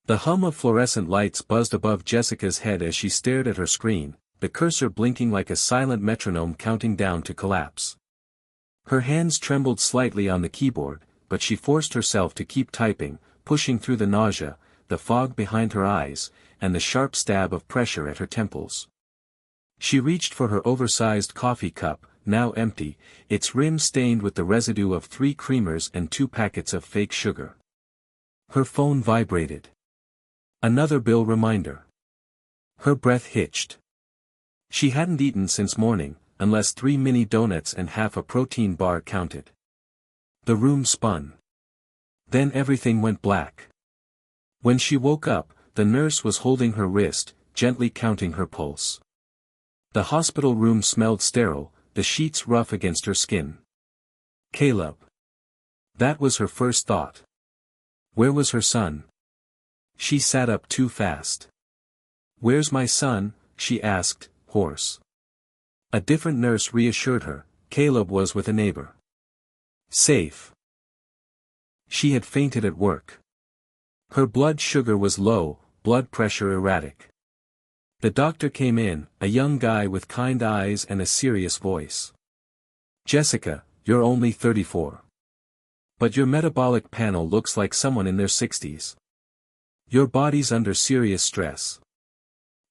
The hum of fluorescent lights buzzed above Jessica's head as she stared at her screen, the cursor blinking like a silent metronome counting down to collapse. Her hands trembled slightly on the keyboard, but she forced herself to keep typing, pushing through the nausea, the fog behind her eyes, and the sharp stab of pressure at her temples. She reached for her oversized coffee cup, now empty, its rim stained with the residue of 3 creamers and 2 packets of fake sugar. Her phone vibrated. Another bill reminder. Her breath hitched. She hadn't eaten since morning, unless 3 mini donuts and half a protein bar counted. The room spun. Then everything went black. When she woke up, the nurse was holding her wrist, gently counting her pulse. The hospital room smelled sterile, the sheets rough against her skin. Caleb. That was her first thought. Where was her son? She sat up too fast. "Where's my son?" she asked, hoarse. A different nurse reassured her, Caleb was with a neighbor. Safe. She had fainted at work. Her blood sugar was low, blood pressure erratic. The doctor came in, a young guy with kind eyes and a serious voice. "Jessica, you're only 34. But your metabolic panel looks like someone in their 60s. Your body's under serious stress.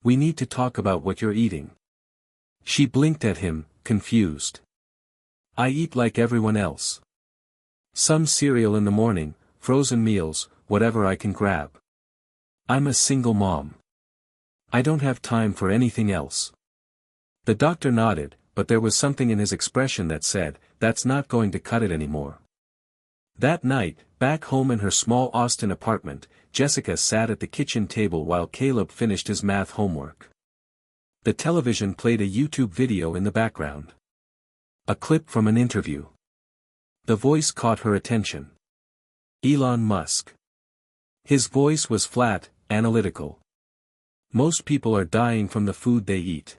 We need to talk about what you're eating." She blinked at him, confused. "I eat like everyone else. Some cereal in the morning, frozen meals, whatever I can grab. I'm a single mom. I don't have time for anything else." The doctor nodded, but there was something in his expression that said, "That's not going to cut it anymore." That night, back home in her small Austin apartment, Jessica sat at the kitchen table while Caleb finished his math homework. The television played a YouTube video in the background. A clip from an interview. The voice caught her attention. Elon Musk. His voice was flat, analytical. "Most people are dying from the food they eat.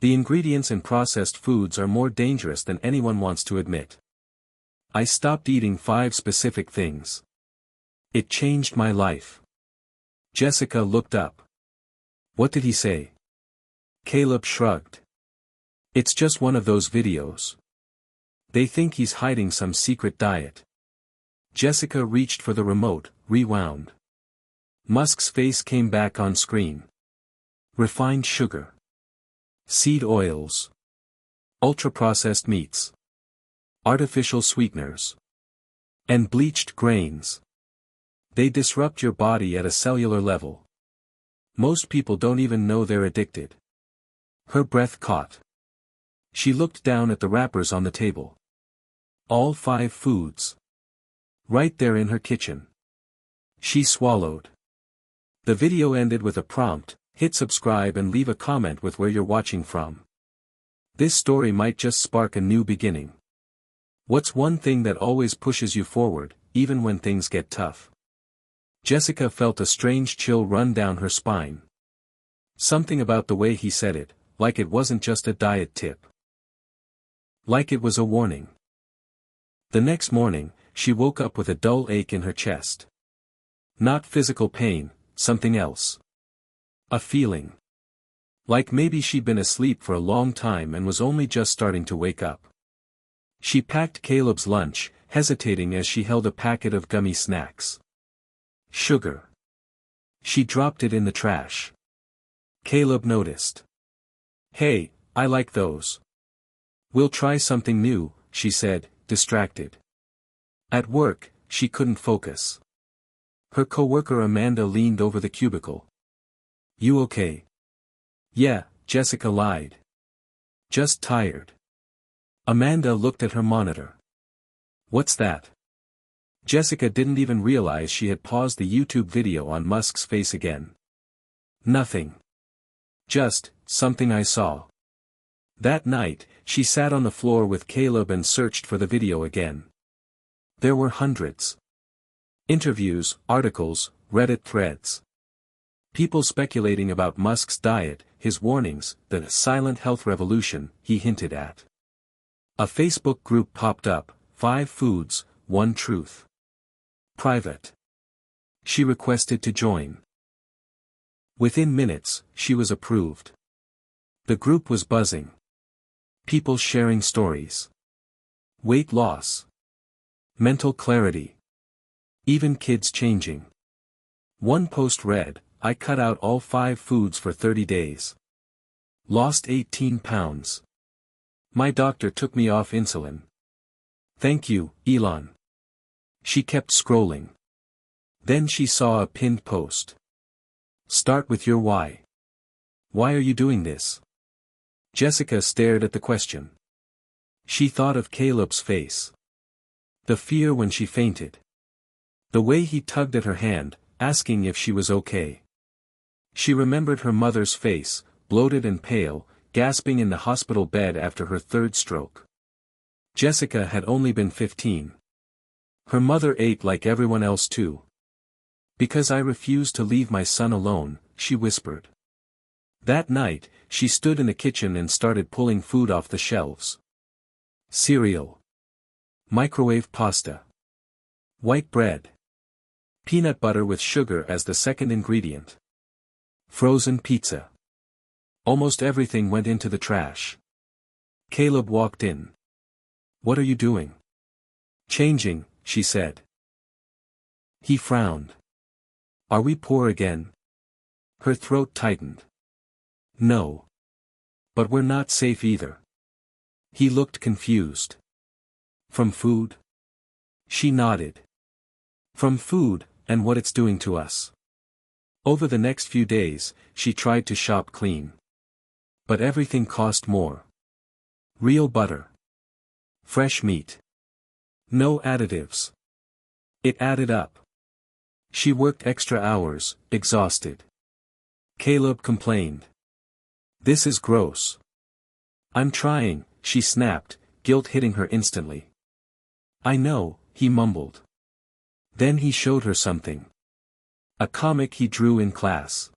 The ingredients in processed foods are more dangerous than anyone wants to admit. I stopped eating 5 specific things. It changed my life." Jessica looked up. "What did he say?" Caleb shrugged. "It's just one of those videos. They think he's hiding some secret diet." Jessica reached for the remote, rewound. Musk's face came back on screen. Refined sugar. Seed oils. Ultra-processed meats. Artificial sweeteners. And bleached grains. They disrupt your body at a cellular level. Most people don't even know they're addicted. Her breath caught. She looked down at the wrappers on the table. All 5 foods. Right there in her kitchen. She swallowed. The video ended with a prompt, hit subscribe and leave a comment with where you're watching from. This story might just spark a new beginning. What's one thing that always pushes you forward, even when things get tough? Jessica felt a strange chill run down her spine. Something about the way he said it, like it wasn't just a diet tip. Like it was a warning. The next morning, she woke up with a dull ache in her chest. Not physical pain, something else. A feeling. Like maybe she'd been asleep for a long time and was only just starting to wake up. She packed Caleb's lunch, hesitating as she held a packet of gummy snacks. Sugar. She dropped it in the trash. Caleb noticed. "Hey, I like those. We'll try something new," she said, distracted. At work, she couldn't focus. Her coworker Amanda leaned over the cubicle. "You okay?" "Yeah," Jessica lied. "Just tired." Amanda looked at her monitor. "What's that?" Jessica didn't even realize she had paused the YouTube video on Musk's face again. "Nothing. Just, something I saw." That night, she sat on the floor with Caleb and searched for the video again. There were hundreds. Interviews, articles, Reddit threads. People speculating about Musk's diet, his warnings, the silent health revolution he hinted at. A Facebook group popped up, 5 foods, 1 truth. Private. She requested to join. Within minutes, she was approved. The group was buzzing. People sharing stories. Weight loss. Mental clarity. Even kids changing. One post read, "I cut out all 5 foods for 30 days. Lost 18 pounds. My doctor took me off insulin. Thank you, Elon." She kept scrolling. Then she saw a pinned post. "Start with your why. Why are you doing this?" Jessica stared at the question. She thought of Caleb's face. The fear when she fainted. The way he tugged at her hand, asking if she was okay. She remembered her mother's face, bloated and pale, gasping in the hospital bed after her 3rd stroke. Jessica had only been 15. Her mother ate like everyone else too. "Because I refuse to leave my son alone," she whispered. That night, she stood in the kitchen and started pulling food off the shelves. Cereal. Microwave pasta. White bread. Peanut butter with sugar as the second ingredient. Frozen pizza. Almost everything went into the trash. Caleb walked in. "What are you doing?" "Changing," she said. He frowned. "Are we poor again?" Her throat tightened. "No. But we're not safe either." He looked confused. "From food?" She nodded. "From food, and what it's doing to us." Over the next few days, she tried to shop clean. But everything cost more. Real butter. Fresh meat. No additives. It added up. She worked extra hours, exhausted. Caleb complained. "This is gross." "I'm trying," she snapped, guilt hitting her instantly. "I know," he mumbled. Then he showed her something. A comic he drew in class.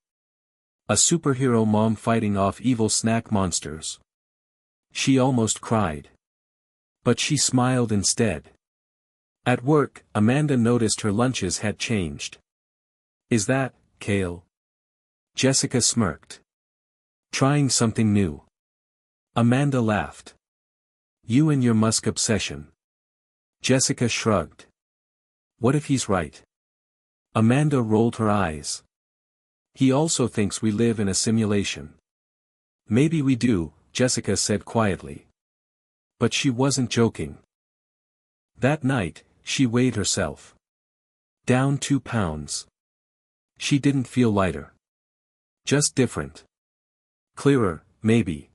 A superhero mom fighting off evil snack monsters. She almost cried. But she smiled instead. At work, Amanda noticed her lunches had changed. "Is that, kale?" Jessica smirked. "Trying something new." Amanda laughed. "You and your Musk obsession." Jessica shrugged. "What if he's right?" Amanda rolled her eyes. "He also thinks we live in a simulation." "Maybe we do," Jessica said quietly. But she wasn't joking. That night, she weighed herself. Down 2 pounds. She didn't feel lighter. Just different. Clearer, maybe.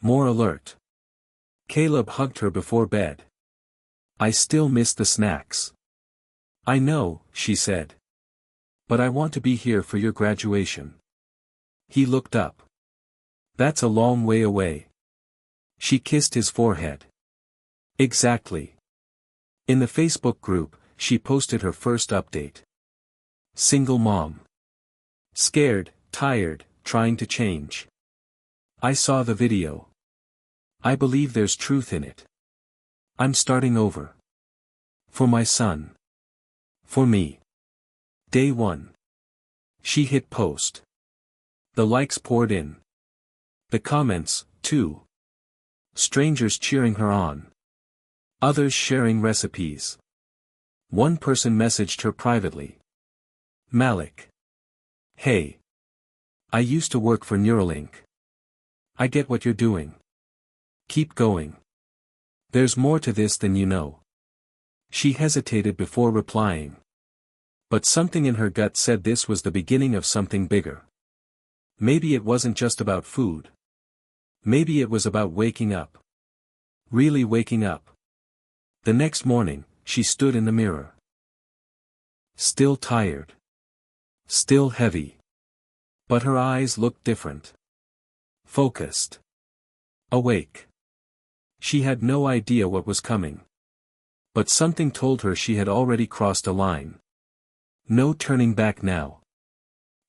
More alert. Caleb hugged her before bed. "I still miss the snacks." "I know," she said. "But I want to be here for your graduation." He looked up. "That's a long way away." She kissed his forehead. "Exactly." In the Facebook group, she posted her first update. Single mom. Scared, tired, trying to change. "I saw the video. I believe there's truth in it. I'm starting over. For my son. For me." Day 1. She hit post. The likes poured in. The comments, too. Strangers cheering her on. Others sharing recipes. One person messaged her privately. "Malik. Hey. I used to work for Neuralink. I get what you're doing. Keep going. There's more to this than you know." She hesitated before replying. But something in her gut said this was the beginning of something bigger. Maybe it wasn't just about food. Maybe it was about waking up. Really waking up. The next morning, she stood in the mirror. Still tired. Still heavy. But her eyes looked different. Focused. Awake. She had no idea what was coming. But something told her she had already crossed a line. No turning back now.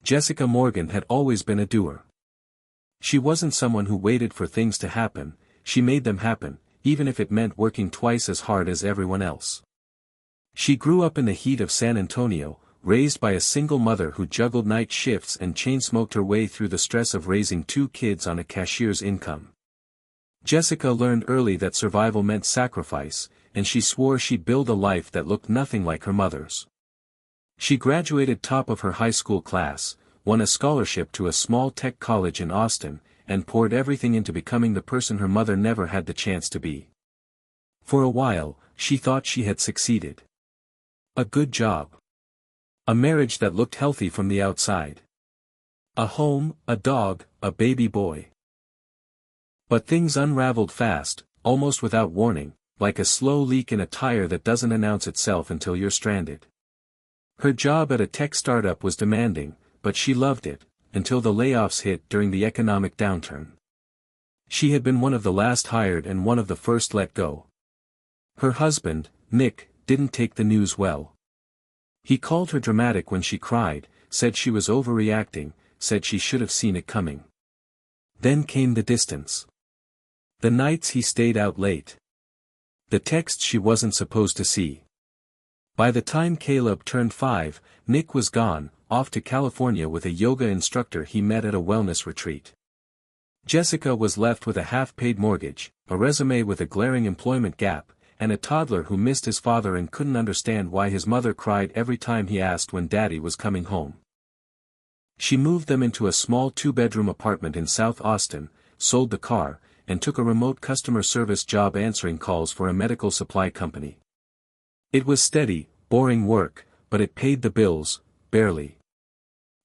Jessica Morgan had always been a doer. She wasn't someone who waited for things to happen, she made them happen, even if it meant working twice as hard as everyone else. She grew up in the heat of San Antonio, raised by a single mother who juggled night shifts and chain-smoked her way through the stress of raising 2 kids on a cashier's income. Jessica learned early that survival meant sacrifice, and she swore she'd build a life that looked nothing like her mother's. She graduated top of her high school class, won a scholarship to a small tech college in Austin, and poured everything into becoming the person her mother never had the chance to be. For a while, she thought she had succeeded. A good job. A marriage that looked healthy from the outside. A home, a dog, a baby boy. But things unraveled fast, almost without warning, like a slow leak in a tire that doesn't announce itself until you're stranded. Her job at a tech startup was demanding, but she loved it, until the layoffs hit during the economic downturn. She had been one of the last hired and one of the first let go. Her husband, Nick, didn't take the news well. He called her dramatic when she cried, said she was overreacting, said she should have seen it coming. Then came the distance. The nights he stayed out late. The texts she wasn't supposed to see. By the time Caleb turned 5, Nick was gone, off to California with a yoga instructor he met at a wellness retreat. Jessica was left with a half-paid mortgage, a resume with a glaring employment gap, and a toddler who missed his father and couldn't understand why his mother cried every time he asked when Daddy was coming home. She moved them into a small 2-bedroom apartment in South Austin, sold the car, and took a remote customer service job answering calls for a medical supply company. It was steady, boring work, but it paid the bills, barely.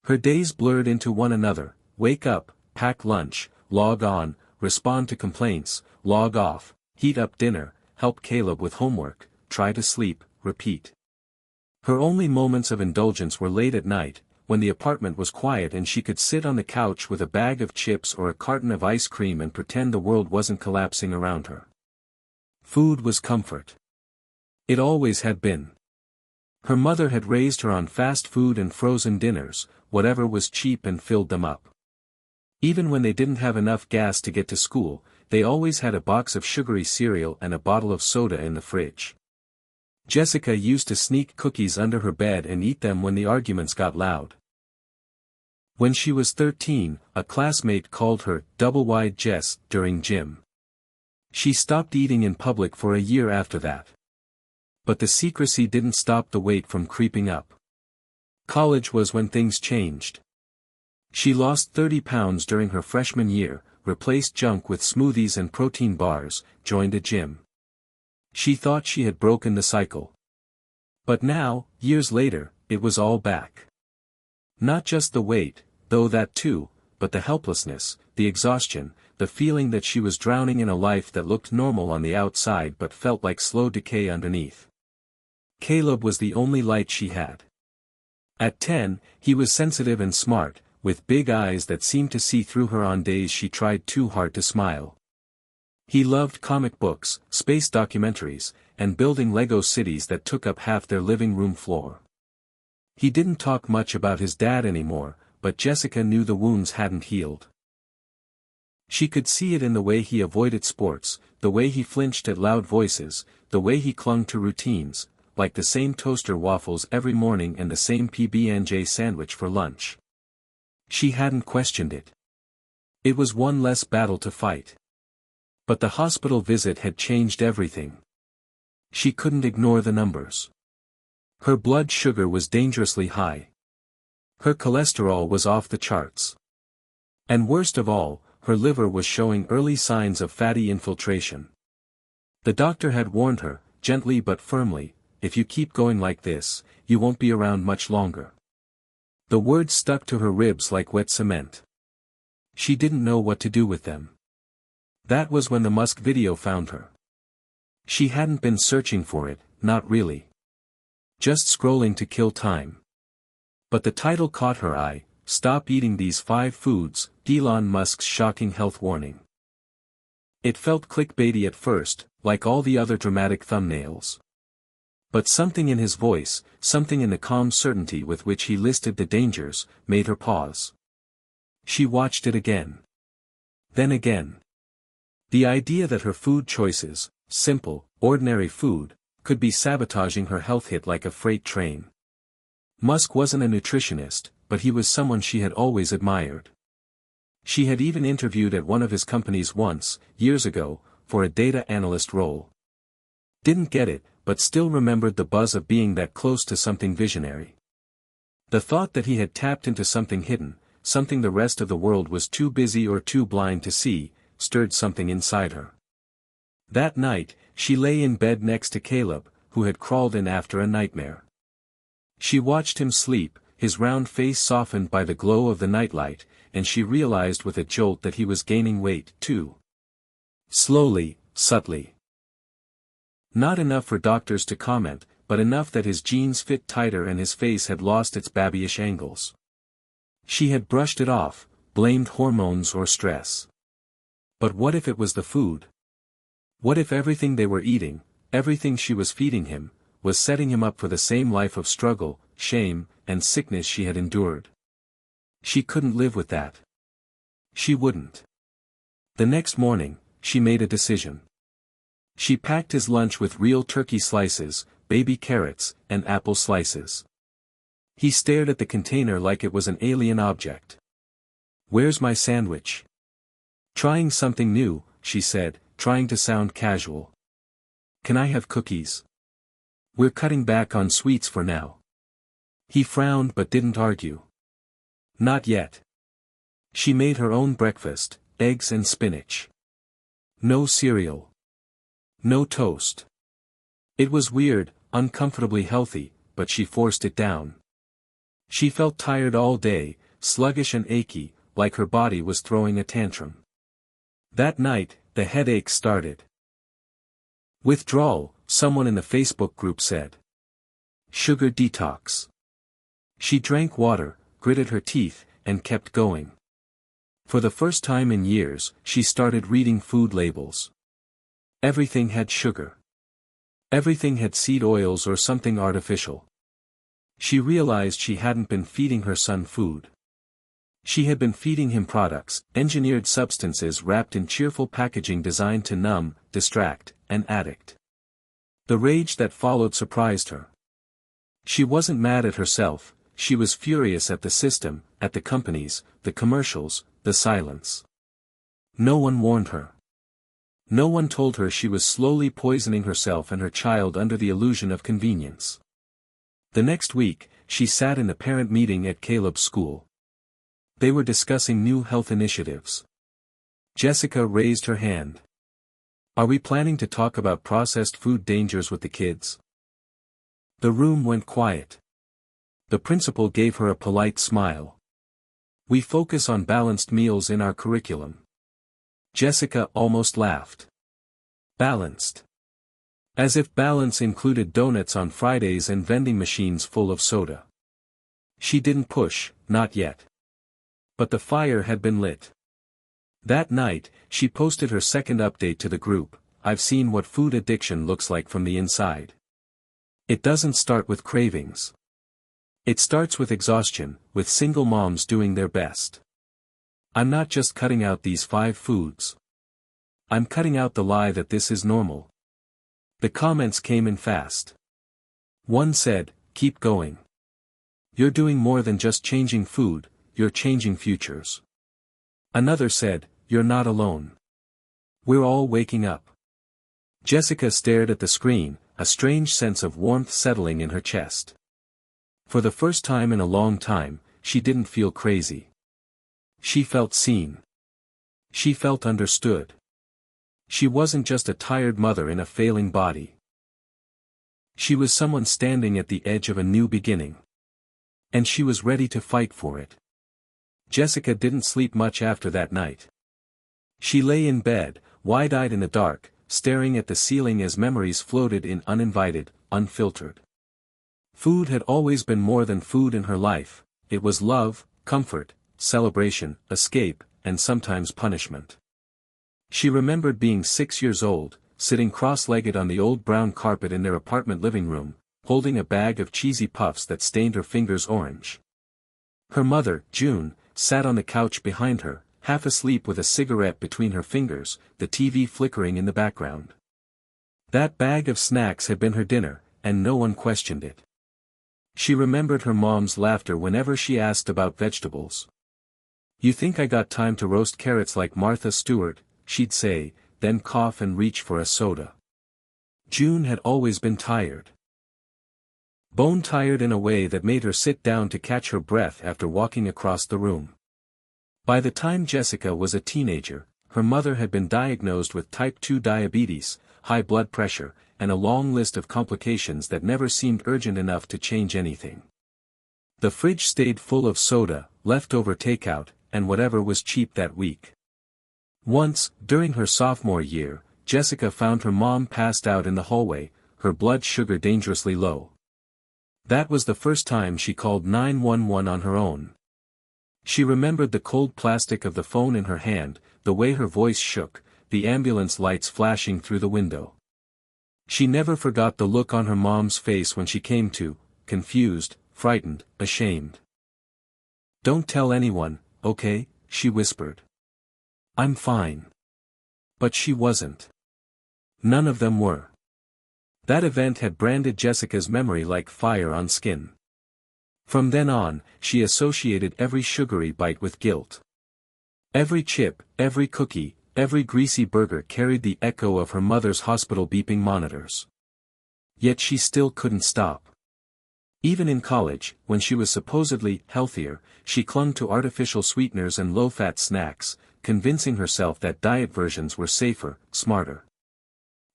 Her days blurred into one another: wake up, pack lunch, log on, respond to complaints, log off, heat up dinner, help Caleb with homework, try to sleep, repeat. Her only moments of indulgence were late at night, when the apartment was quiet and she could sit on the couch with a bag of chips or a carton of ice cream and pretend the world wasn't collapsing around her. Food was comfort. It always had been. Her mother had raised her on fast food and frozen dinners, whatever was cheap, and filled them up. Even when they didn't have enough gas to get to school, they always had a box of sugary cereal and a bottle of soda in the fridge. Jessica used to sneak cookies under her bed and eat them when the arguments got loud. When she was 13, a classmate called her "double-wide Jess" during gym. She stopped eating in public for a year after that. But the secrecy didn't stop the weight from creeping up. College was when things changed. She lost 30 pounds during her freshman year, replaced junk with smoothies and protein bars, joined a gym. She thought she had broken the cycle. But now, years later, it was all back. Not just the weight, though that too, but the helplessness, the exhaustion, the feeling that she was drowning in a life that looked normal on the outside but felt like slow decay underneath. Caleb was the only light she had. At 10, he was sensitive and smart, with big eyes that seemed to see through her on days she tried too hard to smile. He loved comic books, space documentaries, and building Lego cities that took up half their living room floor. He didn't talk much about his dad anymore, but Jessica knew the wounds hadn't healed. She could see it in the way he avoided sports, the way he flinched at loud voices, the way he clung to routines, like the same toaster waffles every morning and the same PB&J sandwich for lunch. She hadn't questioned it. It was one less battle to fight. But the hospital visit had changed everything. She couldn't ignore the numbers. Her blood sugar was dangerously high. Her cholesterol was off the charts. And worst of all, her liver was showing early signs of fatty infiltration. The doctor had warned her, gently but firmly, "If you keep going like this, you won't be around much longer." The words stuck to her ribs like wet cement. She didn't know what to do with them. That was when the Musk video found her. She hadn't been searching for it, not really. Just scrolling to kill time. But the title caught her eye: "Stop eating these 5 foods, Elon Musk's shocking health warning." It felt clickbaity at first, like all the other dramatic thumbnails. But something in his voice, something in the calm certainty with which he listed the dangers, made her pause. She watched it again. Then again. The idea that her food choices, simple, ordinary food, could be sabotaging her health hit like a freight train. Musk wasn't a nutritionist, but he was someone she had always admired. She had even interviewed at one of his companies once, years ago, for a data analyst role. Didn't get it, but still remembered the buzz of being that close to something visionary. The thought that he had tapped into something hidden, something the rest of the world was too busy or too blind to see, stirred something inside her. That night, she lay in bed next to Caleb, who had crawled in after a nightmare. She watched him sleep, his round face softened by the glow of the nightlight, and she realized with a jolt that he was gaining weight, too. Slowly, subtly. Not enough for doctors to comment, but enough that his jeans fit tighter and his face had lost its babyish angles. She had brushed it off, blamed hormones or stress. But what if it was the food? What if everything they were eating, everything she was feeding him, was setting him up for the same life of struggle, shame, and sickness she had endured? She couldn't live with that. She wouldn't. The next morning, she made a decision. She packed his lunch with real turkey slices, baby carrots, and apple slices. He stared at the container like it was an alien object. "Where's my sandwich?" "Trying something new," she said, trying to sound casual. "Can I have cookies?" "We're cutting back on sweets for now." He frowned but didn't argue. Not yet. She made her own breakfast, eggs and spinach. No cereal. No toast. It was weird, uncomfortably healthy, but she forced it down. She felt tired all day, sluggish and achy, like her body was throwing a tantrum. That night, the headache started. "Withdrawal," someone in the Facebook group said. "Sugar detox." She drank water, gritted her teeth, and kept going. For the first time in years, she started reading food labels. Everything had sugar. Everything had seed oils or something artificial. She realized she hadn't been feeding her son food. She had been feeding him products, engineered substances wrapped in cheerful packaging designed to numb, distract, and addict. The rage that followed surprised her. She wasn't mad at herself, she was furious at the system, at the companies, the commercials, the silence. No one warned her. No one told her she was slowly poisoning herself and her child under the illusion of convenience. The next week, she sat in the parent meeting at Caleb's school. They were discussing new health initiatives. Jessica raised her hand. "Are we planning to talk about processed food dangers with the kids?" The room went quiet. The principal gave her a polite smile. "We focus on balanced meals in our curriculum." Jessica almost laughed. Balanced. As if balance included donuts on Fridays and vending machines full of soda. She didn't push, not yet. But the fire had been lit. That night, she posted her second update to the group. "I've seen what food addiction looks like from the inside. It doesn't start with cravings. It starts with exhaustion, with single moms doing their best. I'm not just cutting out these 5 foods. I'm cutting out the lie that this is normal." The comments came in fast. One said, "Keep going. You're doing more than just changing food, you're changing futures." Another said, "You're not alone. We're all waking up." Jessica stared at the screen, a strange sense of warmth settling in her chest. For the first time in a long time, she didn't feel crazy. She felt seen. She felt understood. She wasn't just a tired mother in a failing body. She was someone standing at the edge of a new beginning. And she was ready to fight for it. Jessica didn't sleep much after that night. She lay in bed, wide-eyed in the dark, staring at the ceiling as memories floated in uninvited, unfiltered. Food had always been more than food in her life. It was love, comfort, celebration, escape, and sometimes punishment. She remembered being 6 years old, sitting cross-legged on the old brown carpet in their apartment living room, holding a bag of cheesy puffs that stained her fingers orange. Her mother, June, sat on the couch behind her, half asleep with a cigarette between her fingers, the TV flickering in the background. That bag of snacks had been her dinner, and no one questioned it. She remembered her mom's laughter whenever she asked about vegetables. "You think I got time to roast carrots like Martha Stewart?" she'd say, then cough and reach for a soda. June had always been tired. Bone tired in a way that made her sit down to catch her breath after walking across the room. By the time Jessica was a teenager, her mother had been diagnosed with type 2 diabetes, high blood pressure, and a long list of complications that never seemed urgent enough to change anything. The fridge stayed full of soda, leftover takeout, and whatever was cheap that week. Once, during her sophomore year, Jessica found her mom passed out in the hallway, her blood sugar dangerously low. That was the first time she called 911 on her own. She remembered the cold plastic of the phone in her hand, the way her voice shook, the ambulance lights flashing through the window. She never forgot the look on her mom's face when she came to, confused, frightened, ashamed. "Don't tell anyone, okay?" she whispered. "I'm fine." But she wasn't. None of them were. That event had branded Jessica's memory like fire on skin. From then on, she associated every sugary bite with guilt. Every chip, every cookie, every greasy burger carried the echo of her mother's hospital beeping monitors. Yet she still couldn't stop. Even in college, when she was supposedly healthier, she clung to artificial sweeteners and low-fat snacks, convincing herself that diet versions were safer, smarter.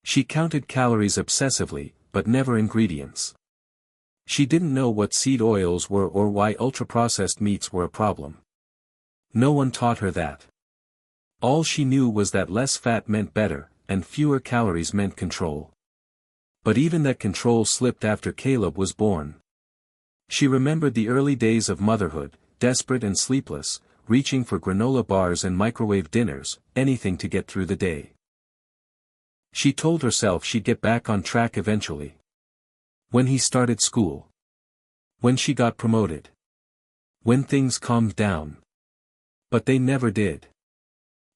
She counted calories obsessively, but never ingredients. She didn't know what seed oils were or why ultra-processed meats were a problem. No one taught her that. All she knew was that less fat meant better, and fewer calories meant control. But even that control slipped after Caleb was born. She remembered the early days of motherhood, desperate and sleepless, reaching for granola bars and microwave dinners, anything to get through the day. She told herself she'd get back on track eventually. When he started school. When she got promoted. When things calmed down. But they never did.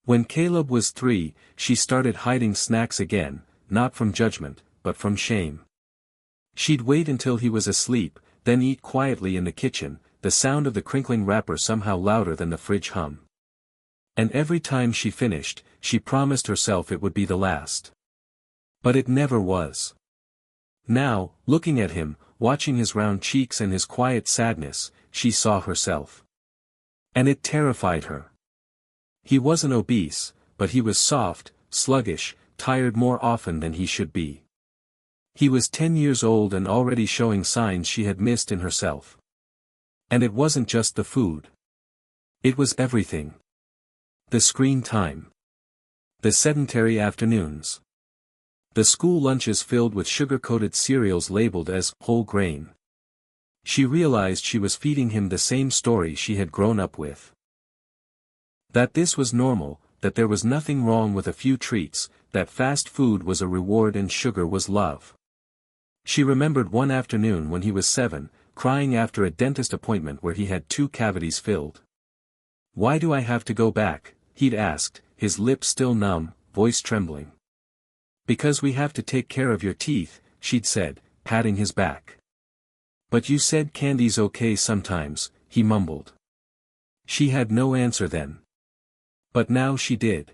When Caleb was 3, she started hiding snacks again, not from judgment, but from shame. She'd wait until he was asleep, then eat quietly in the kitchen, the sound of the crinkling wrapper somehow louder than the fridge hum. And every time she finished, she promised herself it would be the last. But it never was. Now, looking at him, watching his round cheeks and his quiet sadness, she saw herself. And it terrified her. He wasn't obese, but he was soft, sluggish, tired more often than he should be. He was 10 years old and already showing signs she had missed in herself. And it wasn't just the food. It was everything. The screen time. The sedentary afternoons. The school lunches filled with sugar-coated cereals labeled as whole grain. She realized she was feeding him the same story she had grown up with. That this was normal, that there was nothing wrong with a few treats, that fast food was a reward and sugar was love. She remembered one afternoon when he was 7, crying after a dentist appointment where he had 2 cavities filled. "Why do I have to go back?" he'd asked, his lips still numb, voice trembling. "Because we have to take care of your teeth," she'd said, patting his back. "But you said candy's okay sometimes," he mumbled. She had no answer then. But now she did.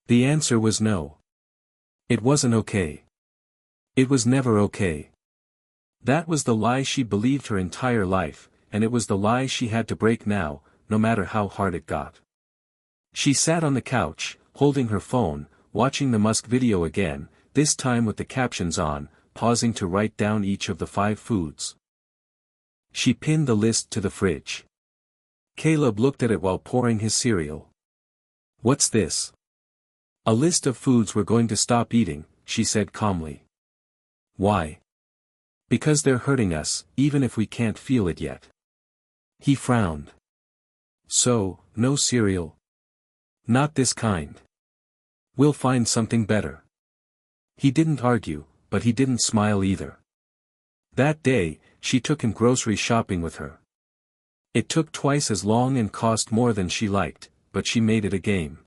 The answer was no. It wasn't okay. It was never okay. That was the lie she believed her entire life, and it was the lie she had to break now, no matter how hard it got. She sat on the couch, holding her phone, watching the Musk video again, this time with the captions on, pausing to write down each of the 5 foods. She pinned the list to the fridge. Caleb looked at it while pouring his cereal. "What's this?" "A list of foods we're going to stop eating," she said calmly. "Why?" "Because they're hurting us, even if we can't feel it yet." He frowned. "So, no cereal?" "Not this kind. We'll find something better." He didn't argue, but he didn't smile either. That day, she took him grocery shopping with her. It took twice as long and cost more than she liked, but she made it a game.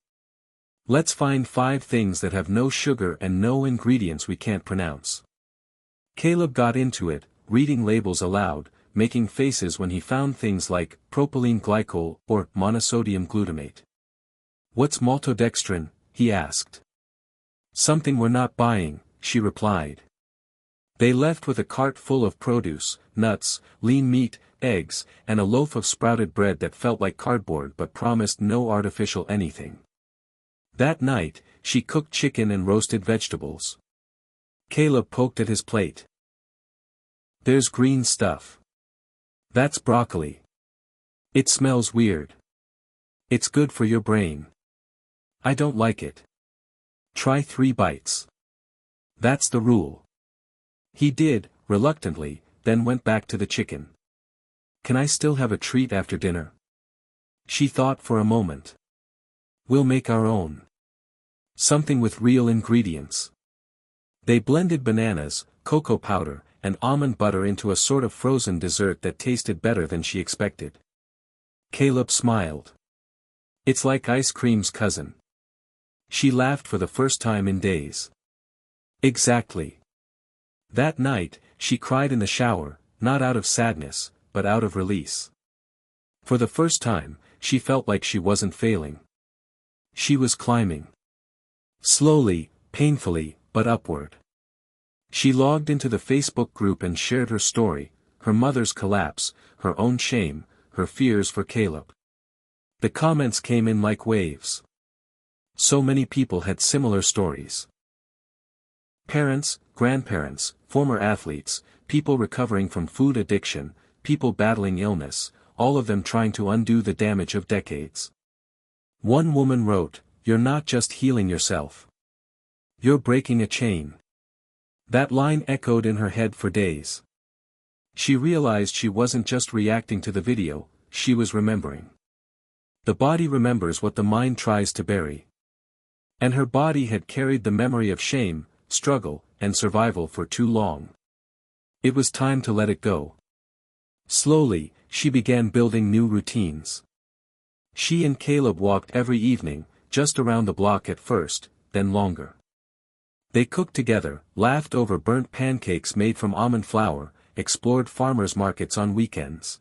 "Let's find 5 things that have no sugar and no ingredients we can't pronounce." Caleb got into it, reading labels aloud, making faces when he found things like propylene glycol or monosodium glutamate. "What's maltodextrin?" he asked. "Something we're not buying," she replied. They left with a cart full of produce, nuts, lean meat, eggs, and a loaf of sprouted bread that felt like cardboard but promised no artificial anything. That night, she cooked chicken and roasted vegetables. Caleb poked at his plate. "There's green stuff. That's broccoli. It smells weird. It's good for your brain. I don't like it. Try 3 bites. That's the rule." He did, reluctantly, then went back to the chicken. "Can I still have a treat after dinner?" She thought for a moment. "We'll make our own. Something with real ingredients." They blended bananas, cocoa powder, and almond butter into a sort of frozen dessert that tasted better than she expected. Caleb smiled. "It's like ice cream's cousin." She laughed for the first time in days. "Exactly." That night, she cried in the shower, not out of sadness, but out of release. For the first time, she felt like she wasn't failing. She was climbing. Slowly, painfully, but upward. She logged into the Facebook group and shared her story, her mother's collapse, her own shame, her fears for Caleb. The comments came in like waves. So many people had similar stories. Parents, grandparents, former athletes, people recovering from food addiction, people battling illness, all of them trying to undo the damage of decades. One woman wrote, "You're not just healing yourself. You're breaking a chain." That line echoed in her head for days. She realized she wasn't just reacting to the video, she was remembering. The body remembers what the mind tries to bury. And her body had carried the memory of shame, struggle, and survival for too long. It was time to let it go. Slowly, she began building new routines. She and Caleb walked every evening, just around the block at first, then longer. They cooked together, laughed over burnt pancakes made from almond flour, explored farmers' markets on weekends.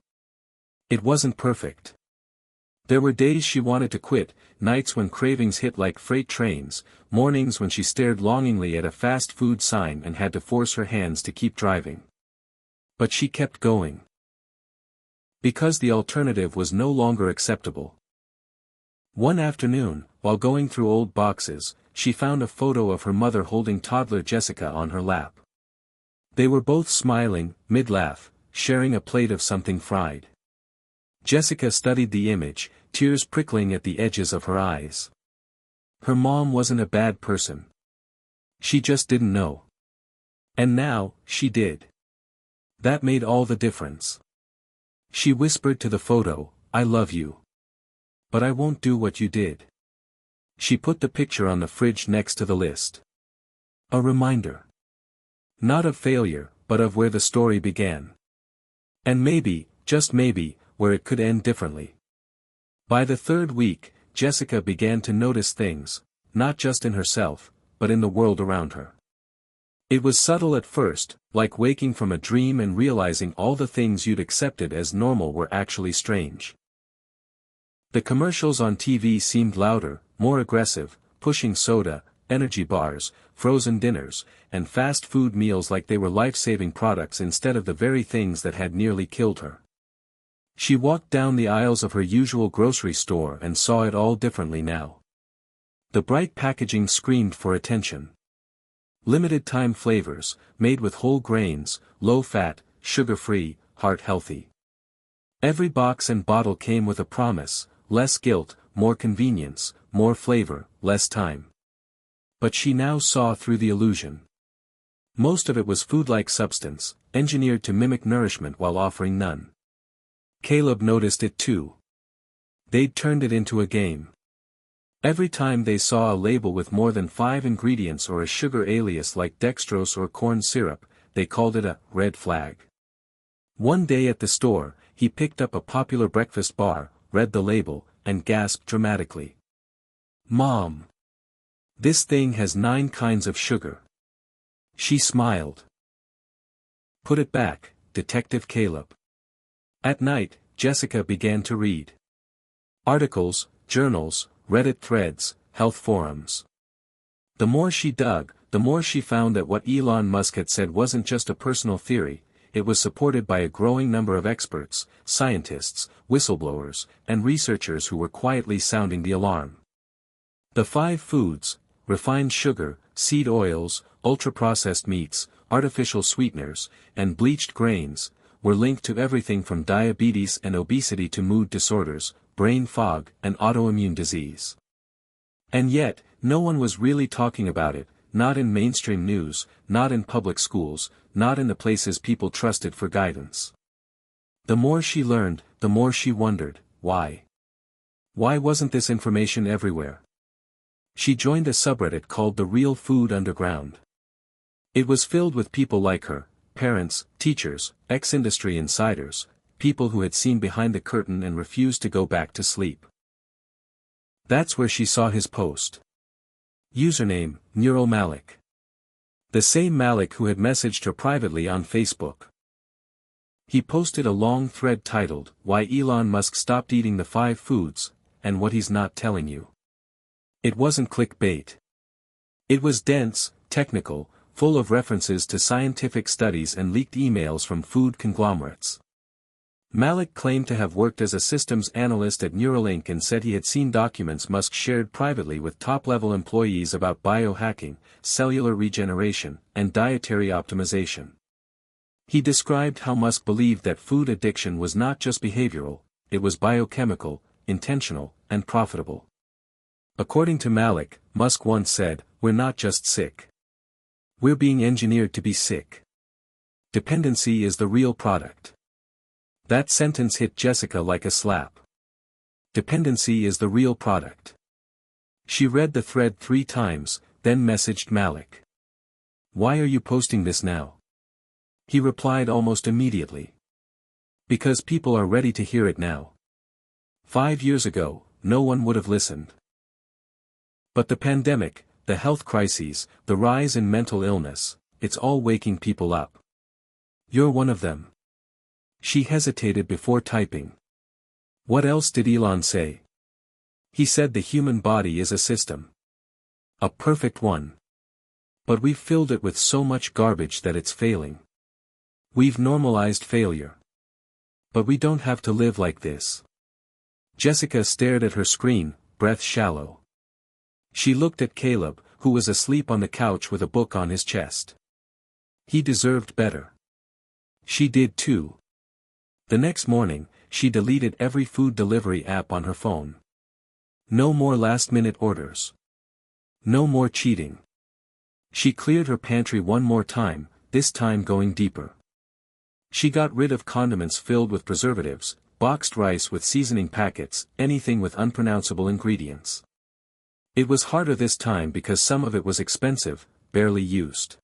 It wasn't perfect. There were days she wanted to quit, nights when cravings hit like freight trains, mornings when she stared longingly at a fast food sign and had to force her hands to keep driving. But she kept going. Because the alternative was no longer acceptable. One afternoon, while going through old boxes, she found a photo of her mother holding toddler Jessica on her lap. They were both smiling, mid-laugh, sharing a plate of something fried. Jessica studied the image, tears prickling at the edges of her eyes. Her mom wasn't a bad person. She just didn't know. And now, she did. That made all the difference. She whispered to the photo, "I love you. But I won't do what you did." She put the picture on the fridge next to the list. A reminder. Not of failure, but of where the story began. And maybe, just maybe, where it could end differently. By the 3rd week, Jessica began to notice things, not just in herself, but in the world around her. It was subtle at first, like waking from a dream and realizing all the things you'd accepted as normal were actually strange. The commercials on TV seemed louder, more aggressive, pushing soda, energy bars, frozen dinners, and fast food meals like they were life-saving products instead of the very things that had nearly killed her. She walked down the aisles of her usual grocery store and saw it all differently now. The bright packaging screamed for attention. Limited-time flavors, made with whole grains, low-fat, sugar-free, heart-healthy. Every box and bottle came with a promise: less guilt, more convenience, more flavor, less time. But she now saw through the illusion. Most of it was food-like substance, engineered to mimic nourishment while offering none. Caleb noticed it too. They'd turned it into a game. Every time they saw a label with more than 5 ingredients or a sugar alias like dextrose or corn syrup, they called it a red flag. One day at the store, he picked up a popular breakfast bar, read the label, and gasped dramatically. "Mom! This thing has 9 kinds of sugar." She smiled. "Put it back," Detective Caleb. At night, Jessica began to read articles, journals, Reddit threads, health forums. The more she dug, the more she found that what Elon Musk had said wasn't just a personal theory, it was supported by a growing number of experts, scientists, whistleblowers, and researchers who were quietly sounding the alarm. The 5 foods, refined sugar, seed oils, ultra-processed meats, artificial sweeteners, and bleached grains, were linked to everything from diabetes and obesity to mood disorders, brain fog, and autoimmune disease. And yet, no one was really talking about it, not in mainstream news, not in public schools, not in the places people trusted for guidance. The more she learned, the more she wondered, why? Why wasn't this information everywhere? She joined a subreddit called the Real Food Underground. It was filled with people like her, parents, teachers, ex-industry insiders, people who had seen behind the curtain and refused to go back to sleep. That's where she saw his post. Username, Neural Malik. The same Malik who had messaged her privately on Facebook. He posted a long thread titled, "Why Elon Musk Stopped Eating the 5 Foods, and What He's Not Telling You." It wasn't clickbait. It was dense, technical, full of references to scientific studies and leaked emails from food conglomerates. Malik claimed to have worked as a systems analyst at Neuralink and said he had seen documents Musk shared privately with top-level employees about biohacking, cellular regeneration, and dietary optimization. He described how Musk believed that food addiction was not just behavioral, it was biochemical, intentional, and profitable. According to Malik, Musk once said, "We're not just sick. We're being engineered to be sick. Dependency is the real product." That sentence hit Jessica like a slap. Dependency is the real product. She read the thread 3 times, then messaged Malik. "Why are you posting this now?" He replied almost immediately. "Because people are ready to hear it now. 5 years ago, no one would have listened. But the pandemic, the health crises, the rise in mental illness, it's all waking people up. You're one of them." She hesitated before typing. What else did Elon say? He said the human body is a system. A perfect one. But we've filled it with so much garbage that it's failing. We've normalized failure. But we don't have to live like this. Jessica stared at her screen, breath shallow. She looked at Caleb, who was asleep on the couch with a book on his chest. He deserved better. She did too. The next morning, she deleted every food delivery app on her phone. No more last-minute orders. No more cheating. She cleared her pantry one more time, this time going deeper. She got rid of condiments filled with preservatives, boxed rice with seasoning packets, anything with unpronounceable ingredients. It was harder this time because some of it was expensive, barely used.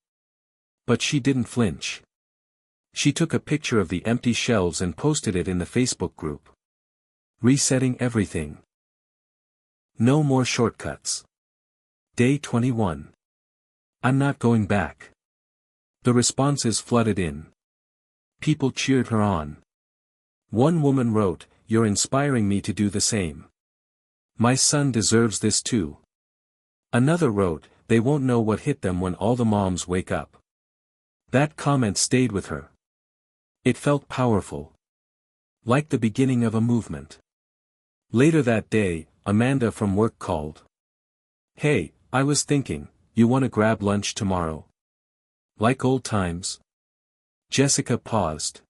But she didn't flinch. She took a picture of the empty shelves and posted it in the Facebook group. Resetting everything. No more shortcuts. Day 21. I'm not going back. The responses flooded in. People cheered her on. One woman wrote, "You're inspiring me to do the same. My son deserves this too." Another wrote, "They won't know what hit them when all the moms wake up." That comment stayed with her. It felt powerful. Like the beginning of a movement. Later that day, Amanda from work called. "Hey, I was thinking, you want to grab lunch tomorrow? Like old times?" Jessica paused.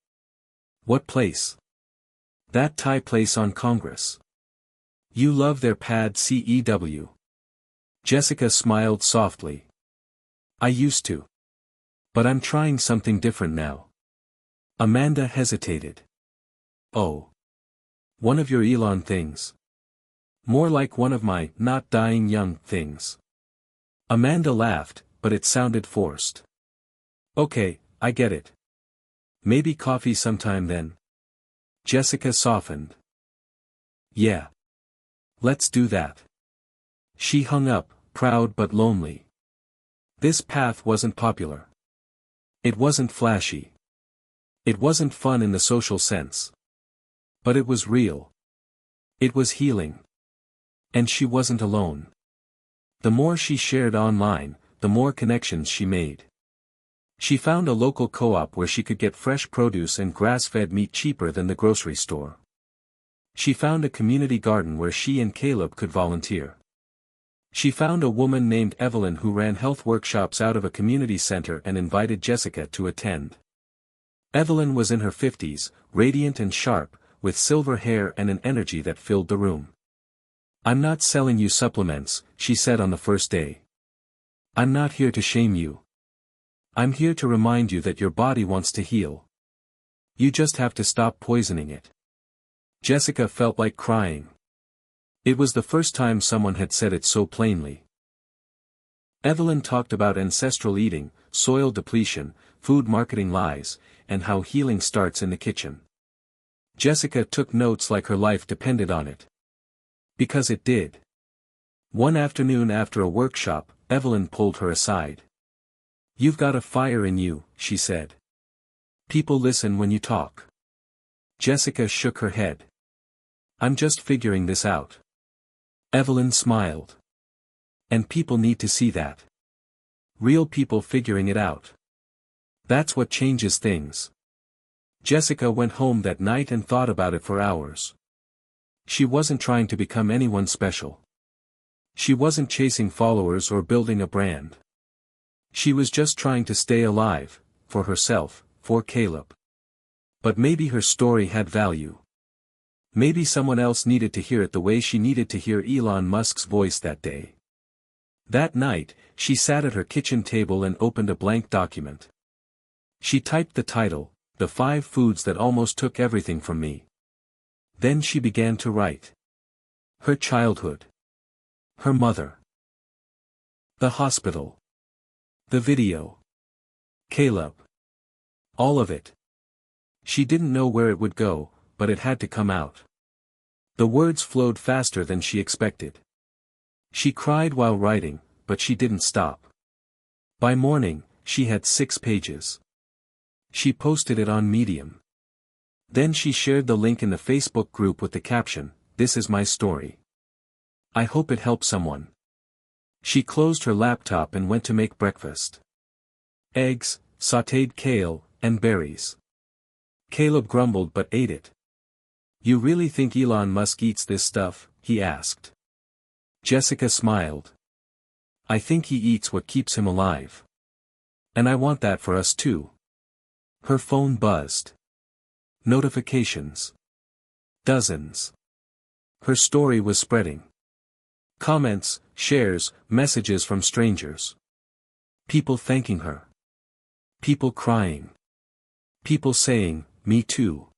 "What place?" "That Thai place on Congress. You love their pad CEW." Jessica smiled softly. "I used to. But I'm trying something different now." Amanda hesitated. "Oh. One of your Elon things." "More like one of my not dying young things." Amanda laughed, but it sounded forced. "Okay, I get it. Maybe coffee sometime then." Jessica softened. "Yeah. Let's do that." She hung up, proud but lonely. This path wasn't popular. It wasn't flashy. It wasn't fun in the social sense. But it was real. It was healing. And she wasn't alone. The more she shared online, the more connections she made. She found a local co-op where she could get fresh produce and grass-fed meat cheaper than the grocery store. She found a community garden where she and Caleb could volunteer. She found a woman named Evelyn who ran health workshops out of a community center and invited Jessica to attend. Evelyn was in her 50s, radiant and sharp, with silver hair and an energy that filled the room. "I'm not selling you supplements," she said on the first day. "I'm not here to shame you. I'm here to remind you that your body wants to heal. You just have to stop poisoning it." Jessica felt like crying. It was the first time someone had said it so plainly. Evelyn talked about ancestral eating, soil depletion, food marketing lies, and how healing starts in the kitchen. Jessica took notes like her life depended on it. Because it did. One afternoon after a workshop, Evelyn pulled her aside. "You've got a fire in you," she said. "People listen when you talk." Jessica shook her head. "I'm just figuring this out." Evelyn smiled. "And people need to see that. Real people figuring it out. That's what changes things." Jessica went home that night and thought about it for hours. She wasn't trying to become anyone special. She wasn't chasing followers or building a brand. She was just trying to stay alive, for herself, for Caleb. But maybe her story had value. Maybe someone else needed to hear it the way she needed to hear Elon Musk's voice that day. That night, she sat at her kitchen table and opened a blank document. She typed the title, "The 5 Foods That Almost Took Everything From Me." Then she began to write. Her childhood. Her mother. The hospital. The video. Caleb. All of it. She didn't know where it would go, but it had to come out. The words flowed faster than she expected. She cried while writing, but she didn't stop. By morning, she had 6 pages. She posted it on Medium. Then she shared the link in the Facebook group with the caption, "This is my story. I hope it helps someone." She closed her laptop and went to make breakfast. Eggs, sautéed kale, and berries. Caleb grumbled but ate it. "You really think Elon Musk eats this stuff?" he asked. Jessica smiled. "I think he eats what keeps him alive. And I want that for us too." Her phone buzzed. Notifications. Dozens. Her story was spreading. Comments, shares, messages from strangers. People thanking her. People crying. People saying, "Me too."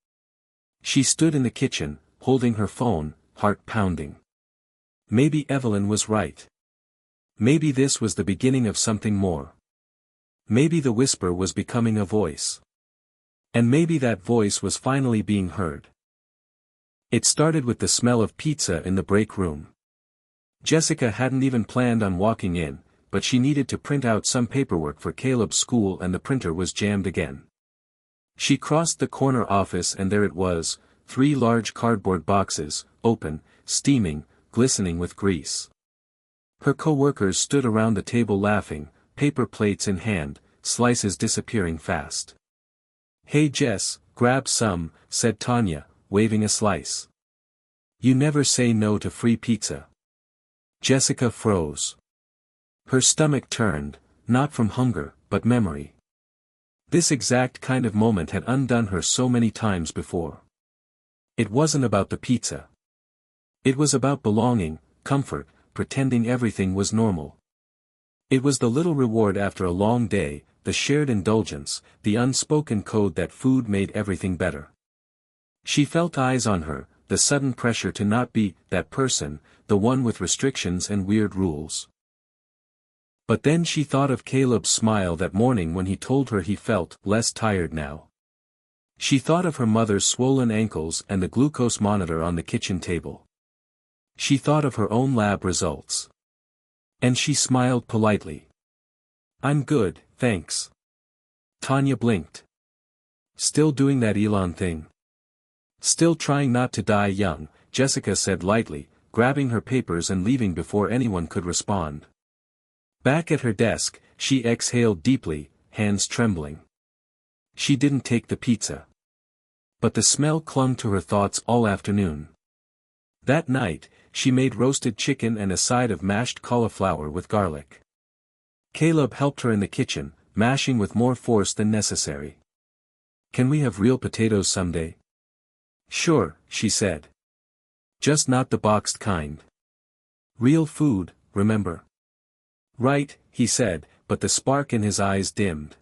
She stood in the kitchen, holding her phone, heart pounding. Maybe Evelyn was right. Maybe this was the beginning of something more. Maybe the whisper was becoming a voice. And maybe that voice was finally being heard. It started with the smell of pizza in the break room. Jessica hadn't even planned on walking in, but she needed to print out some paperwork for Caleb's school and the printer was jammed again. She crossed the corner office and there it was, 3 large cardboard boxes, open, steaming, glistening with grease. Her co-workers stood around the table laughing, paper plates in hand, slices disappearing fast. "Hey Jess, grab some," said Tanya, waving a slice. "You never say no to free pizza." Jessica froze. Her stomach turned, not from hunger, but memory. This exact kind of moment had undone her so many times before. It wasn't about the pizza. It was about belonging, comfort, pretending everything was normal. It was the little reward after a long day, the shared indulgence, the unspoken code that food made everything better. She felt eyes on her, the sudden pressure to not be that person, the one with restrictions and weird rules. But then she thought of Caleb's smile that morning when he told her he felt less tired now. She thought of her mother's swollen ankles and the glucose monitor on the kitchen table. She thought of her own lab results. And she smiled politely. "I'm good, thanks." Tanya blinked. Still doing that Elon thing? Still trying not to die young, Jessica said lightly, grabbing her papers and leaving before anyone could respond. Back at her desk, she exhaled deeply, hands trembling. She didn't take the pizza. But the smell clung to her thoughts all afternoon. That night, she made roasted chicken and a side of mashed cauliflower with garlic. Caleb helped her in the kitchen, mashing with more force than necessary. "Can we have real potatoes someday?" "Sure," she said. "Just not the boxed kind. Real food, remember?" "Right," he said, but the spark in his eyes dimmed.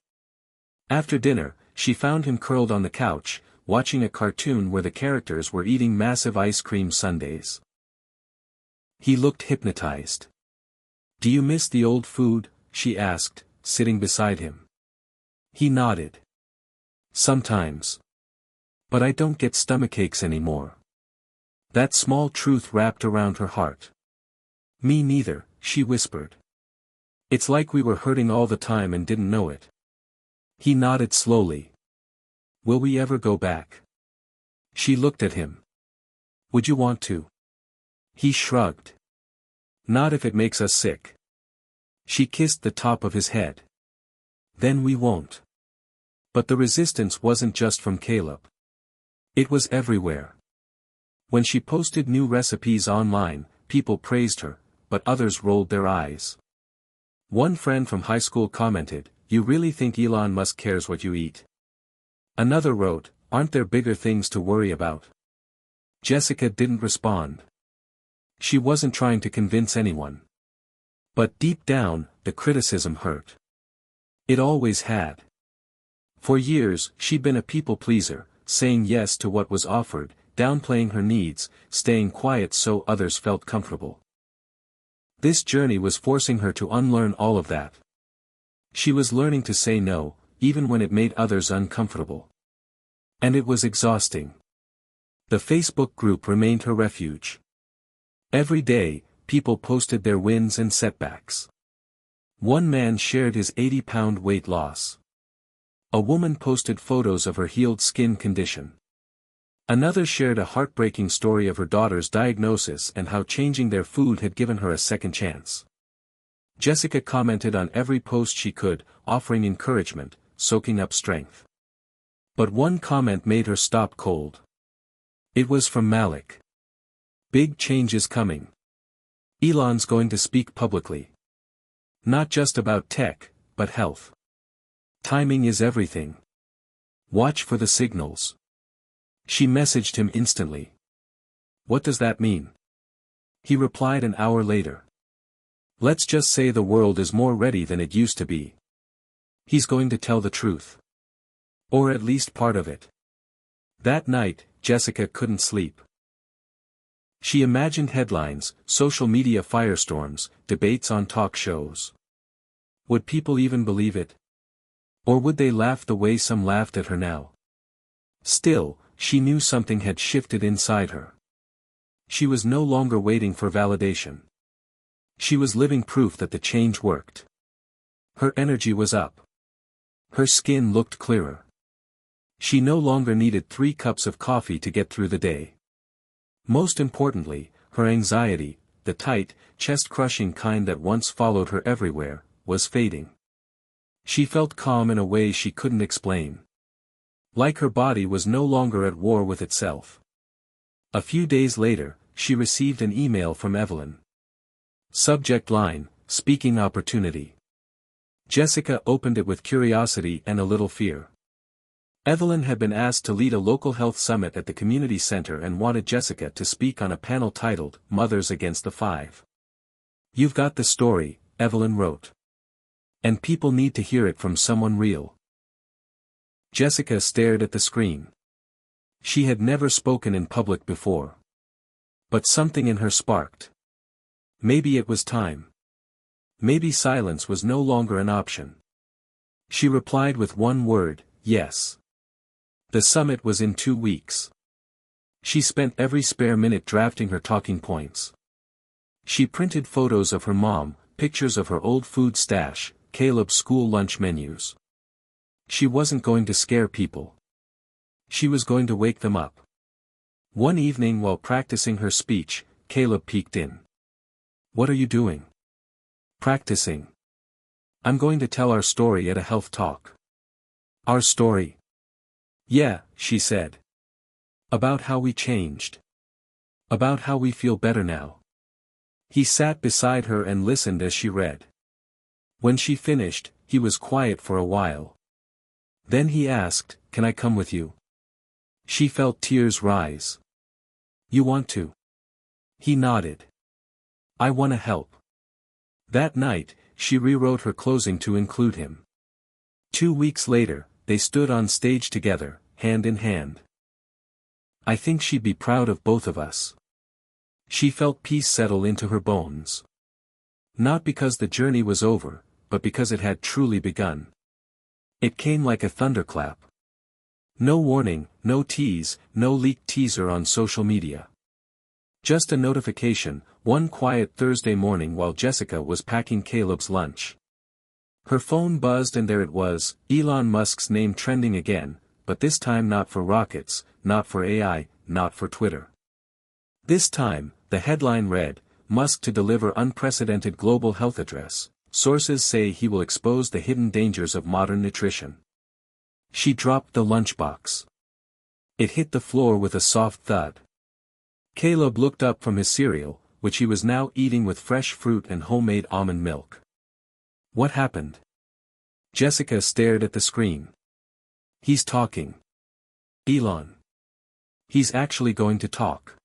After dinner, she found him curled on the couch, watching a cartoon where the characters were eating massive ice cream sundaes. He looked hypnotized. "Do you miss the old food?" she asked, sitting beside him. He nodded. "Sometimes. But I don't get stomachaches anymore." That small truth wrapped around her heart. "Me neither," she whispered. "It's like we were hurting all the time and didn't know it." He nodded slowly. "Will we ever go back?" She looked at him. "Would you want to?" He shrugged. "Not if it makes us sick." She kissed the top of his head. "Then we won't." But the resistance wasn't just from Caleb. It was everywhere. When she posted new recipes online, people praised her, but others rolled their eyes. One friend from high school commented, "You really think Elon Musk cares what you eat?" Another wrote, "Aren't there bigger things to worry about?" Jessica didn't respond. She wasn't trying to convince anyone. But deep down, the criticism hurt. It always had. For years, she'd been a people pleaser, saying yes to what was offered, downplaying her needs, staying quiet so others felt comfortable. This journey was forcing her to unlearn all of that. She was learning to say no, even when it made others uncomfortable. And it was exhausting. The Facebook group remained her refuge. Every day, people posted their wins and setbacks. One man shared his 80-pound weight loss. A woman posted photos of her healed skin condition. Another shared a heartbreaking story of her daughter's diagnosis and how changing their food had given her a second chance. Jessica commented on every post she could, offering encouragement, soaking up strength. But one comment made her stop cold. It was from Malik. "Big changes coming. Elon's going to speak publicly. Not just about tech, but health. Timing is everything. Watch for the signals." She messaged him instantly. "What does that mean?" He replied an hour later. "Let's just say the world is more ready than it used to be." He's going to tell the truth. Or at least part of it. That night, Jessica couldn't sleep. She imagined headlines, social media firestorms, debates on talk shows. Would people even believe it? Or would they laugh the way some laughed at her now? Still, she knew something had shifted inside her. She was no longer waiting for validation. She was living proof that the change worked. Her energy was up. Her skin looked clearer. She no longer needed 3 cups of coffee to get through the day. Most importantly, her anxiety, the tight, chest-crushing kind that once followed her everywhere, was fading. She felt calm in a way she couldn't explain. Like her body was no longer at war with itself. A few days later, she received an email from Evelyn. Subject line, "Speaking opportunity." Jessica opened it with curiosity and a little fear. Evelyn had been asked to lead a local health summit at the community center and wanted Jessica to speak on a panel titled, "Mothers Against the Five." "You've got the story," Evelyn wrote. "And people need to hear it from someone real." Jessica stared at the screen. She had never spoken in public before. But something in her sparked. Maybe it was time. Maybe silence was no longer an option. She replied with one word, "Yes." The summit was in 2 weeks. She spent every spare minute drafting her talking points. She printed photos of her mom, pictures of her old food stash, Caleb's school lunch menus. She wasn't going to scare people. She was going to wake them up. One evening while practicing her speech, Caleb peeked in. "What are you doing?" "Practicing. I'm going to tell our story at a health talk." "Our story?" "Yeah," she said. "About how we changed. About how we feel better now." He sat beside her and listened as she read. When she finished, he was quiet for a while. Then he asked, "Can I come with you?" She felt tears rise. "You want to?" He nodded. "I want to help." That night, she rewrote her closing to include him. 2 weeks later, they stood on stage together, hand in hand. "I think she'd be proud of both of us." She felt peace settle into her bones. Not because the journey was over, but because it had truly begun. It came like a thunderclap. No warning, no tease, no leaked teaser on social media. Just a notification, one quiet Thursday morning while Jessica was packing Caleb's lunch. Her phone buzzed and there it was, Elon Musk's name trending again, but this time not for rockets, not for AI, not for Twitter. This time, the headline read, "Musk to deliver unprecedented global health address. Sources say he will expose the hidden dangers of modern nutrition." She dropped the lunchbox. It hit the floor with a soft thud. Caleb looked up from his cereal, which he was now eating with fresh fruit and homemade almond milk. "What happened?" Jessica stared at the screen. "He's talking. Elon. He's actually going to talk."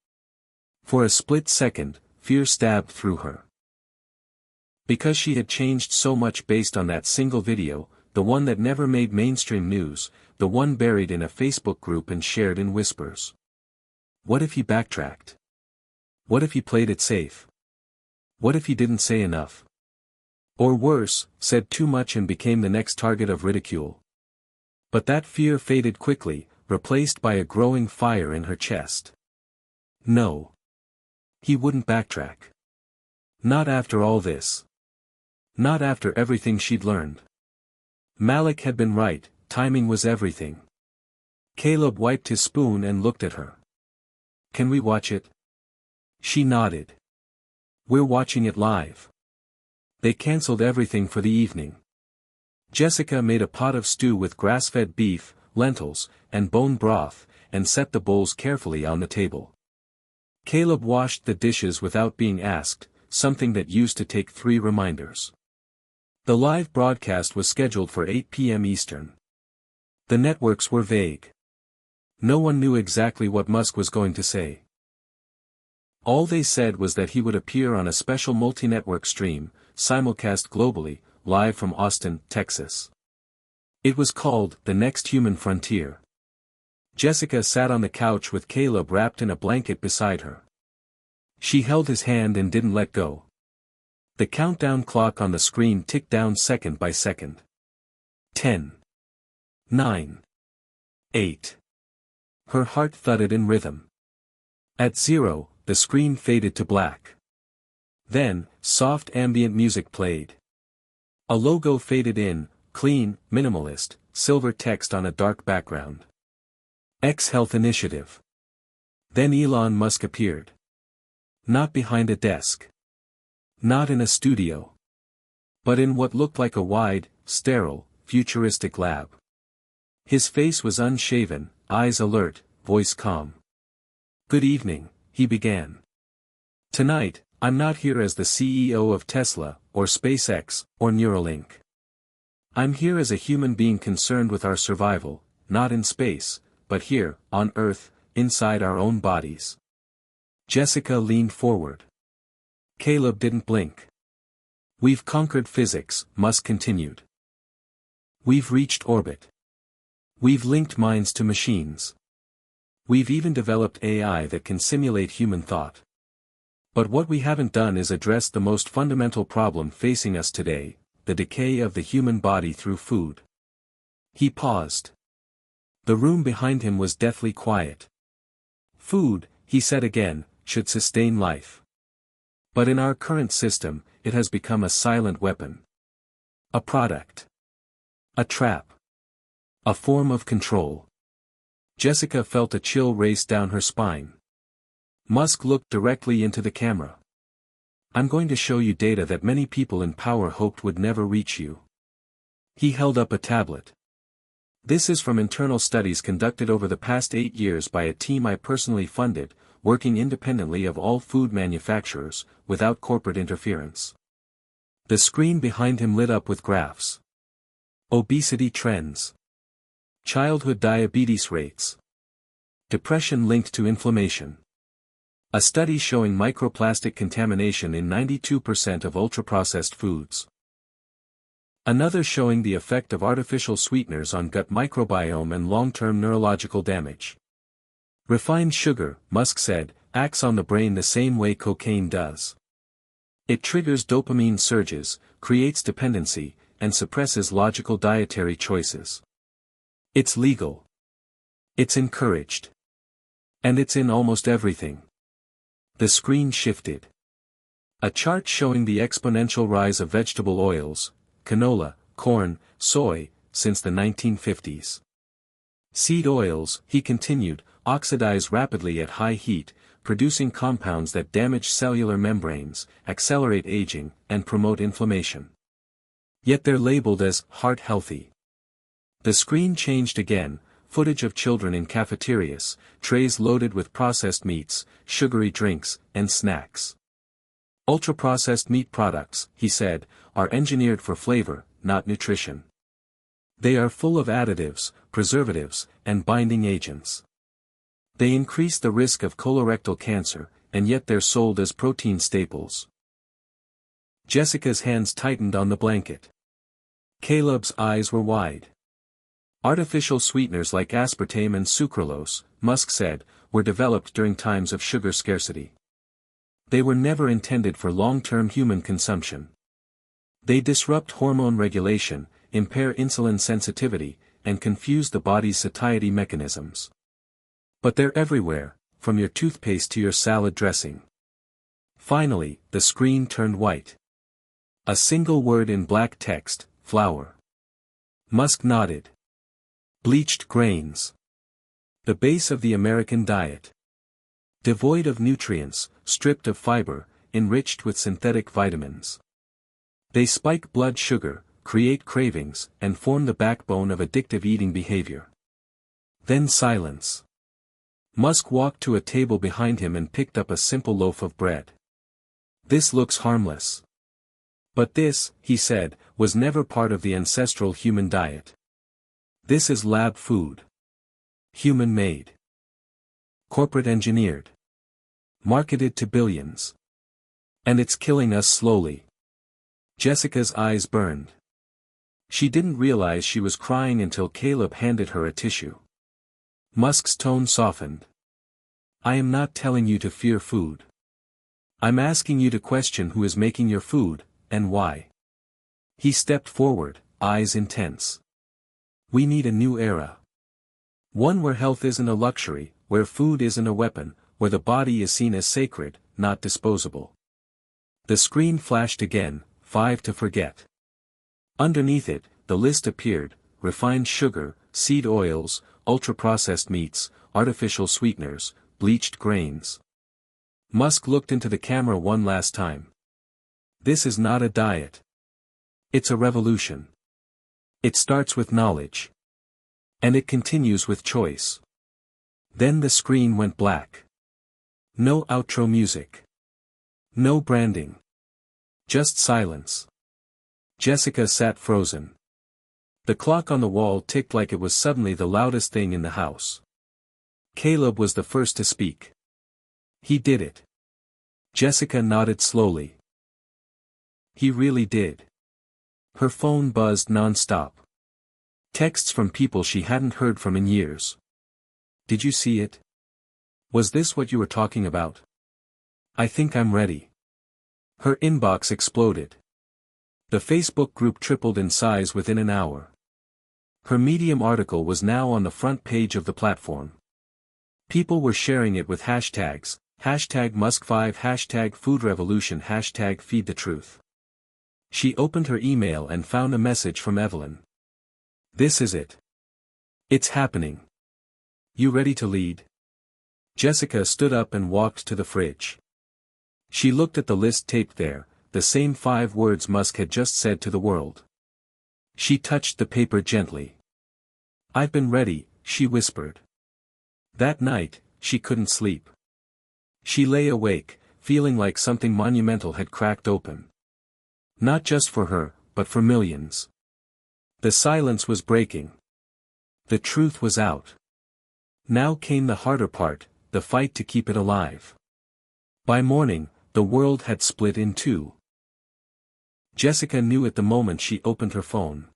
For a split second, fear stabbed through her. Because she had changed so much based on that single video, the one that never made mainstream news, the one buried in a Facebook group and shared in whispers. What if he backtracked? What if he played it safe? What if he didn't say enough? Or worse, said too much and became the next target of ridicule? But that fear faded quickly, replaced by a growing fire in her chest. No. He wouldn't backtrack. Not after all this. Not after everything she'd learned. Malik had been right, timing was everything. Caleb wiped his spoon and looked at her. "Can we watch it?" She nodded. "We're watching it live." They cancelled everything for the evening. Jessica made a pot of stew with grass-fed beef, lentils, and bone broth, and set the bowls carefully on the table. Caleb washed the dishes without being asked, something that used to take 3 reminders. The live broadcast was scheduled for 8 p.m. Eastern. The networks were vague. No one knew exactly what Musk was going to say. All they said was that he would appear on a special multi-network stream, simulcast globally, live from Austin, Texas. It was called The Next Human Frontier. Jessica sat on the couch with Caleb wrapped in a blanket beside her. She held his hand and didn't let go. The countdown clock on the screen ticked down second by second. 10. 9. 8. Her heart thudded in rhythm. At 0, the screen faded to black. Then, soft ambient music played. A logo faded in, clean, minimalist, silver text on a dark background. X Health Initiative. Then Elon Musk appeared. Not behind a desk. Not in a studio. But in what looked like a wide, sterile, futuristic lab. His face was unshaven, eyes alert, voice calm. "Good evening," he began. "Tonight, I'm not here as the CEO of Tesla, or SpaceX, or Neuralink. I'm here as a human being concerned with our survival, not in space, but here, on Earth, inside our own bodies." Jessica leaned forward. Caleb didn't blink. "We've conquered physics," Musk continued. "We've reached orbit. We've linked minds to machines. We've even developed AI that can simulate human thought. But what we haven't done is address the most fundamental problem facing us today, the decay of the human body through food." He paused. The room behind him was deathly quiet. "Food," he said again, "should sustain life. But in our current system, it has become a silent weapon. A product. A trap. A form of control. Jessica felt a chill race down her spine. Musk looked directly into the camera. I'm going to show you data that many people in power hoped would never reach you. He held up a tablet. This is from internal studies conducted over the past 8 years by a team I personally funded, working independently of all food manufacturers, without corporate interference. The screen behind him lit up with graphs. Obesity trends. Childhood diabetes rates. Depression linked to inflammation. A study showing microplastic contamination in 92% of ultra-processed foods. Another showing the effect of artificial sweeteners on gut microbiome and long-term neurological damage. Refined sugar, Musk said, acts on the brain the same way cocaine does. It triggers dopamine surges, creates dependency, and suppresses logical dietary choices. It's legal. It's encouraged. And it's in almost everything. The screen shifted. A chart showing the exponential rise of vegetable oils, canola, corn, soy, since the 1950s. Seed oils, he continued, oxidize rapidly at high heat, producing compounds that damage cellular membranes, accelerate aging, and promote inflammation. Yet they're labeled as heart-healthy. The screen changed again, footage of children in cafeterias, trays loaded with processed meats, sugary drinks, and snacks. Ultra-processed meat products, he said, are engineered for flavor, not nutrition. They are full of additives, preservatives, and binding agents. They increase the risk of colorectal cancer, and yet they're sold as protein staples. Jessica's hands tightened on the blanket. Caleb's eyes were wide. Artificial sweeteners like aspartame and sucralose, Musk said, were developed during times of sugar scarcity. They were never intended for long-term human consumption. They disrupt hormone regulation, impair insulin sensitivity, and confuse the body's satiety mechanisms. But they're everywhere, from your toothpaste to your salad dressing. Finally, the screen turned white. A single word in black text, flour. Musk nodded. Bleached grains. The base of the American diet. Devoid of nutrients, stripped of fiber, enriched with synthetic vitamins. They spike blood sugar, create cravings, and form the backbone of addictive eating behavior. Then silence. Musk walked to a table behind him and picked up a simple loaf of bread. This looks harmless. But this, he said, was never part of the ancestral human diet. This is lab food. Human-made. Corporate engineered. Marketed to billions. And it's killing us slowly. Jessica's eyes burned. She didn't realize she was crying until Caleb handed her a tissue. Musk's tone softened. I am not telling you to fear food. I'm asking you to question who is making your food, and why. He stepped forward, eyes intense. We need a new era. One where health isn't a luxury, where food isn't a weapon, where the body is seen as sacred, not disposable. The screen flashed again, 5 to forget. Underneath it, the list appeared: refined sugar, seed oils, ultra-processed meats, artificial sweeteners, bleached grains. Musk looked into the camera one last time. This is not a diet. It's a revolution. It starts with knowledge. And it continues with choice. Then the screen went black. No outro music. No branding. Just silence. Jessica sat frozen. The clock on the wall ticked like it was suddenly the loudest thing in the house. Caleb was the first to speak. He did it. Jessica nodded slowly. He really did. Her phone buzzed non-stop. Texts from people she hadn't heard from in years. Did you see it? Was this what you were talking about? I think I'm ready. Her inbox exploded. The Facebook group tripled in size within an hour. Her Medium article was now on the front page of the platform. People were sharing it with hashtags, #Musk5, #FoodRevolution, #FeedTheTruth. She opened her email and found a message from Evelyn. This is it. It's happening. You ready to lead? Jessica stood up and walked to the fridge. She looked at the list taped there, the same 5 words Musk had just said to the world. She touched the paper gently. I've been ready, she whispered. That night, she couldn't sleep. She lay awake, feeling like something monumental had cracked open. Not just for her, but for millions. The silence was breaking. The truth was out. Now came the harder part, the fight to keep it alive. By morning, the world had split in two. Jessica knew at the moment she opened her phone.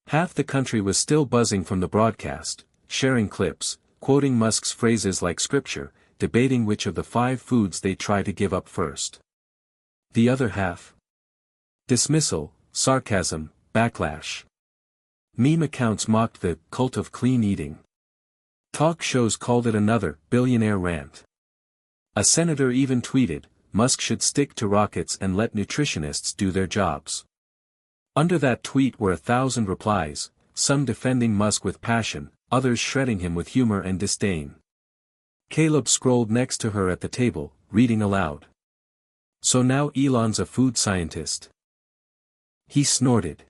Half the country was still buzzing from the broadcast, sharing clips, quoting Musk's phrases like scripture, debating which of the 5 foods they'd try to give up first. The other half? Dismissal, sarcasm, backlash. Meme accounts mocked the cult of clean eating. Talk shows called it another billionaire rant. A senator even tweeted, Musk should stick to rockets and let nutritionists do their jobs. Under that tweet were 1,000 replies, some defending Musk with passion, others shredding him with humor and disdain. Caleb scrolled next to her at the table, reading aloud. So now Elon's a food scientist. He snorted.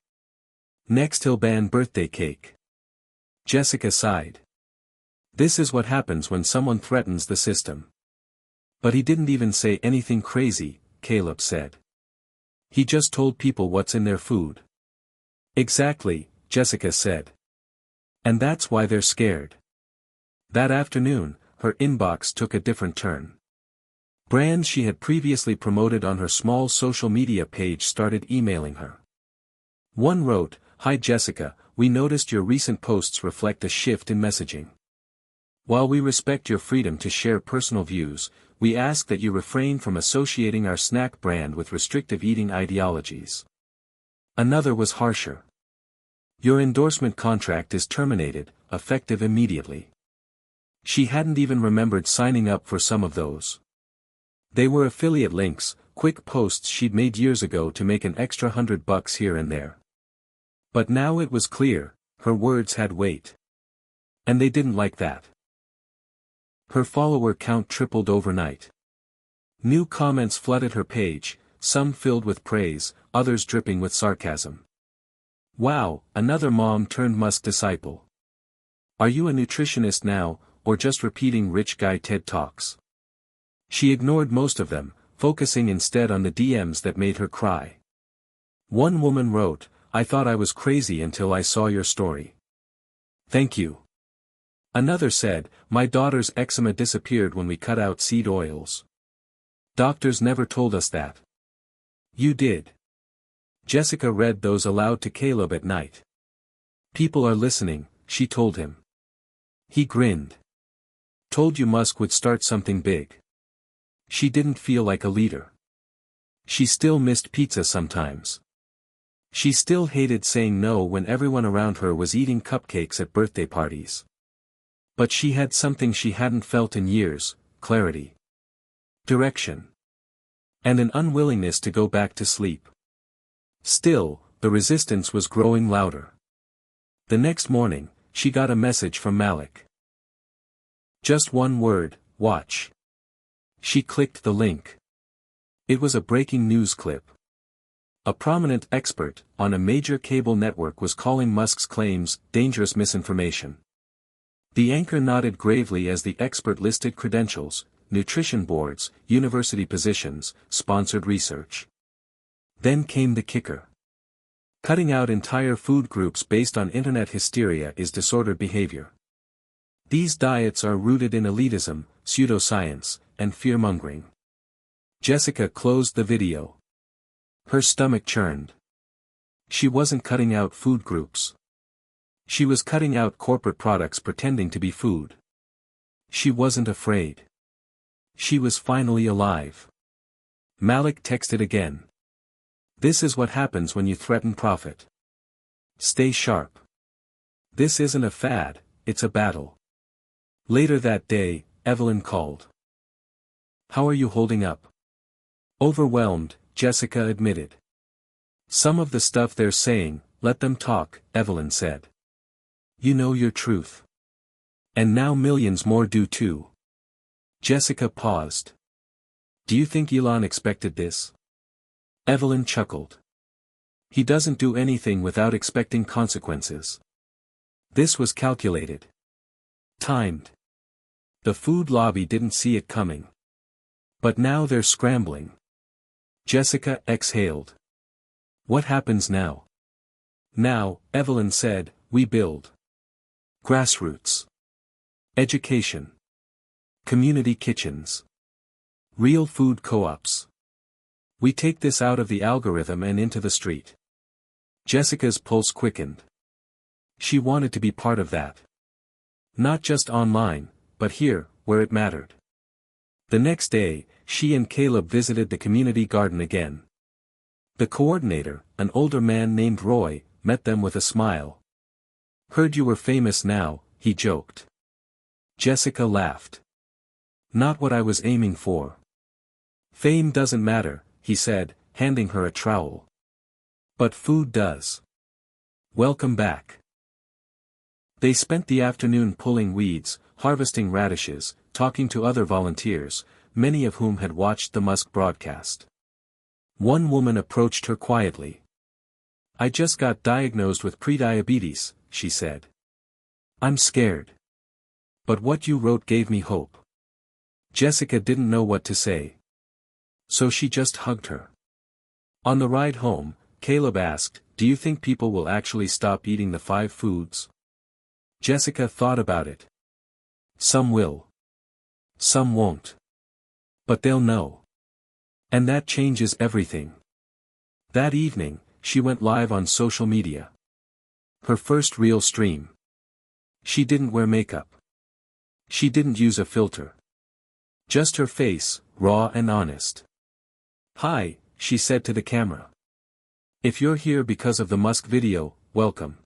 Next he'll ban birthday cake. Jessica sighed. This is what happens when someone threatens the system. But he didn't even say anything crazy, Caleb said. He just told people what's in their food. Exactly, Jessica said. And that's why they're scared. That afternoon, her inbox took a different turn. Brands she had previously promoted on her small social media page started emailing her. One wrote, Hi Jessica, we noticed your recent posts reflect a shift in messaging. While we respect your freedom to share personal views, we ask that you refrain from associating our snack brand with restrictive eating ideologies. Another was harsher. Your endorsement contract is terminated, effective immediately. She hadn't even remembered signing up for some of those. They were affiliate links, quick posts she'd made years ago to make an extra $100 here and there. But now it was clear, her words had weight. And they didn't like that. Her follower count tripled overnight. New comments flooded her page, some filled with praise, others dripping with sarcasm. Wow, another mom turned Musk disciple. Are you a nutritionist now, or just repeating rich guy TED Talks? She ignored most of them, focusing instead on the DMs that made her cry. One woman wrote, I thought I was crazy until I saw your story. Thank you. Another said, my daughter's eczema disappeared when we cut out seed oils. Doctors never told us that. You did. Jessica read those aloud to Caleb at night. People are listening, she told him. He grinned. Told you Musk would start something big. She didn't feel like a leader. She still missed pizza sometimes. She still hated saying no when everyone around her was eating cupcakes at birthday parties. But she had something she hadn't felt in years, clarity. Direction. And an unwillingness to go back to sleep. Still, the resistance was growing louder. The next morning, she got a message from Malik. Just one word, watch. She clicked the link. It was a breaking news clip. A prominent expert on a major cable network was calling Musk's claims dangerous misinformation. The anchor nodded gravely as the expert listed credentials, nutrition boards, university positions, sponsored research. Then came the kicker. Cutting out entire food groups based on internet hysteria is disordered behavior. These diets are rooted in elitism, pseudoscience, and fear-mongering. Jessica closed the video. Her stomach churned. She wasn't cutting out food groups. She was cutting out corporate products pretending to be food. She wasn't afraid. She was finally alive. Malik texted again. This is what happens when you threaten profit. Stay sharp. This isn't a fad, it's a battle. Later that day, Evelyn called. How are you holding up? Overwhelmed, Jessica admitted. Some of the stuff they're saying, let them talk, Evelyn said. You know your truth. And now millions more do too. Jessica paused. Do you think Elon expected this? Evelyn chuckled. He doesn't do anything without expecting consequences. This was calculated. Timed. The food lobby didn't see it coming. But now they're scrambling. Jessica exhaled. What happens now? Now, Evelyn said, we build. Grassroots. Education. Community kitchens. Real food co-ops. We take this out of the algorithm and into the street. Jessica's pulse quickened. She wanted to be part of that. Not just online, but here, where it mattered. The next day, she and Caleb visited the community garden again. The coordinator, an older man named Roy, met them with a smile. Heard you were famous now, he joked. Jessica laughed. Not what I was aiming for. Fame doesn't matter, he said, handing her a trowel. But food does. Welcome back. They spent the afternoon pulling weeds, harvesting radishes, talking to other volunteers, many of whom had watched the Musk broadcast. One woman approached her quietly. I just got diagnosed with prediabetes, she said. I'm scared. But what you wrote gave me hope. Jessica didn't know what to say. So she just hugged her. On the ride home, Caleb asked, do you think people will actually stop eating the 5 foods? Jessica thought about it. Some will. Some won't. But they'll know. And that changes everything. That evening, she went live on social media. Her first real stream. She didn't wear makeup. She didn't use a filter. Just her face, raw and honest. Hi, she said to the camera. If you're here because of the Musk video, welcome.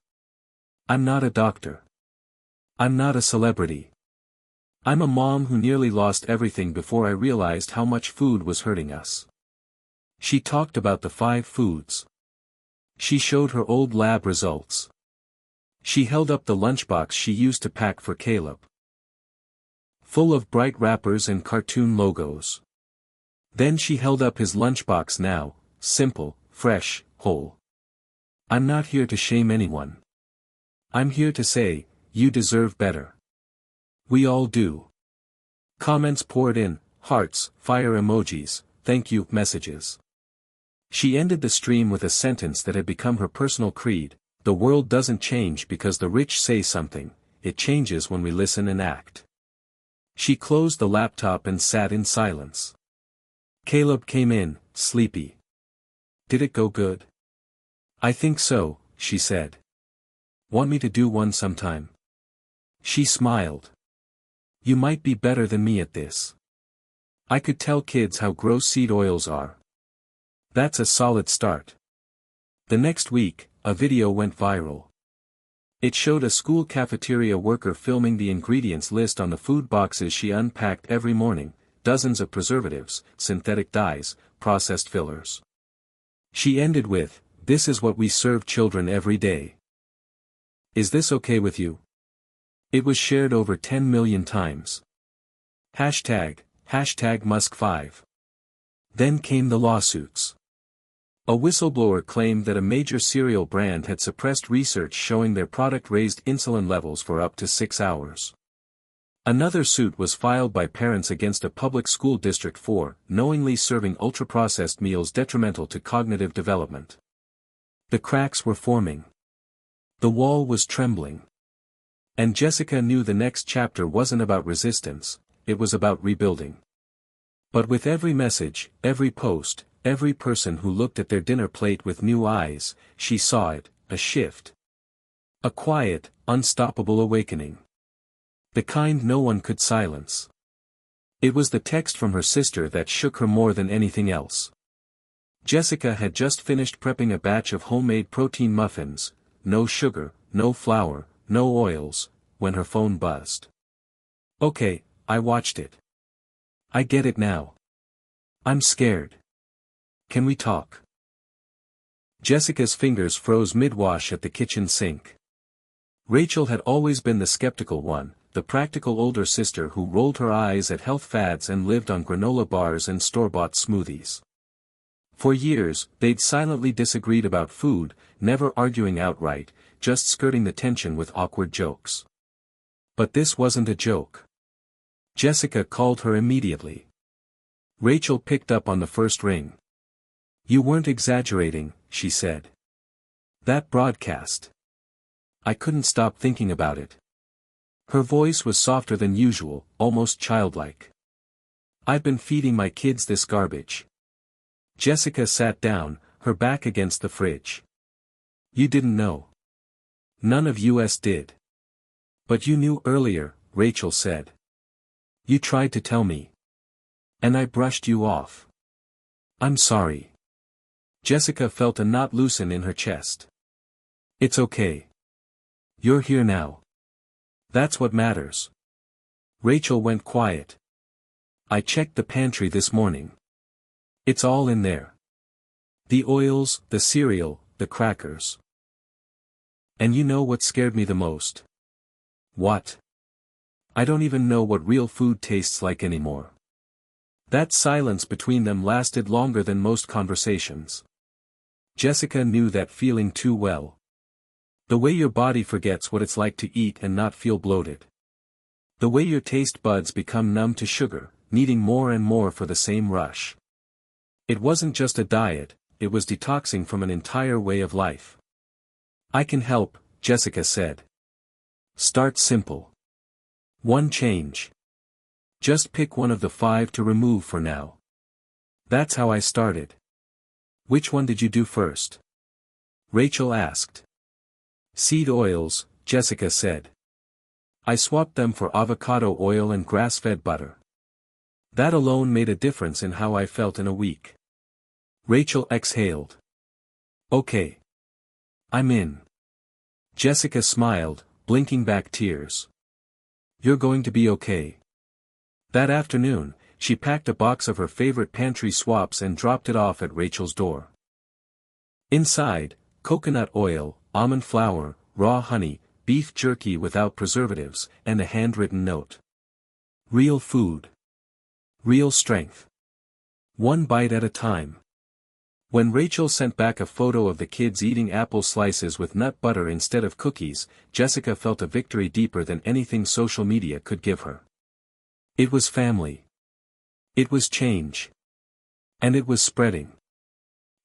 I'm not a doctor. I'm not a celebrity. I'm a mom who nearly lost everything before I realized how much food was hurting us. She talked about the 5 foods. She showed her old lab results. She held up the lunchbox she used to pack for Caleb. Full of bright wrappers and cartoon logos. Then she held up his lunchbox now, simple, fresh, whole. I'm not here to shame anyone. I'm here to say, you deserve better. We all do. Comments poured in, hearts, fire emojis, thank you messages. She ended the stream with a sentence that had become her personal creed, the world doesn't change because the rich say something, it changes when we listen and act. She closed the laptop and sat in silence. Caleb came in, sleepy. Did it go good? I think so, she said. Want me to do one sometime? She smiled. You might be better than me at this. I could tell kids how gross seed oils are. That's a solid start. The next week, a video went viral. It showed a school cafeteria worker filming the ingredients list on the food boxes she unpacked every morning, dozens of preservatives, synthetic dyes, processed fillers. She ended with, this is what we serve children every day. Is this okay with you? It was shared over 10 million times. Hashtag Musk5. Then came the lawsuits. A whistleblower claimed that a major cereal brand had suppressed research showing their product raised insulin levels for up to 6 hours. Another suit was filed by parents against a public school district for knowingly serving ultra-processed meals detrimental to cognitive development. The cracks were forming. The wall was trembling. And Jessica knew the next chapter wasn't about resistance, it was about rebuilding. But with every message, every post, every person who looked at their dinner plate with new eyes, she saw it, a shift. A quiet, unstoppable awakening. The kind no one could silence. It was the text from her sister that shook her more than anything else. Jessica had just finished prepping a batch of homemade protein muffins, no sugar, no flour, no oils, when her phone buzzed. Okay, I watched it. I get it now. I'm scared. Can we talk? Jessica's fingers froze mid-wash at the kitchen sink. Rachel had always been the skeptical one, the practical older sister who rolled her eyes at health fads and lived on granola bars and store-bought smoothies. For years, they'd silently disagreed about food, never arguing outright, just skirting the tension with awkward jokes. But this wasn't a joke. Jessica called her immediately. Rachel picked up on the first ring. "You weren't exaggerating," she said. "That broadcast. I couldn't stop thinking about it." Her voice was softer than usual, almost childlike. "I've been feeding my kids this garbage." Jessica sat down, her back against the fridge. "You didn't know. None of us did." "But you knew earlier," Rachel said. "You tried to tell me. And I brushed you off. I'm sorry." Jessica felt a knot loosen in her chest. "It's okay. You're here now. That's what matters." Rachel went quiet. "I checked the pantry this morning. It's all in there. The oils, the cereal, the crackers. And you know what scared me the most?" "What?" "I don't even know what real food tastes like anymore." That silence between them lasted longer than most conversations. Jessica knew that feeling too well. The way your body forgets what it's like to eat and not feel bloated. The way your taste buds become numb to sugar, needing more and more for the same rush. It wasn't just a diet, it was detoxing from an entire way of life. "I can help," Jessica said. "Start simple. One change. Just pick one of the 5 to remove for now." That's how I started. "Which one did you do first?" Rachel asked. "Seed oils," Jessica said. "I swapped them for avocado oil and grass-fed butter. That alone made a difference in how I felt in a week." Rachel exhaled. "Okay. I'm in." Jessica smiled, blinking back tears. "You're going to be okay." That afternoon, she packed a box of her favorite pantry swaps and dropped it off at Rachel's door. Inside, coconut oil, almond flour, raw honey, beef jerky without preservatives, and a handwritten note. Real food. Real strength. One bite at a time. When Rachel sent back a photo of the kids eating apple slices with nut butter instead of cookies, Jessica felt a victory deeper than anything social media could give her. It was family. It was change. And it was spreading.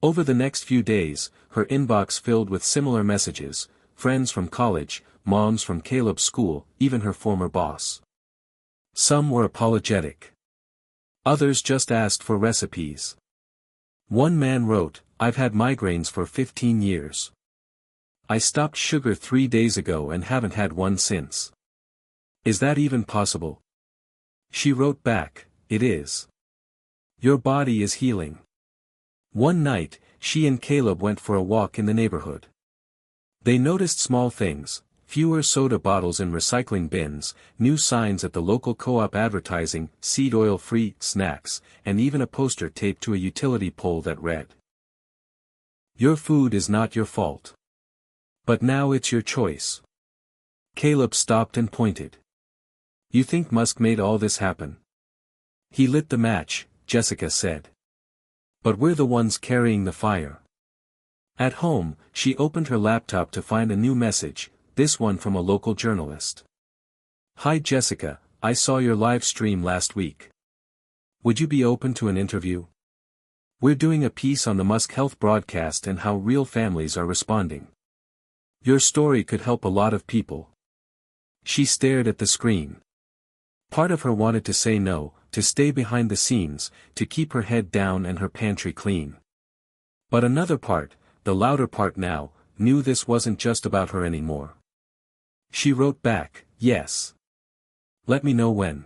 Over the next few days, her inbox filled with similar messages, friends from college, moms from Caleb's school, even her former boss. Some were apologetic. Others just asked for recipes. One man wrote, "I've had migraines for 15 years. I stopped sugar 3 days ago and haven't had one since. Is that even possible?" She wrote back, "It is. Your body is healing." One night, she and Caleb went for a walk in the neighborhood. They noticed small things, fewer soda bottles in recycling bins, new signs at the local co-op advertising seed oil-free snacks, and even a poster taped to a utility pole that read, "Your food is not your fault. But now it's your choice." Caleb stopped and pointed. "You think Musk made all this happen?" "He lit the match," Jessica said. "But we're the ones carrying the fire." At home, she opened her laptop to find a new message, this one from a local journalist. "Hi Jessica, I saw your live stream last week. Would you be open to an interview? We're doing a piece on the Musk Health broadcast and how real families are responding. Your story could help a lot of people." She stared at the screen. Part of her wanted to say no, to stay behind the scenes, to keep her head down and her pantry clean. But another part, the louder part now, knew this wasn't just about her anymore. She wrote back, "Yes. Let me know when."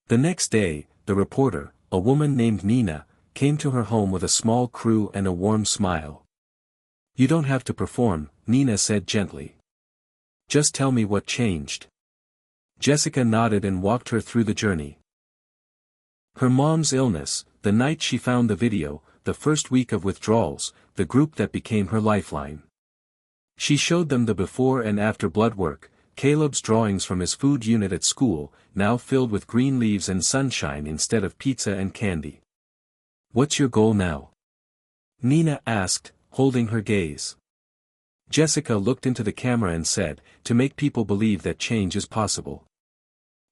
The next day, the reporter, a woman named Nina, came to her home with a small crew and a warm smile. "You don't have to perform," Nina said gently. "Just tell me what changed." Jessica nodded and walked her through the journey. Her mom's illness, the night she found the video, the first week of withdrawals, the group that became her lifeline. She showed them the before and after blood work, Caleb's drawings from his food unit at school, now filled with green leaves and sunshine instead of pizza and candy. "What's your goal now?" Nina asked, holding her gaze. Jessica looked into the camera and said, "To make people believe that change is possible.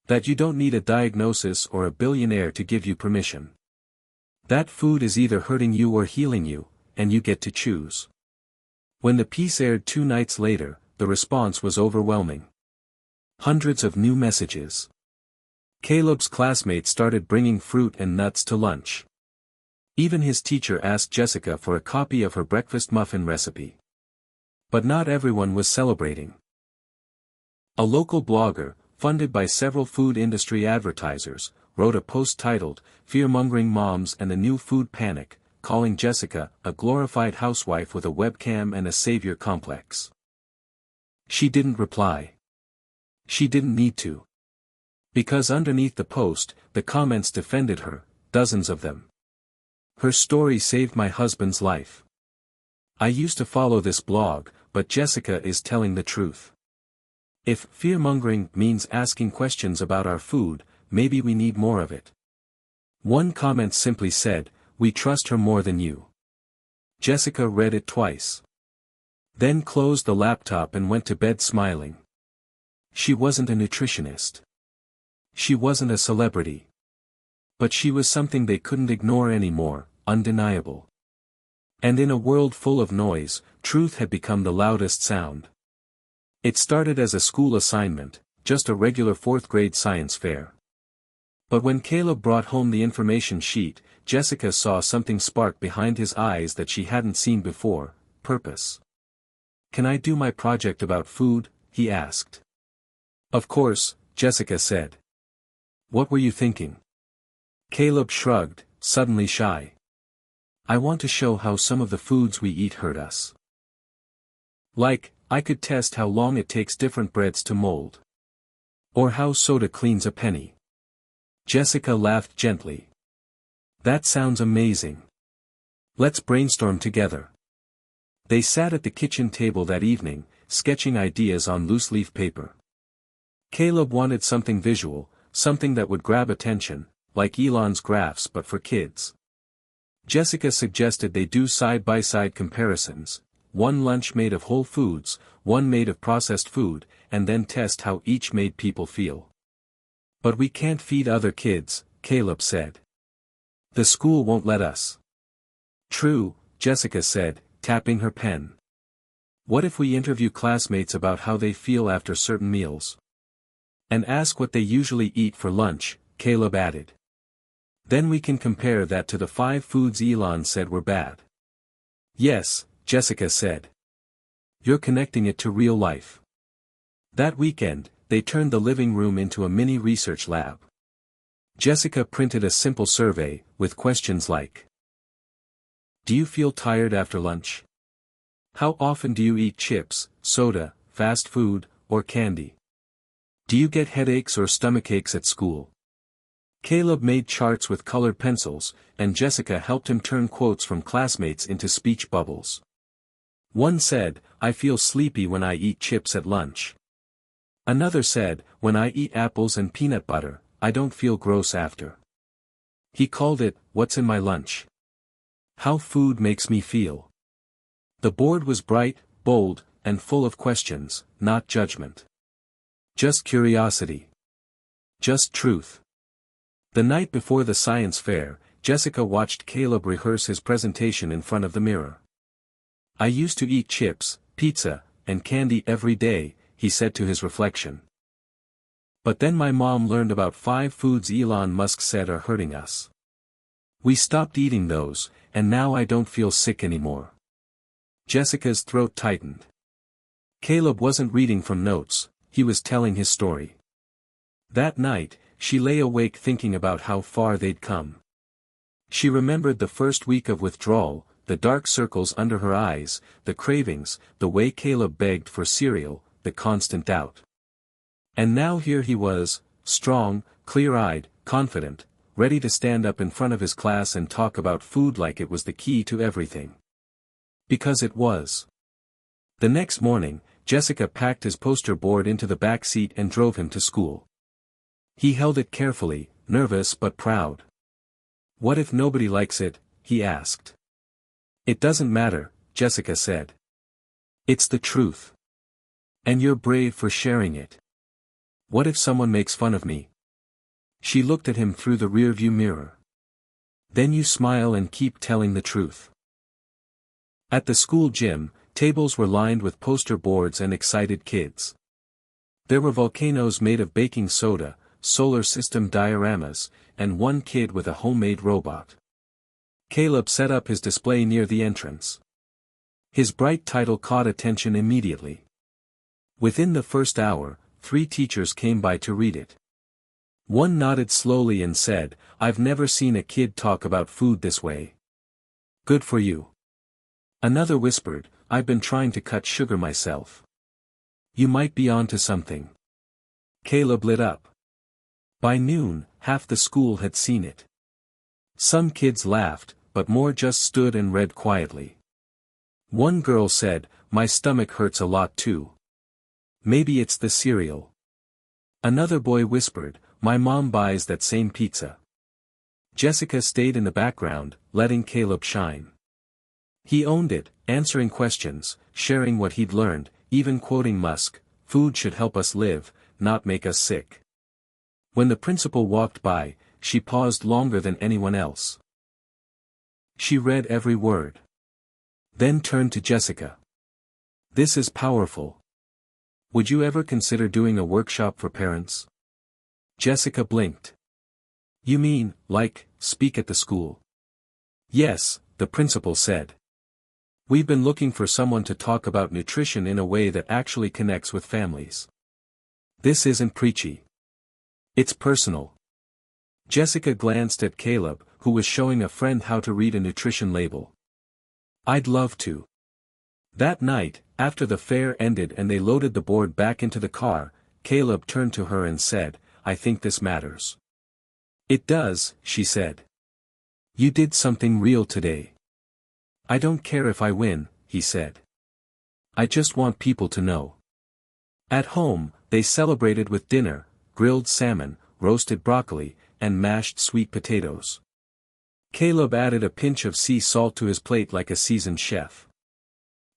That you don't need a diagnosis or a billionaire to give you permission. That food is either hurting you or healing you, and you get to choose." When the piece aired 2 nights later, the response was overwhelming. Hundreds of new messages. Caleb's classmates started bringing fruit and nuts to lunch. Even his teacher asked Jessica for a copy of her breakfast muffin recipe. But not everyone was celebrating. A local blogger, funded by several food industry advertisers, wrote a post titled, "Fear-mongering Moms and the New Food Panic," calling Jessica a glorified housewife with a webcam and a savior complex. She didn't reply. She didn't need to. Because underneath the post, the comments defended her, dozens of them. "Her story saved my husband's life. I used to follow this blog, but Jessica is telling the truth. If fear-mongering means asking questions about our food, maybe we need more of it." One comment simply said, "We trust her more than you." Jessica read it twice. Then closed the laptop and went to bed smiling. She wasn't a nutritionist. She wasn't a celebrity. But she was something they couldn't ignore anymore, undeniable. And in a world full of noise, truth had become the loudest sound. It started as a school assignment, just a regular 4th grade science fair. But when Caleb brought home the information sheet, Jessica saw something spark behind his eyes that she hadn't seen before: purpose. "Can I do my project about food?" he asked. "Of course," Jessica said. "What were you thinking?" Caleb shrugged, suddenly shy. "I want to show how some of the foods we eat hurt us. Like, I could test how long it takes different breads to mold. Or how soda cleans a penny." Jessica laughed gently. "That sounds amazing. Let's brainstorm together." They sat at the kitchen table that evening, sketching ideas on loose-leaf paper. Caleb wanted something visual, something that would grab attention, like Elon's graphs but for kids. Jessica suggested they do side-by-side comparisons, one lunch made of whole foods, one made of processed food, and then test how each made people feel. "But we can't feed other kids," Caleb said. "The school won't let us." "True," Jessica said, tapping her pen. "What if we interview classmates about how they feel after certain meals? And ask what they usually eat for lunch," Caleb added. "Then we can compare that to the 5 foods Elon said were bad." "Yes," Jessica said. "You're connecting it to real life." That weekend, they turned the living room into a mini research lab. Jessica printed a simple survey, with questions like: "Do you feel tired after lunch? How often do you eat chips, soda, fast food, or candy? Do you get headaches or stomachaches at school?" Caleb made charts with colored pencils, and Jessica helped him turn quotes from classmates into speech bubbles. One said, "I feel sleepy when I eat chips at lunch." Another said, "When I eat apples and peanut butter, I don't feel gross after." He called it, "What's in my lunch? How food makes me feel." The board was bright, bold, and full of questions, not judgment. Just curiosity. Just truth. The night before the science fair, Jessica watched Caleb rehearse his presentation in front of the mirror. "I used to eat chips, pizza, and candy every day," he said to his reflection. "But then my mom learned about 5 foods Elon Musk said are hurting us. We stopped eating those, and now I don't feel sick anymore." Jessica's throat tightened. Caleb wasn't reading from notes, he was telling his story. That night, she lay awake thinking about how far they'd come. She remembered the first week of withdrawal, the dark circles under her eyes, the cravings, the way Caleb begged for cereal, the constant doubt. And now here he was, strong, clear-eyed, confident, ready to stand up in front of his class and talk about food like it was the key to everything. Because it was. The next morning, Jessica packed his poster board into the back seat and drove him to school. He held it carefully, nervous but proud. "What if nobody likes it?" he asked. "It doesn't matter," Jessica said. "It's the truth. And you're brave for sharing it. What if someone makes fun of me?" She looked at him through the rearview mirror. "Then you smile and keep telling the truth." At the school gym, tables were lined with poster boards and excited kids. There were volcanoes made of baking soda, solar system dioramas, and one kid with a homemade robot. Caleb set up his display near the entrance. His bright title caught attention immediately. Within the first hour, 3 teachers came by to read it. One nodded slowly and said, "I've never seen a kid talk about food this way. Good for you." Another whispered, "I've been trying to cut sugar myself. You might be onto something." Caleb lit up. By noon, half the school had seen it. Some kids laughed, but more just stood and read quietly. One girl said, "My stomach hurts a lot too. Maybe it's the cereal." Another boy whispered, "My mom buys that same pizza." Jessica stayed in the background, letting Caleb shine. He owned it, answering questions, sharing what he'd learned, even quoting Musk, "Food should help us live, not make us sick." When the principal walked by, she paused longer than anyone else. She read every word. Then turned to Jessica. "This is powerful. Would you ever consider doing a workshop for parents?" Jessica blinked. "You mean, like, speak at the school?" "Yes," the principal said. "We've been looking for someone to talk about nutrition in a way that actually connects with families. This isn't preachy. It's personal." Jessica glanced at Caleb, who was showing a friend how to read a nutrition label. "I'd love to." That night, after the fair ended and they loaded the board back into the car, Caleb turned to her and said, "I think this matters." "It does," she said. "You did something real today." "I don't care if I win," he said. "I just want people to know." At home, they celebrated with dinner, grilled salmon, roasted broccoli, and mashed sweet potatoes. Caleb added a pinch of sea salt to his plate like a seasoned chef.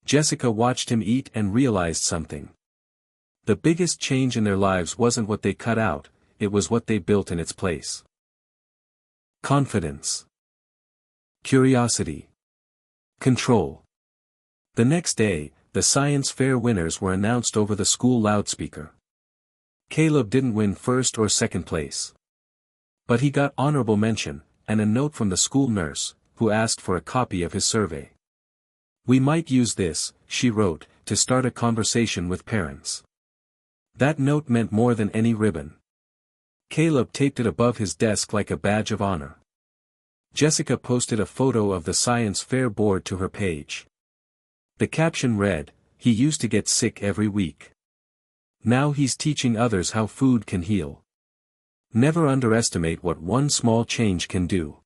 Jessica watched him eat and realized something. The biggest change in their lives wasn't what they cut out, it was what they built in its place. Confidence. Curiosity. Control. The next day, the science fair winners were announced over the school loudspeaker. Caleb didn't win first or second place. But he got honorable mention, and a note from the school nurse, who asked for a copy of his survey. "We might use this," she wrote, "to start a conversation with parents." That note meant more than any ribbon. Caleb taped it above his desk like a badge of honor. Jessica posted a photo of the science fair board to her page. The caption read, "He used to get sick every week. Now he's teaching others how food can heal." Never underestimate what one small change can do.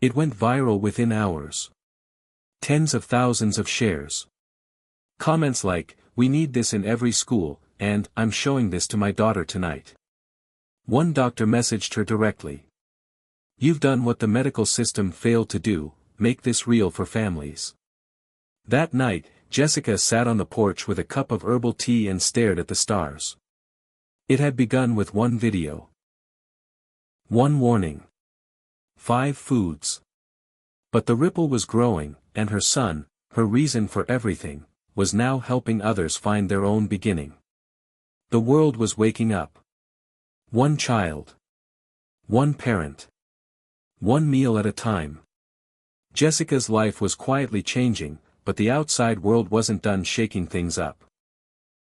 It went viral within hours. Tens of thousands of shares. Comments like, "We need this in every school," and "I'm showing this to my daughter tonight." One doctor messaged her directly. "You've done what the medical system failed to do, make this real for families." That night, Jessica sat on the porch with a cup of herbal tea and stared at the stars. It had begun with one video. One warning. 5 foods. But the ripple was growing, and her son, her reason for everything, was now helping others find their own beginning. The world was waking up. One child. One parent. One meal at a time. Jessica's life was quietly changing, but the outside world wasn't done shaking things up.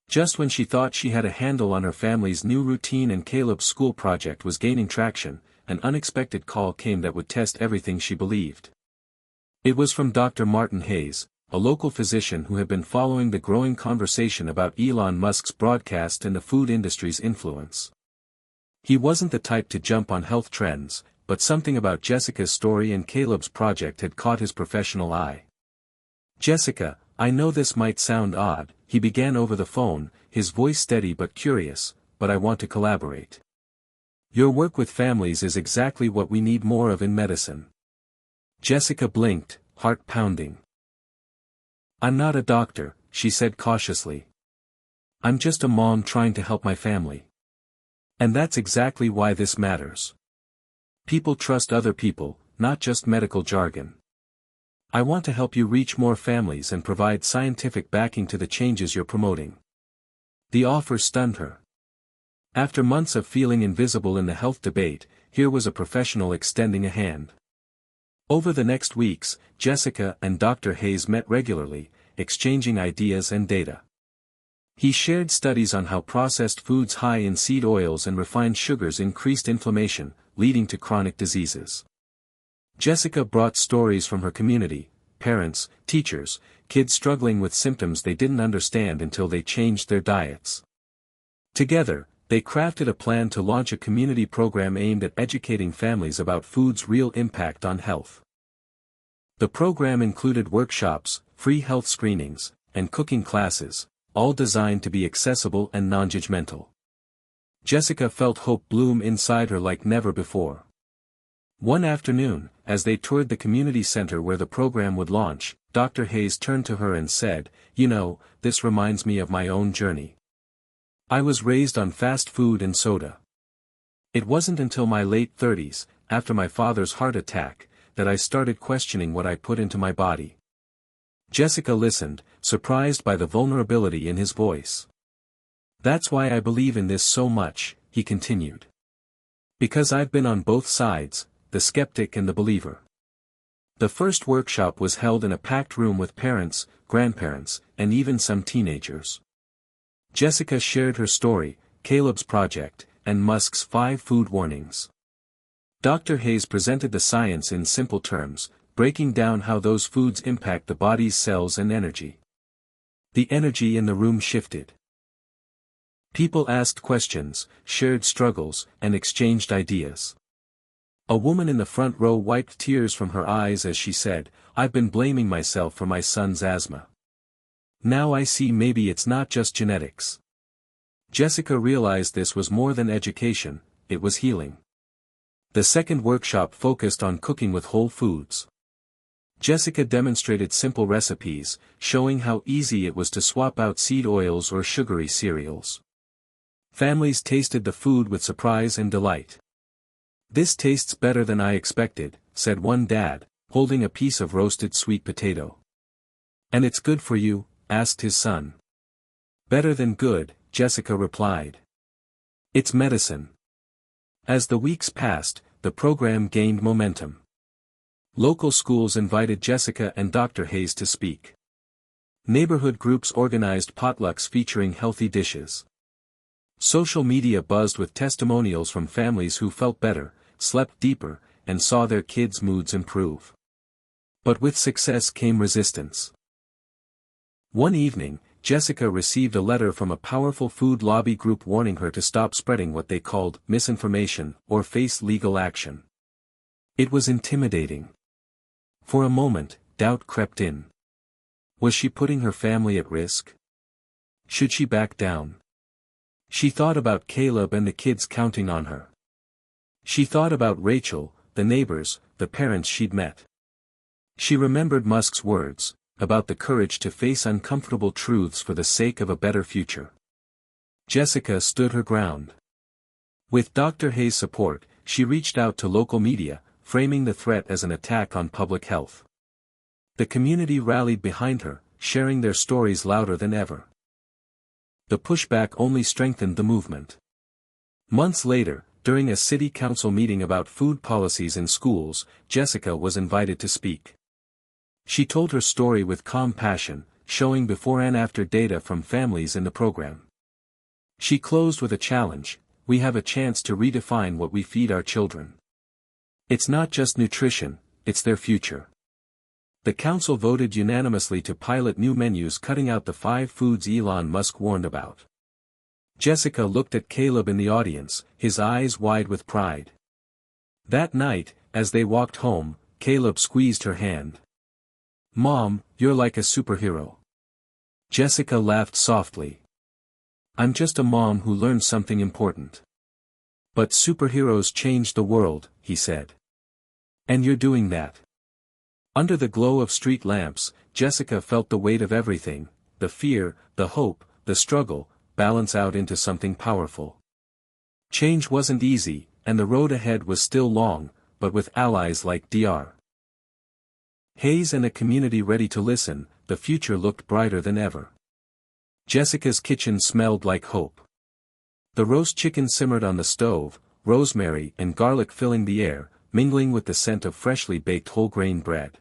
Just when she thought she had a handle on her family's new routine and Caleb's school project was gaining traction, an unexpected call came that would test everything she believed. It was from Dr. Martin Hayes, a local physician who had been following the growing conversation about Elon Musk's broadcast and the food industry's influence. He wasn't the type to jump on health trends, but something about Jessica's story and Caleb's project had caught his professional eye. "Jessica, I know this might sound odd, he began over the phone, his voice steady but curious, but I want to collaborate. Your work with families is exactly what we need more of in medicine. Jessica blinked, heart pounding. I'm not a doctor, she said cautiously. I'm just a mom trying to help my family. And that's exactly why this matters. People trust other people, not just medical jargon. I want to help you reach more families and provide scientific backing to the changes you're promoting. The offer stunned her. After months of feeling invisible in the health debate, here was a professional extending a hand. Over the next weeks, Jessica and Dr. Hayes met regularly, exchanging ideas and data. He shared studies on how processed foods high in seed oils and refined sugars increased inflammation, leading to chronic diseases. Jessica brought stories from her community, parents, teachers, kids struggling with symptoms they didn't understand until they changed their diets. Together, they crafted a plan to launch a community program aimed at educating families about food's real impact on health. The program included workshops, free health screenings, and cooking classes, all designed to be accessible and non-judgmental. Jessica felt hope bloom inside her like never before. One afternoon, as they toured the community center where the program would launch, Dr. Hayes turned to her and said, "You know, this reminds me of my own journey. I was raised on fast food and soda. It wasn't until my late 30s, after my father's heart attack, that I started questioning what I put into my body." Jessica listened, surprised by the vulnerability in his voice. "That's why I believe in this so much," he continued. "Because I've been on both sides, the skeptic and the believer." The first workshop was held in a packed room with parents, grandparents, and even some teenagers. Jessica shared her story, Caleb's project, and Musk's 5 food warnings. Dr. Hayes presented the science in simple terms, breaking down how those foods impact the body's cells and energy. The energy in the room shifted. People asked questions, shared struggles, and exchanged ideas. A woman in the front row wiped tears from her eyes as she said, "I've been blaming myself for my son's asthma. Now I see maybe it's not just genetics." Jessica realized this was more than education, it was healing. The second workshop focused on cooking with whole foods. Jessica demonstrated simple recipes, showing how easy it was to swap out seed oils or sugary cereals. Families tasted the food with surprise and delight. "This tastes better than I expected," said one dad, holding a piece of roasted sweet potato. "And it's good for you?" asked his son. "Better than good," Jessica replied. "It's medicine." As the weeks passed, the program gained momentum. Local schools invited Jessica and Dr. Hayes to speak. Neighborhood groups organized potlucks featuring healthy dishes. Social media buzzed with testimonials from families who felt better, slept deeper, and saw their kids' moods improve. But with success came resistance. One evening, Jessica received a letter from a powerful food lobby group warning her to stop spreading what they called misinformation or face legal action. It was intimidating. For a moment, doubt crept in. Was she putting her family at risk? Should she back down? She thought about Caleb and the kids counting on her. She thought about Rachel, the neighbors, the parents she'd met. She remembered Musk's words, about the courage to face uncomfortable truths for the sake of a better future. Jessica stood her ground. With Dr. Hayes' support, she reached out to local media, framing the threat as an attack on public health. The community rallied behind her, sharing their stories louder than ever. The pushback only strengthened the movement. Months later, during a city council meeting about food policies in schools, Jessica was invited to speak. She told her story with calm passion, showing before and after data from families in the program. She closed with a challenge: we have a chance to redefine what we feed our children. It's not just nutrition, it's their future. The council voted unanimously to pilot new menus cutting out the 5 foods Elon Musk warned about. Jessica looked at Caleb in the audience, his eyes wide with pride. That night, as they walked home, Caleb squeezed her hand. "Mom, you're like a superhero. Jessica laughed softly. I'm just a mom who learned something important. But superheroes change the world, he said. And you're doing that. Under the glow of street lamps, Jessica felt the weight of everything, the fear, the hope, the struggle, balance out into something powerful. Change wasn't easy, and the road ahead was still long, but with allies like Dr. Hayes and a community ready to listen, the future looked brighter than ever. Jessica's kitchen smelled like hope. The roast chicken simmered on the stove, rosemary and garlic filling the air, mingling with the scent of freshly baked whole-grain bread.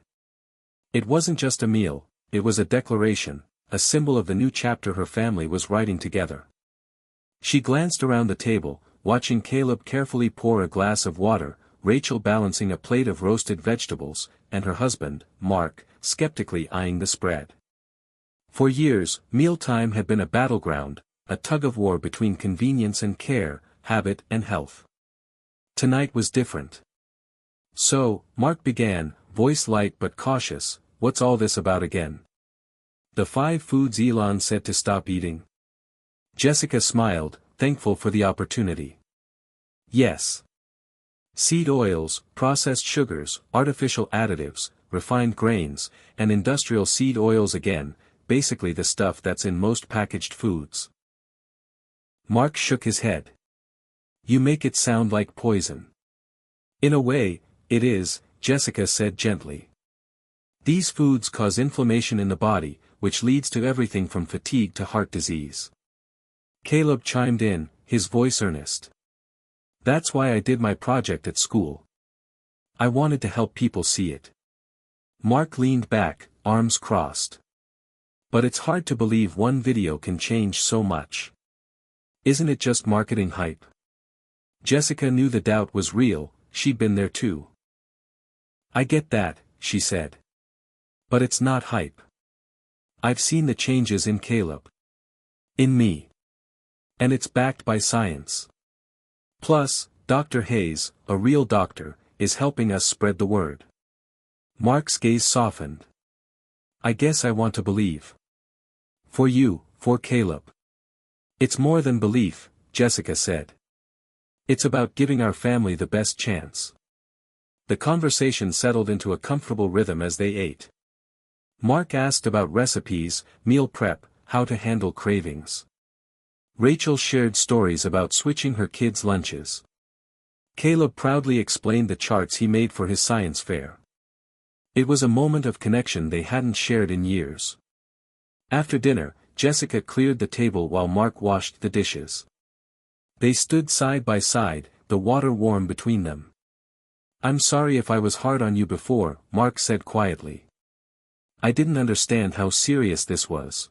It wasn't just a meal, it was a declaration, a symbol of the new chapter her family was writing together. She glanced around the table, watching Caleb carefully pour a glass of water, Rachel balancing a plate of roasted vegetables, and her husband, Mark, skeptically eyeing the spread. For years, mealtime had been a battleground, a tug-of-war between convenience and care, habit and health. Tonight was different. So, Mark began, voice light but cautious, what's all this about again? The 5 foods Elon said to stop eating? Jessica smiled, thankful for the opportunity. Yes. Seed oils, processed sugars, artificial additives, refined grains, and industrial seed oils again, basically the stuff that's in most packaged foods. Mark shook his head. You make it sound like poison. In a way, it is, Jessica said gently. These foods cause inflammation in the body, which leads to everything from fatigue to heart disease. Caleb chimed in, his voice earnest. That's why I did my project at school. I wanted to help people see it. Mark leaned back, arms crossed. But it's hard to believe one video can change so much. Isn't it just marketing hype? Jessica knew the doubt was real, she'd been there too. I get that, she said. But it's not hype. I've seen the changes in Caleb. In me. And it's backed by science. Plus, Dr. Hayes, a real doctor, is helping us spread the word. Mark's gaze softened. I guess I want to believe. For you, for Caleb. It's more than belief, Jessica said. It's about giving our family the best chance. The conversation settled into a comfortable rhythm as they ate. Mark asked about recipes, meal prep, how to handle cravings. Rachel shared stories about switching her kids' lunches. Caleb proudly explained the charts he made for his science fair. It was a moment of connection they hadn't shared in years. After dinner, Jessica cleared the table while Mark washed the dishes. They stood side by side, the water warm between them. I'm sorry if I was hard on you before, Mark said quietly. I didn't understand how serious this was.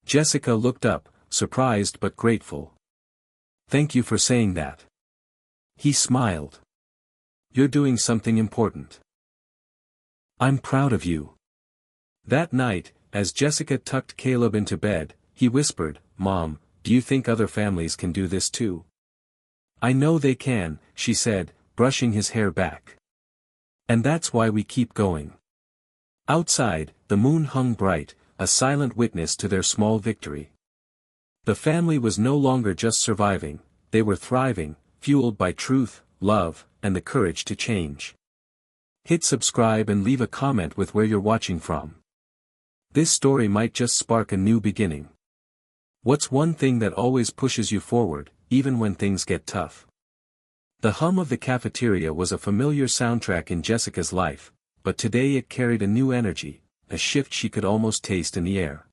Jessica looked up, surprised but grateful. Thank you for saying that. He smiled. You're doing something important. I'm proud of you. That night, as Jessica tucked Caleb into bed, he whispered, Mom, do you think other families can do this too? I know they can, she said, brushing his hair back. And that's why we keep going. Outside, the moon hung bright, a silent witness to their small victory. The family was no longer just surviving, they were thriving, fueled by truth, love, and the courage to change. Hit subscribe and leave a comment with where you're watching from. This story might just spark a new beginning. What's one thing that always pushes you forward, even when things get tough? The hum of the cafeteria was a familiar soundtrack in Jessica's life, but today it carried a new energy, a shift she could almost taste in the air.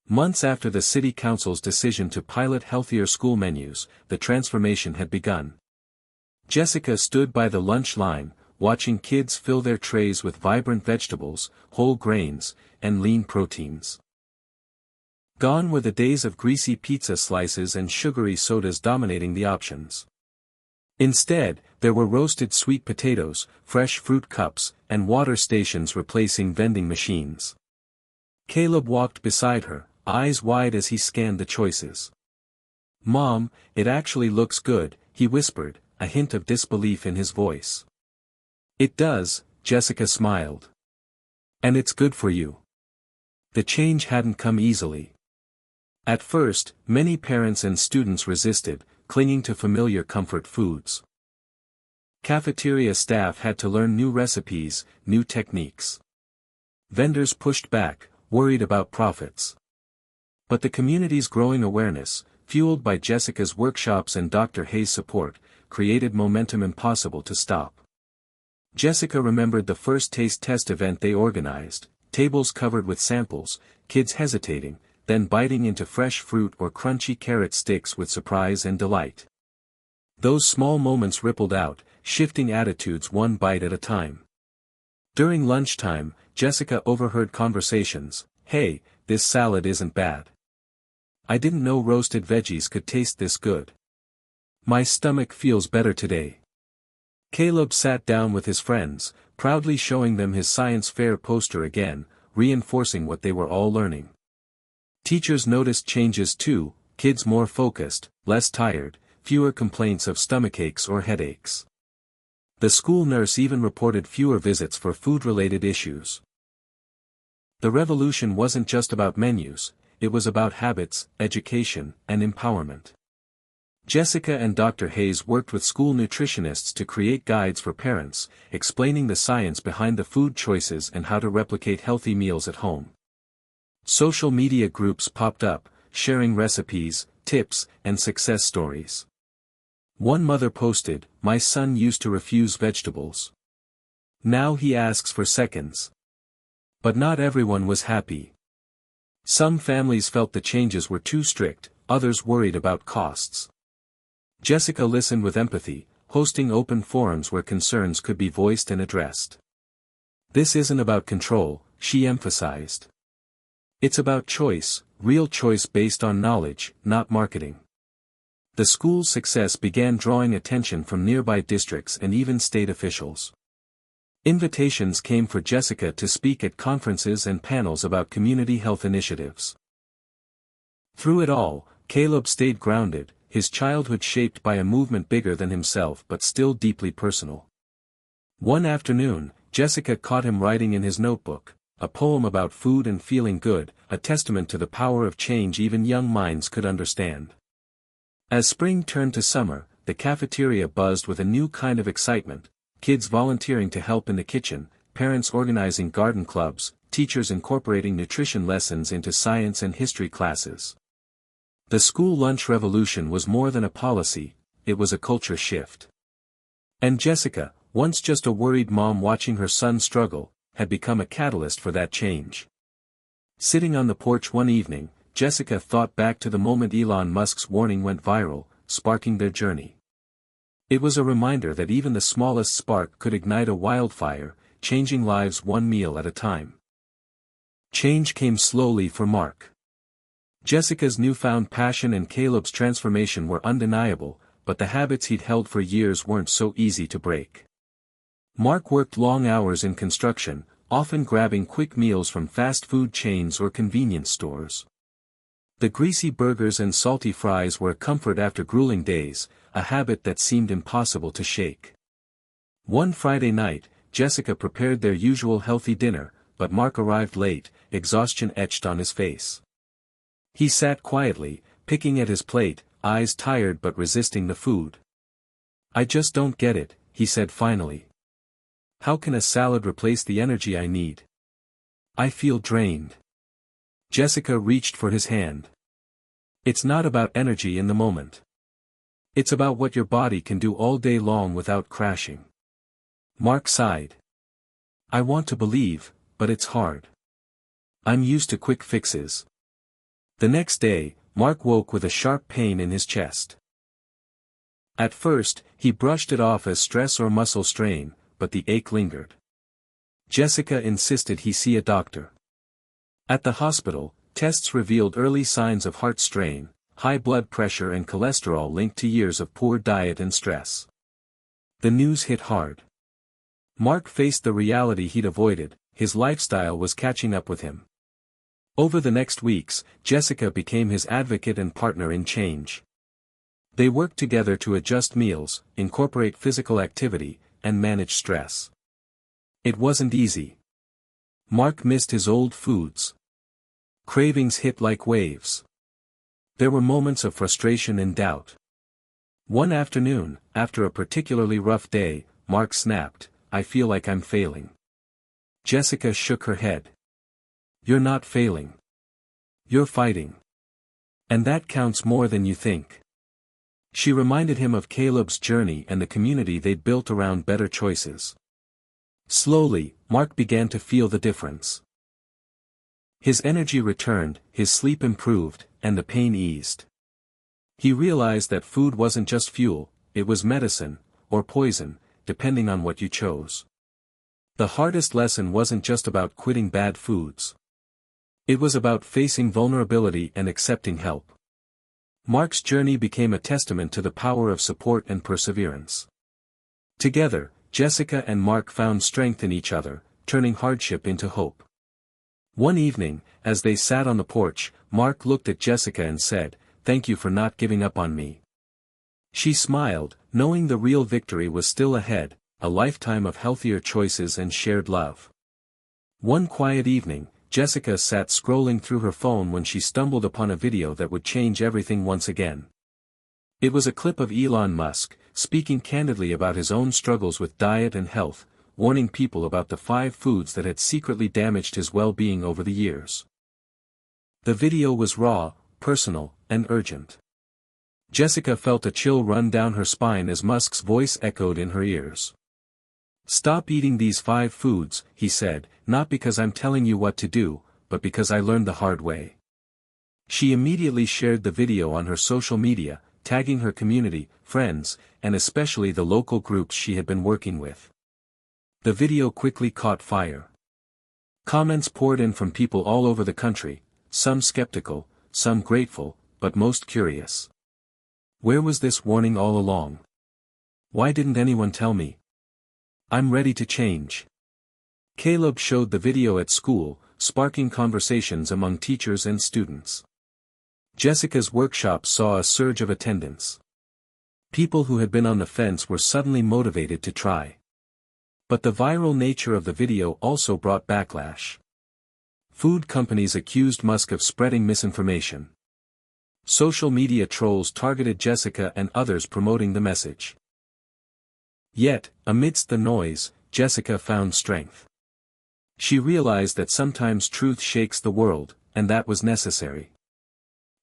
Months after the city council's decision to pilot healthier school menus, the transformation had begun. Jessica stood by the lunch line, watching kids fill their trays with vibrant vegetables, whole grains, and lean proteins. Gone were the days of greasy pizza slices and sugary sodas dominating the options. Instead, there were roasted sweet potatoes, fresh fruit cups, and water stations replacing vending machines. Caleb walked beside her, eyes wide as he scanned the choices. Mom, it actually looks good, he whispered, a hint of disbelief in his voice. It does, Jessica smiled. And it's good for you. The change hadn't come easily. At first, many parents and students resisted, clinging to familiar comfort foods. Cafeteria staff had to learn new recipes, new techniques. Vendors pushed back, worried about profits. But the community's growing awareness, fueled by Jessica's workshops and Dr. Hayes' support, created momentum impossible to stop. Jessica remembered the first taste test event they organized, tables covered with samples, kids hesitating, then biting into fresh fruit or crunchy carrot sticks with surprise and delight. Those small moments rippled out, shifting attitudes one bite at a time. During lunchtime, Jessica overheard conversations. "Hey, this salad isn't bad. I didn't know roasted veggies could taste this good. My stomach feels better today." Caleb sat down with his friends, proudly showing them his science fair poster again, reinforcing what they were all learning. Teachers noticed changes too, kids more focused, less tired, fewer complaints of stomachaches or headaches. The school nurse even reported fewer visits for food-related issues. The revolution wasn't just about menus, it was about habits, education, and empowerment. Jessica and Dr. Hayes worked with school nutritionists to create guides for parents, explaining the science behind the food choices and how to replicate healthy meals at home. Social media groups popped up, sharing recipes, tips, and success stories. One mother posted, "My son used to refuse vegetables. Now he asks for seconds." But not everyone was happy. Some families felt the changes were too strict, others worried about costs. Jessica listened with empathy, hosting open forums where concerns could be voiced and addressed. "This isn't about control," she emphasized. "It's about choice, real choice based on knowledge, not marketing." The school's success began drawing attention from nearby districts and even state officials. Invitations came for Jessica to speak at conferences and panels about community health initiatives. Through it all, Caleb stayed grounded, his childhood shaped by a movement bigger than himself but still deeply personal. One afternoon, Jessica caught him writing in his notebook, a poem about food and feeling good, a testament to the power of change even young minds could understand. As spring turned to summer, the cafeteria buzzed with a new kind of excitement, kids volunteering to help in the kitchen, parents organizing garden clubs, teachers incorporating nutrition lessons into science and history classes. The school lunch revolution was more than a policy, it was a culture shift. And Jessica, once just a worried mom watching her son struggle, had become a catalyst for that change. Sitting on the porch one evening, Jessica thought back to the moment Elon Musk's warning went viral, sparking their journey. It was a reminder that even the smallest spark could ignite a wildfire, changing lives one meal at a time. Change came slowly for Mark. Jessica's newfound passion and Caleb's transformation were undeniable, but the habits he'd held for years weren't so easy to break. Mark worked long hours in construction, often grabbing quick meals from fast food chains or convenience stores. The greasy burgers and salty fries were a comfort after grueling days, a habit that seemed impossible to shake. One Friday night, Jessica prepared their usual healthy dinner, but Mark arrived late, exhaustion etched on his face. He sat quietly, picking at his plate, eyes tired but resisting the food. "I just don't get it," he said finally. "How can a salad replace the energy I need? I feel drained." Jessica reached for his hand. "It's not about energy in the moment. It's about what your body can do all day long without crashing." Mark sighed. "I want to believe, but it's hard. I'm used to quick fixes." The next day, Mark woke with a sharp pain in his chest. At first, he brushed it off as stress or muscle strain, but the ache lingered. Jessica insisted he see a doctor. At the hospital, tests revealed early signs of heart strain, high blood pressure and cholesterol linked to years of poor diet and stress. The news hit hard. Mark faced the reality he'd avoided, his lifestyle was catching up with him. Over the next weeks, Jessica became his advocate and partner in change. They worked together to adjust meals, incorporate physical activity, and manage stress. It wasn't easy. Mark missed his old foods. Cravings hit like waves. There were moments of frustration and doubt. One afternoon, after a particularly rough day, Mark snapped, "I feel like I'm failing." Jessica shook her head. "You're not failing. You're fighting. And that counts more than you think." She reminded him of Caleb's journey and the community they'd built around better choices. Slowly, Mark began to feel the difference. His energy returned, his sleep improved, and the pain eased. He realized that food wasn't just fuel, it was medicine, or poison, depending on what you chose. The hardest lesson wasn't just about quitting bad foods. It was about facing vulnerability and accepting help. Mark's journey became a testament to the power of support and perseverance. Together, Jessica and Mark found strength in each other, turning hardship into hope. One evening, as they sat on the porch, Mark looked at Jessica and said, "Thank you for not giving up on me." She smiled, knowing the real victory was still ahead, a lifetime of healthier choices and shared love. One quiet evening, Jessica sat scrolling through her phone when she stumbled upon a video that would change everything once again. It was a clip of Elon Musk, speaking candidly about his own struggles with diet and health, warning people about the 5 foods that had secretly damaged his well-being over the years. The video was raw, personal, and urgent. Jessica felt a chill run down her spine as Musk's voice echoed in her ears. "Stop eating these 5 foods," he said, "not because I'm telling you what to do, but because I learned the hard way." She immediately shared the video on her social media, tagging her community, friends, and especially the local groups she had been working with. The video quickly caught fire. Comments poured in from people all over the country, some skeptical, some grateful, but most curious. "Where was this warning all along? Why didn't anyone tell me? I'm ready to change." Caleb showed the video at school, sparking conversations among teachers and students. Jessica's workshop saw a surge of attendance. People who had been on the fence were suddenly motivated to try. But the viral nature of the video also brought backlash. Food companies accused Musk of spreading misinformation. Social media trolls targeted Jessica and others promoting the message. Yet, amidst the noise, Jessica found strength. She realized that sometimes truth shakes the world, and that was necessary.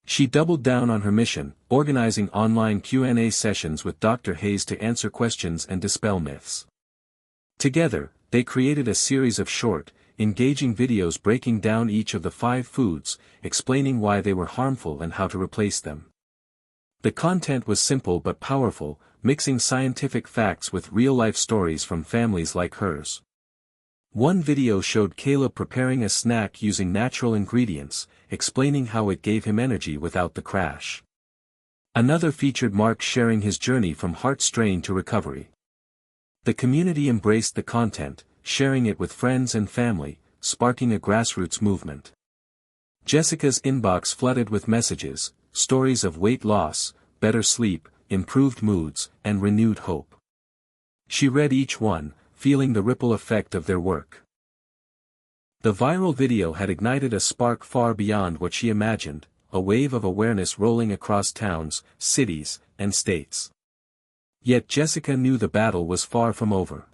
She doubled down on her mission, organizing online Q&A sessions with Dr. Hayes to answer questions and dispel myths. Together, they created a series of short, engaging videos breaking down each of the 5 foods, explaining why they were harmful and how to replace them. The content was simple but powerful, mixing scientific facts with real-life stories from families like hers. One video showed Caleb preparing a snack using natural ingredients, explaining how it gave him energy without the crash. Another featured Mark sharing his journey from heart strain to recovery. The community embraced the content, sharing it with friends and family, sparking a grassroots movement. Jessica's inbox flooded with messages, stories of weight loss, better sleep, improved moods, and renewed hope. She read each one, feeling the ripple effect of their work. The viral video had ignited a spark far beyond what she imagined, a wave of awareness rolling across towns, cities, and states. Yet Jessica knew the battle was far from over.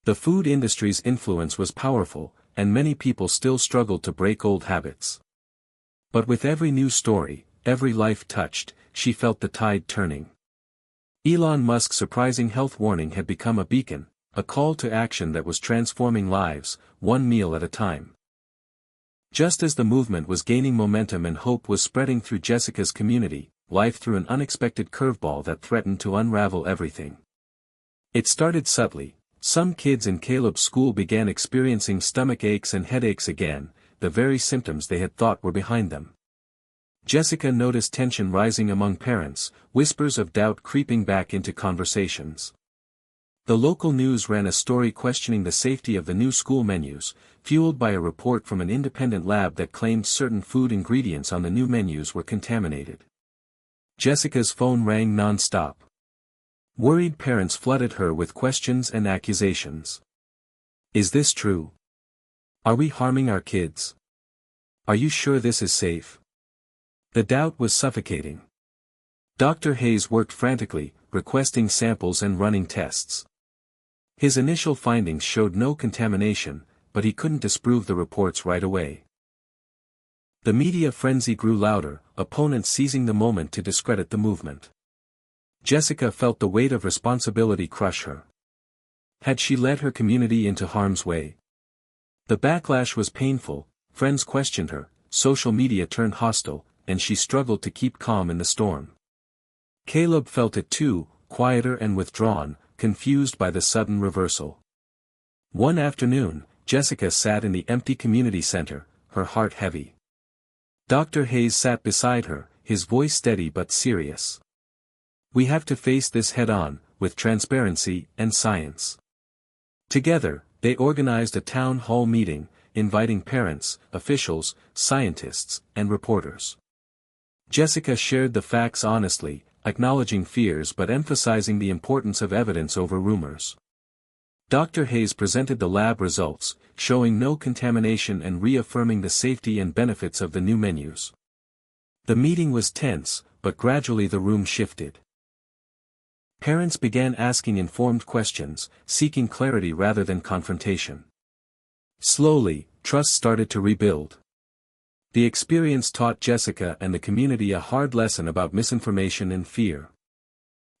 The food industry's influence was powerful, and many people still struggled to break old habits. But with every new story, every life touched, she felt the tide turning. Elon Musk's surprising health warning had become a beacon, a call to action that was transforming lives, one meal at a time. Just as the movement was gaining momentum and hope was spreading through Jessica's community, life threw an unexpected curveball that threatened to unravel everything. It started subtly. Some kids in Caleb's school began experiencing stomach aches and headaches again, the very symptoms they had thought were behind them. Jessica noticed tension rising among parents, whispers of doubt creeping back into conversations. The local news ran a story questioning the safety of the new school menus, fueled by a report from an independent lab that claimed certain food ingredients on the new menus were contaminated. Jessica's phone rang non-stop. Worried parents flooded her with questions and accusations. Is this true? Are we harming our kids? Are you sure this is safe? The doubt was suffocating. Dr. Hayes worked frantically, requesting samples and running tests. His initial findings showed no contamination, but he couldn't disprove the reports right away. The media frenzy grew louder, opponents seizing the moment to discredit the movement. Jessica felt the weight of responsibility crush her. Had she led her community into harm's way? The backlash was painful, friends questioned her, social media turned hostile, and she struggled to keep calm in the storm. Caleb felt it too, quieter and withdrawn, confused by the sudden reversal. One afternoon, Jessica sat in the empty community center, her heart heavy. Dr. Hayes sat beside her, his voice steady but serious. We have to face this head-on, with transparency and science. Together, they organized a town hall meeting, inviting parents, officials, scientists, and reporters. Jessica shared the facts honestly, acknowledging fears but emphasizing the importance of evidence over rumors. Dr. Hayes presented the lab results, showing no contamination and reaffirming the safety and benefits of the new menus. The meeting was tense, but gradually the room shifted. Parents began asking informed questions, seeking clarity rather than confrontation. Slowly, trust started to rebuild. The experience taught Jessica and the community a hard lesson about misinformation and fear.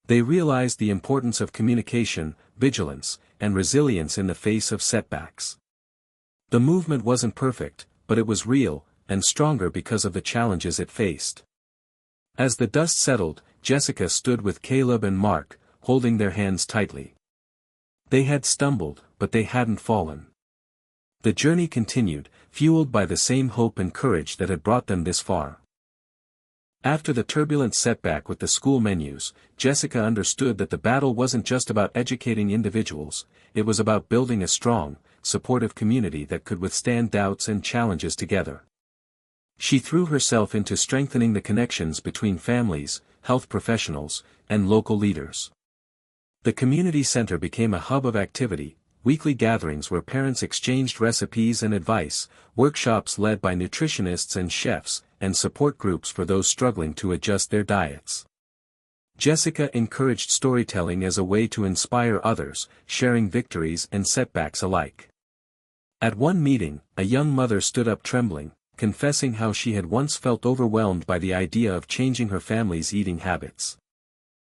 They realized the importance of communication, vigilance, and resilience in the face of setbacks. The movement wasn't perfect, but it was real, and stronger because of the challenges it faced. As the dust settled, Jessica stood with Caleb and Mark, holding their hands tightly. They had stumbled, but they hadn't fallen. The journey continued, fueled by the same hope and courage that had brought them this far. After the turbulent setback with the school menus, Jessica understood that the battle wasn't just about educating individuals, it was about building a strong, supportive community that could withstand doubts and challenges together. She threw herself into strengthening the connections between families, health professionals, and local leaders. The community center became a hub of activity, weekly gatherings where parents exchanged recipes and advice, workshops led by nutritionists and chefs, and support groups for those struggling to adjust their diets. Jessica encouraged storytelling as a way to inspire others, sharing victories and setbacks alike. At one meeting, a young mother stood up trembling, confessing how she had once felt overwhelmed by the idea of changing her family's eating habits.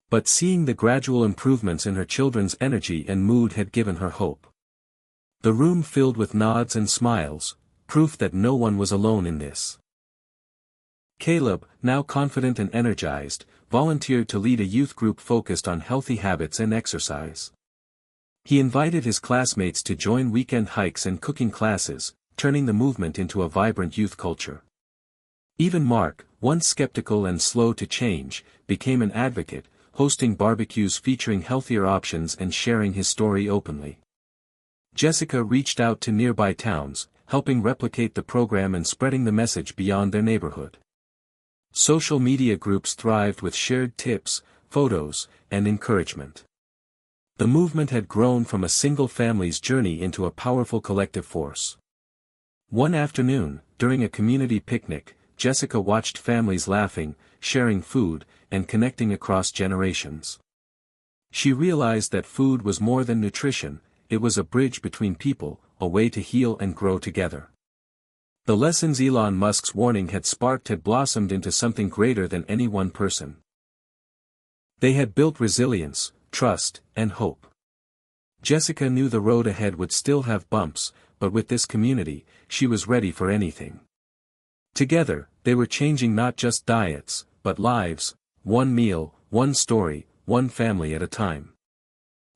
But seeing the gradual improvements in her children's energy and mood had given her hope. The room filled with nods and smiles, proof that no one was alone in this. Caleb, now confident and energized, volunteered to lead a youth group focused on healthy habits and exercise. He invited his classmates to join weekend hikes and cooking classes, turning the movement into a vibrant youth culture. Even Mark, once skeptical and slow to change, became an advocate, hosting barbecues featuring healthier options and sharing his story openly. Jessica reached out to nearby towns, helping replicate the program and spreading the message beyond their neighborhood. Social media groups thrived with shared tips, photos, and encouragement. The movement had grown from a single family's journey into a powerful collective force. One afternoon, during a community picnic, Jessica watched families laughing, sharing food, and connecting across generations. She realized that food was more than nutrition, it was a bridge between people, a way to heal and grow together. The lessons Elon Musk's warning had sparked had blossomed into something greater than any one person. They had built resilience, trust, and hope. Jessica knew the road ahead would still have bumps, but with this community, she was ready for anything. Together, they were changing not just diets, but lives, one meal, one story, one family at a time.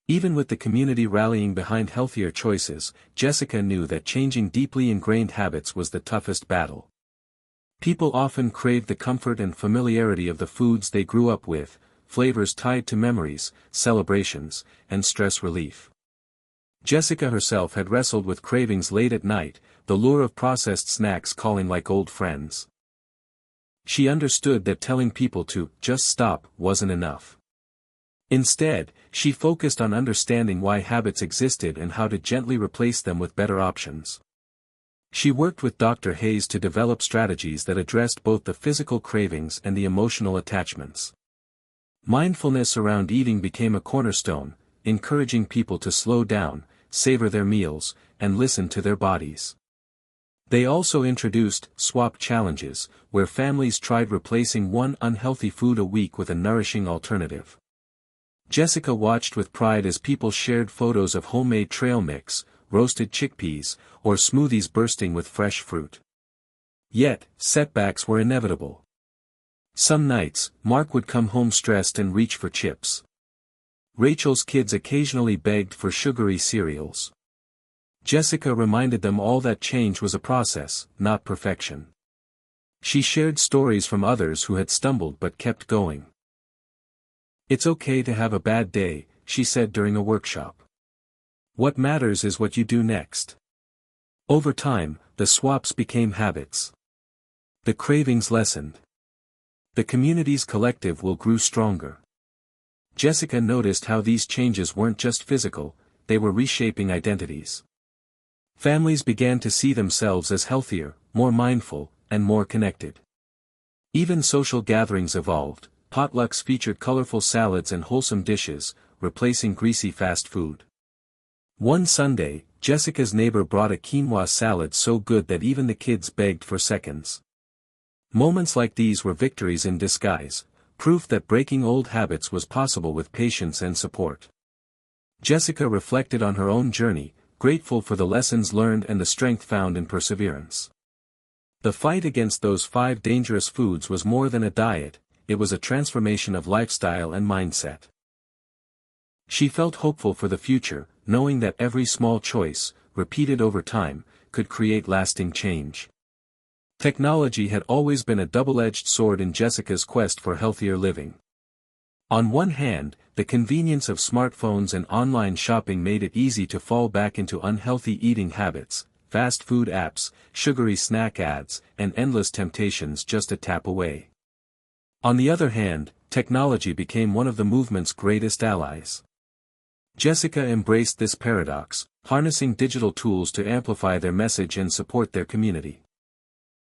Even with the community rallying behind healthier choices, Jessica knew that changing deeply ingrained habits was the toughest battle. People often craved the comfort and familiarity of the foods they grew up with, flavors tied to memories, celebrations, and stress relief. Jessica herself had wrestled with cravings late at night, the lure of processed snacks calling like old friends. She understood that telling people to just stop wasn't enough. Instead, she focused on understanding why habits existed and how to gently replace them with better options. She worked with Dr. Hayes to develop strategies that addressed both the physical cravings and the emotional attachments. Mindfulness around eating became a cornerstone, encouraging people to slow down, savor their meals, and listen to their bodies. They also introduced swap challenges, where families tried replacing one unhealthy food a week with a nourishing alternative. Jessica watched with pride as people shared photos of homemade trail mix, roasted chickpeas, or smoothies bursting with fresh fruit. Yet, setbacks were inevitable. Some nights, Mark would come home stressed and reach for chips. Rachel's kids occasionally begged for sugary cereals. Jessica reminded them all that change was a process, not perfection. She shared stories from others who had stumbled but kept going. "It's okay to have a bad day," she said during a workshop. "What matters is what you do next." Over time, the swaps became habits. The cravings lessened. The community's collective will grew stronger. Jessica noticed how these changes weren't just physical, they were reshaping identities. Families began to see themselves as healthier, more mindful, and more connected. Even social gatherings evolved. Potlucks featured colorful salads and wholesome dishes, replacing greasy fast food. One Sunday, Jessica's neighbor brought a quinoa salad so good that even the kids begged for seconds. Moments like these were victories in disguise, proof that breaking old habits was possible with patience and support. Jessica reflected on her own journey, grateful for the lessons learned and the strength found in perseverance. The fight against those 5 dangerous foods was more than a diet, it was a transformation of lifestyle and mindset. She felt hopeful for the future, knowing that every small choice, repeated over time, could create lasting change. Technology had always been a double-edged sword in Jessica's quest for healthier living. On one hand, the convenience of smartphones and online shopping made it easy to fall back into unhealthy eating habits, fast food apps, sugary snack ads, and endless temptations just a tap away. On the other hand, technology became one of the movement's greatest allies. Jessica embraced this paradox, harnessing digital tools to amplify their message and support their community.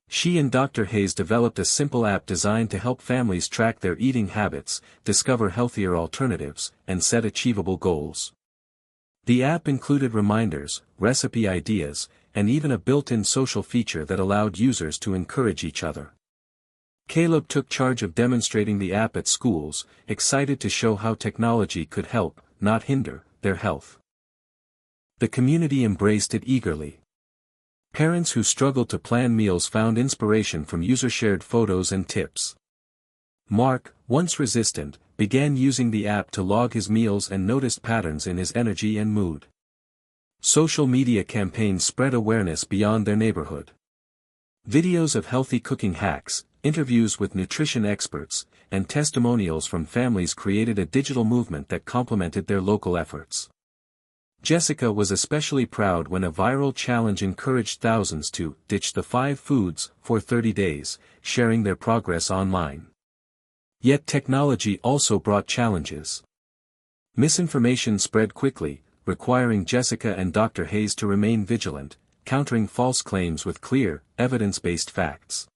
She and Dr. Hayes developed a simple app designed to help families track their eating habits, discover healthier alternatives, and set achievable goals. The app included reminders, recipe ideas, and even a built-in social feature that allowed users to encourage each other. Caleb took charge of demonstrating the app at schools, excited to show how technology could help, not hinder, their health. The community embraced it eagerly. Parents who struggled to plan meals found inspiration from user-shared photos and tips. Mark, once resistant, began using the app to log his meals and noticed patterns in his energy and mood. Social media campaigns spread awareness beyond their neighborhood. Videos of healthy cooking hacks, interviews with nutrition experts, and testimonials from families created a digital movement that complemented their local efforts. Jessica was especially proud when a viral challenge encouraged thousands to ditch the 5 foods for 30 days, sharing their progress online. Yet technology also brought challenges. Misinformation spread quickly, requiring Jessica and Dr. Hayes to remain vigilant, countering false claims with clear, evidence-based facts.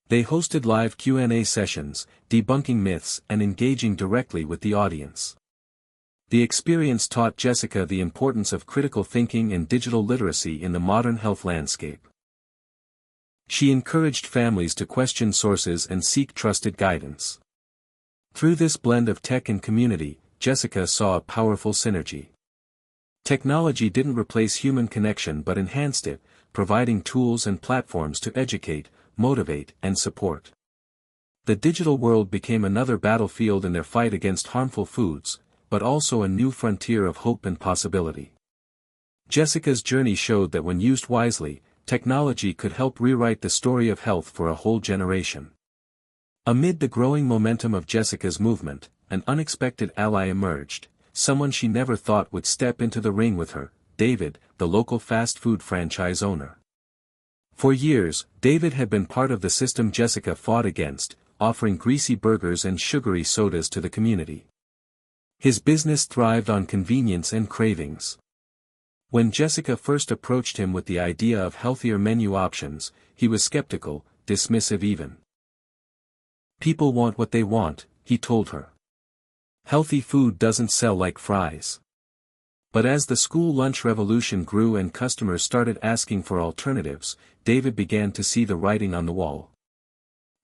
They hosted live Q&A sessions, debunking myths and engaging directly with the audience. The experience taught Jessica the importance of critical thinking and digital literacy in the modern health landscape. She encouraged families to question sources and seek trusted guidance. Through this blend of tech and community, Jessica saw a powerful synergy. Technology didn't replace human connection but enhanced it, providing tools and platforms to educate, motivate, and support. The digital world became another battlefield in their fight against harmful foods, but also a new frontier of hope and possibility. Jessica's journey showed that when used wisely, technology could help rewrite the story of health for a whole generation. Amid the growing momentum of Jessica's movement, an unexpected ally emerged, someone she never thought would step into the ring with her, David, the local fast food franchise owner. For years, David had been part of the system Jessica fought against, offering greasy burgers and sugary sodas to the community. His business thrived on convenience and cravings. When Jessica first approached him with the idea of healthier menu options, he was skeptical, dismissive even. "People want what they want," he told her. "Healthy food doesn't sell like fries." But as the school lunch revolution grew and customers started asking for alternatives, David began to see the writing on the wall.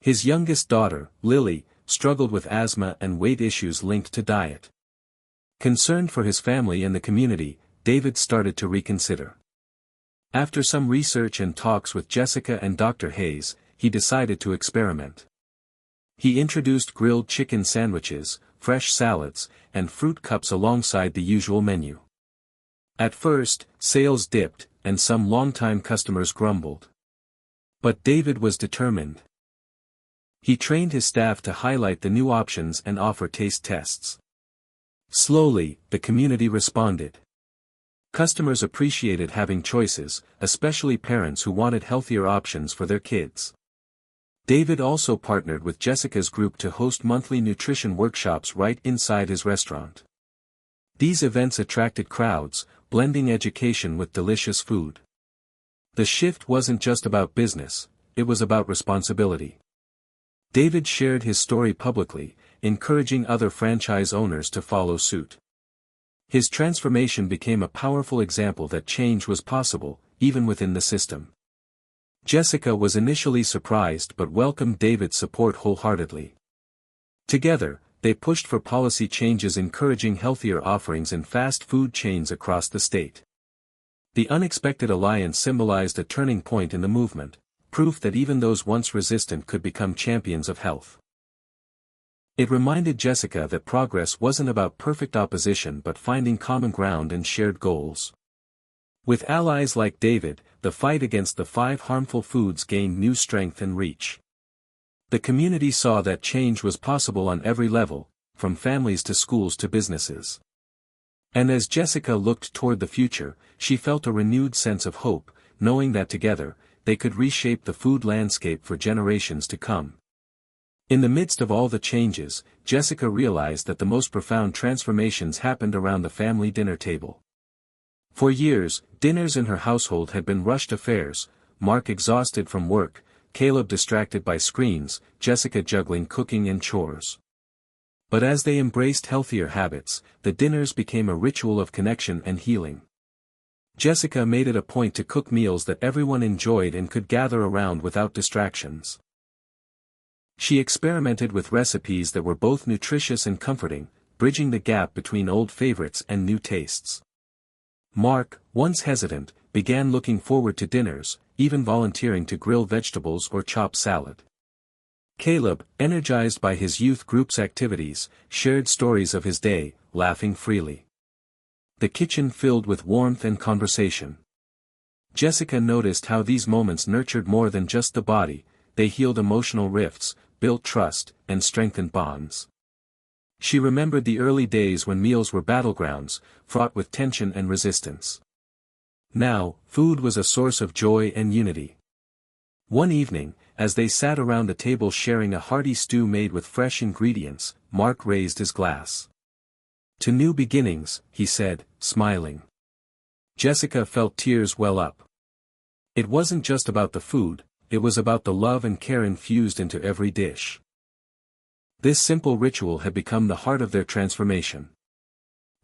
His youngest daughter, Lily, struggled with asthma and weight issues linked to diet. Concerned for his family and the community, David started to reconsider. After some research and talks with Jessica and Dr. Hayes, he decided to experiment. He introduced grilled chicken sandwiches, fresh salads, and fruit cups alongside the usual menu. At first, sales dipped, and some longtime customers grumbled. But David was determined. He trained his staff to highlight the new options and offer taste tests. Slowly, the community responded. Customers appreciated having choices, especially parents who wanted healthier options for their kids. David also partnered with Jessica's group to host monthly nutrition workshops right inside his restaurant. These events attracted crowds, blending education with delicious food. The shift wasn't just about business, it was about responsibility. David shared his story publicly, encouraging other franchise owners to follow suit. His transformation became a powerful example that change was possible, even within the system. Jessica was initially surprised but welcomed David's support wholeheartedly. Together, they pushed for policy changes encouraging healthier offerings in fast food chains across the state. The unexpected alliance symbolized a turning point in the movement, proof that even those once resistant could become champions of health. It reminded Jessica that progress wasn't about perfect opposition but finding common ground and shared goals. With allies like David, the fight against the 5 harmful foods gained new strength and reach. The community saw that change was possible on every level, from families to schools to businesses. And as Jessica looked toward the future, she felt a renewed sense of hope, knowing that together, they could reshape the food landscape for generations to come. In the midst of all the changes, Jessica realized that the most profound transformations happened around the family dinner table. For years, dinners in her household had been rushed affairs, Mark exhausted from work, Caleb distracted by screens, Jessica juggling cooking and chores. But as they embraced healthier habits, the dinners became a ritual of connection and healing. Jessica made it a point to cook meals that everyone enjoyed and could gather around without distractions. She experimented with recipes that were both nutritious and comforting, bridging the gap between old favorites and new tastes. Mark, once hesitant, began looking forward to dinners, even volunteering to grill vegetables or chop salad. Caleb, energized by his youth group's activities, shared stories of his day, laughing freely. The kitchen filled with warmth and conversation. Jessica noticed how these moments nurtured more than just the body, they healed emotional rifts, built trust, and strengthened bonds. She remembered the early days when meals were battlegrounds, fraught with tension and resistance. Now, food was a source of joy and unity. One evening, as they sat around the table sharing a hearty stew made with fresh ingredients, Mark raised his glass. "To new beginnings," he said, smiling. Jessica felt tears well up. It wasn't just about the food, it was about the love and care infused into every dish. This simple ritual had become the heart of their transformation.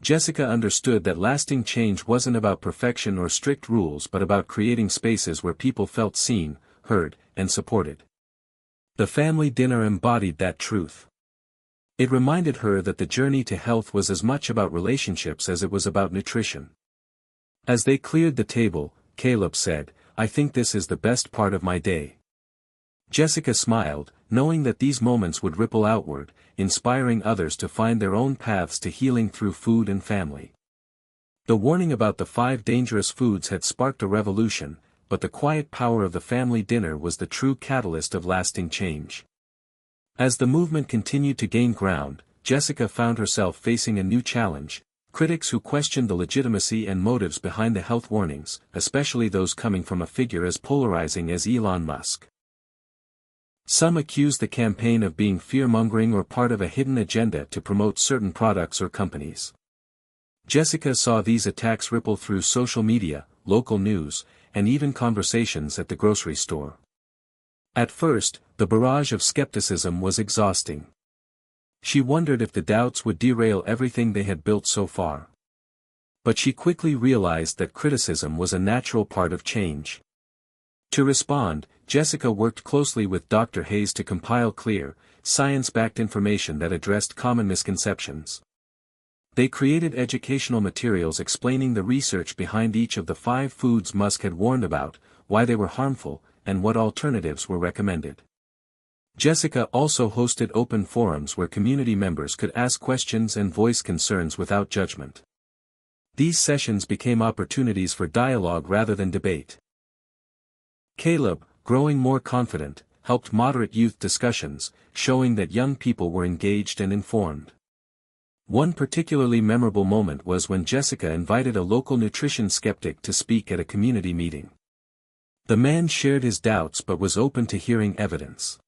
Jessica understood that lasting change wasn't about perfection or strict rules but about creating spaces where people felt seen, heard, and supported. The family dinner embodied that truth. It reminded her that the journey to health was as much about relationships as it was about nutrition. As they cleared the table, Caleb said, "I think this is the best part of my day." Jessica smiled, knowing that these moments would ripple outward, inspiring others to find their own paths to healing through food and family. The warning about the 5 dangerous foods had sparked a revolution, but the quiet power of the family dinner was the true catalyst of lasting change. As the movement continued to gain ground, Jessica found herself facing a new challenge: critics who questioned the legitimacy and motives behind the health warnings, especially those coming from a figure as polarizing as Elon Musk. Some accused the campaign of being fear-mongering or part of a hidden agenda to promote certain products or companies. Jessica saw these attacks ripple through social media, local news, and even conversations at the grocery store. At first, the barrage of skepticism was exhausting. She wondered if the doubts would derail everything they had built so far. But she quickly realized that criticism was a natural part of change. To respond, Jessica worked closely with Dr. Hayes to compile clear, science-backed information that addressed common misconceptions. They created educational materials explaining the research behind each of the 5 foods Musk had warned about, why they were harmful, and what alternatives were recommended. Jessica also hosted open forums where community members could ask questions and voice concerns without judgment. These sessions became opportunities for dialogue rather than debate. Caleb, growing more confident, helped moderate youth discussions, showing that young people were engaged and informed. One particularly memorable moment was when Jessica invited a local nutrition skeptic to speak at a community meeting. The man shared his doubts but was open to hearing evidence.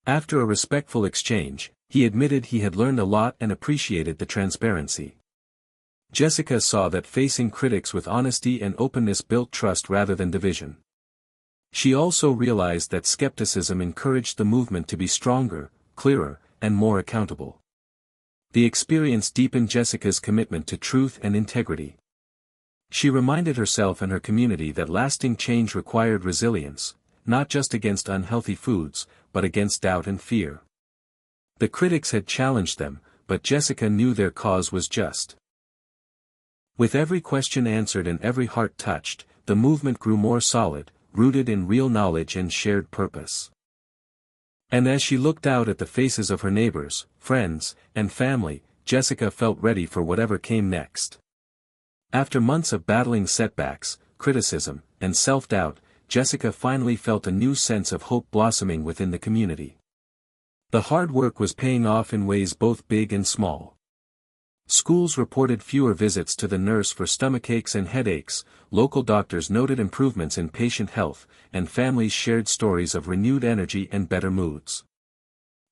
After a respectful exchange, he admitted he had learned a lot and appreciated the transparency. Jessica saw that facing critics with honesty and openness built trust rather than division. She also realized that skepticism encouraged the movement to be stronger, clearer, and more accountable. The experience deepened Jessica's commitment to truth and integrity. She reminded herself and her community that lasting change required resilience, not just against unhealthy foods, but against doubt and fear. The critics had challenged them, but Jessica knew their cause was just. With every question answered and every heart touched, the movement grew more solid, rooted in real knowledge and shared purpose. And as she looked out at the faces of her neighbors, friends, and family, Jessica felt ready for whatever came next. After months of battling setbacks, criticism, and self-doubt, Jessica finally felt a new sense of hope blossoming within the community. The hard work was paying off in ways both big and small. Schools reported fewer visits to the nurse for stomachaches and headaches, local doctors noted improvements in patient health, and families shared stories of renewed energy and better moods.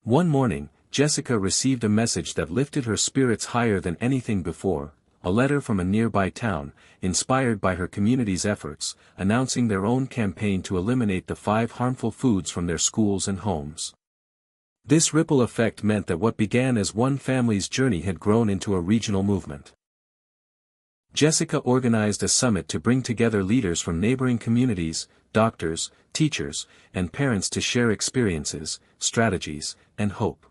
One morning, Jessica received a message that lifted her spirits higher than anything before, a letter from a nearby town, inspired by her community's efforts, announcing their own campaign to eliminate the 5 harmful foods from their schools and homes. This ripple effect meant that what began as one family's journey had grown into a regional movement. Jessica organized a summit to bring together leaders from neighboring communities, doctors, teachers, and parents to share experiences, strategies, and hope.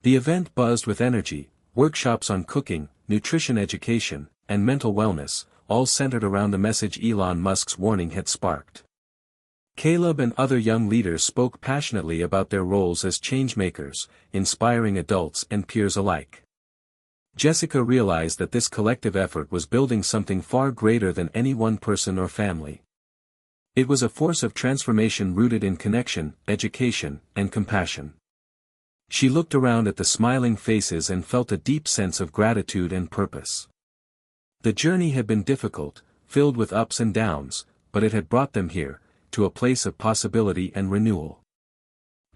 The event buzzed with energy, workshops on cooking, nutrition education, and mental wellness, all centered around the message Elon Musk's warning had sparked. Caleb and other young leaders spoke passionately about their roles as changemakers, inspiring adults and peers alike. Jessica realized that this collective effort was building something far greater than any one person or family. It was a force of transformation rooted in connection, education, and compassion. She looked around at the smiling faces and felt a deep sense of gratitude and purpose. The journey had been difficult, filled with ups and downs, but it had brought them here, to a place of possibility and renewal.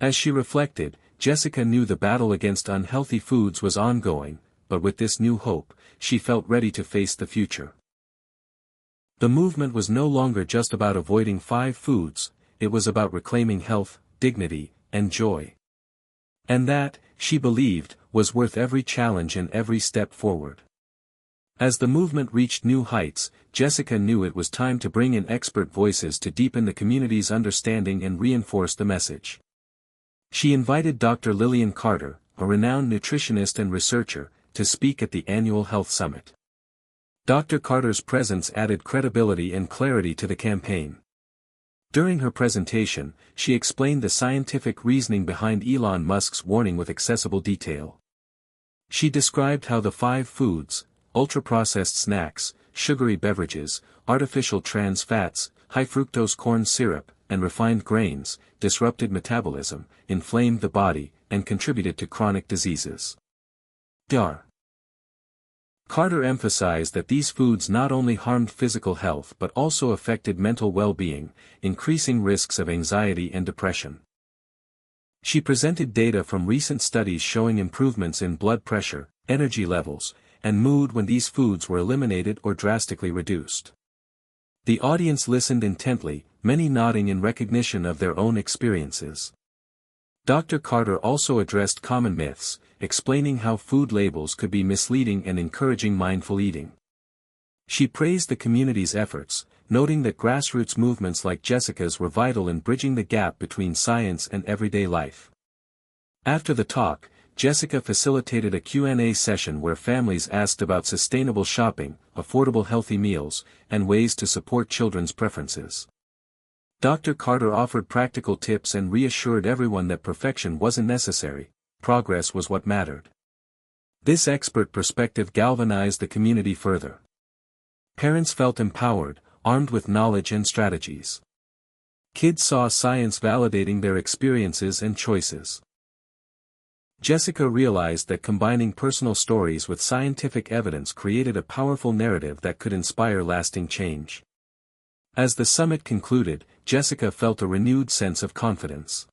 As she reflected, Jessica knew the battle against unhealthy foods was ongoing, but with this new hope, she felt ready to face the future. The movement was no longer just about avoiding 5 foods, it was about reclaiming health, dignity, and joy. And that, she believed, was worth every challenge and every step forward. As the movement reached new heights, Jessica knew it was time to bring in expert voices to deepen the community's understanding and reinforce the message. She invited Dr. Lillian Carter, a renowned nutritionist and researcher, to speak at the annual Health Summit. Dr. Carter's presence added credibility and clarity to the campaign. During her presentation, she explained the scientific reasoning behind Elon Musk's warning with accessible detail. She described how the 5 foods, ultra-processed snacks, sugary beverages, artificial trans fats, high-fructose corn syrup, and refined grains, disrupted metabolism, inflamed the body, and contributed to chronic diseases. Dr. Carter emphasized that these foods not only harmed physical health but also affected mental well-being, increasing risks of anxiety and depression. She presented data from recent studies showing improvements in blood pressure, energy levels, and mood when these foods were eliminated or drastically reduced. The audience listened intently, many nodding in recognition of their own experiences. Dr. Carter also addressed common myths, explaining how food labels could be misleading and encouraging mindful eating. She praised the community's efforts, noting that grassroots movements like Jessica's were vital in bridging the gap between science and everyday life. After the talk, Jessica facilitated a Q&A session where families asked about sustainable shopping, affordable healthy meals, and ways to support children's preferences. Dr. Carter offered practical tips and reassured everyone that perfection wasn't necessary, progress was what mattered. This expert perspective galvanized the community further. Parents felt empowered, armed with knowledge and strategies. Kids saw science validating their experiences and choices. Jessica realized that combining personal stories with scientific evidence created a powerful narrative that could inspire lasting change. As the summit concluded, Jessica felt a renewed sense of confidence.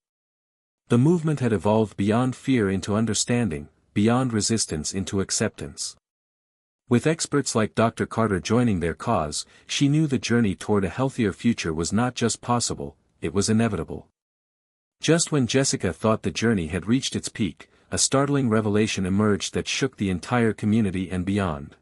The movement had evolved beyond fear into understanding, beyond resistance into acceptance. With experts like Dr. Carter joining their cause, she knew the journey toward a healthier future was not just possible, it was inevitable. Just when Jessica thought the journey had reached its peak, a startling revelation emerged that shook the entire community and beyond.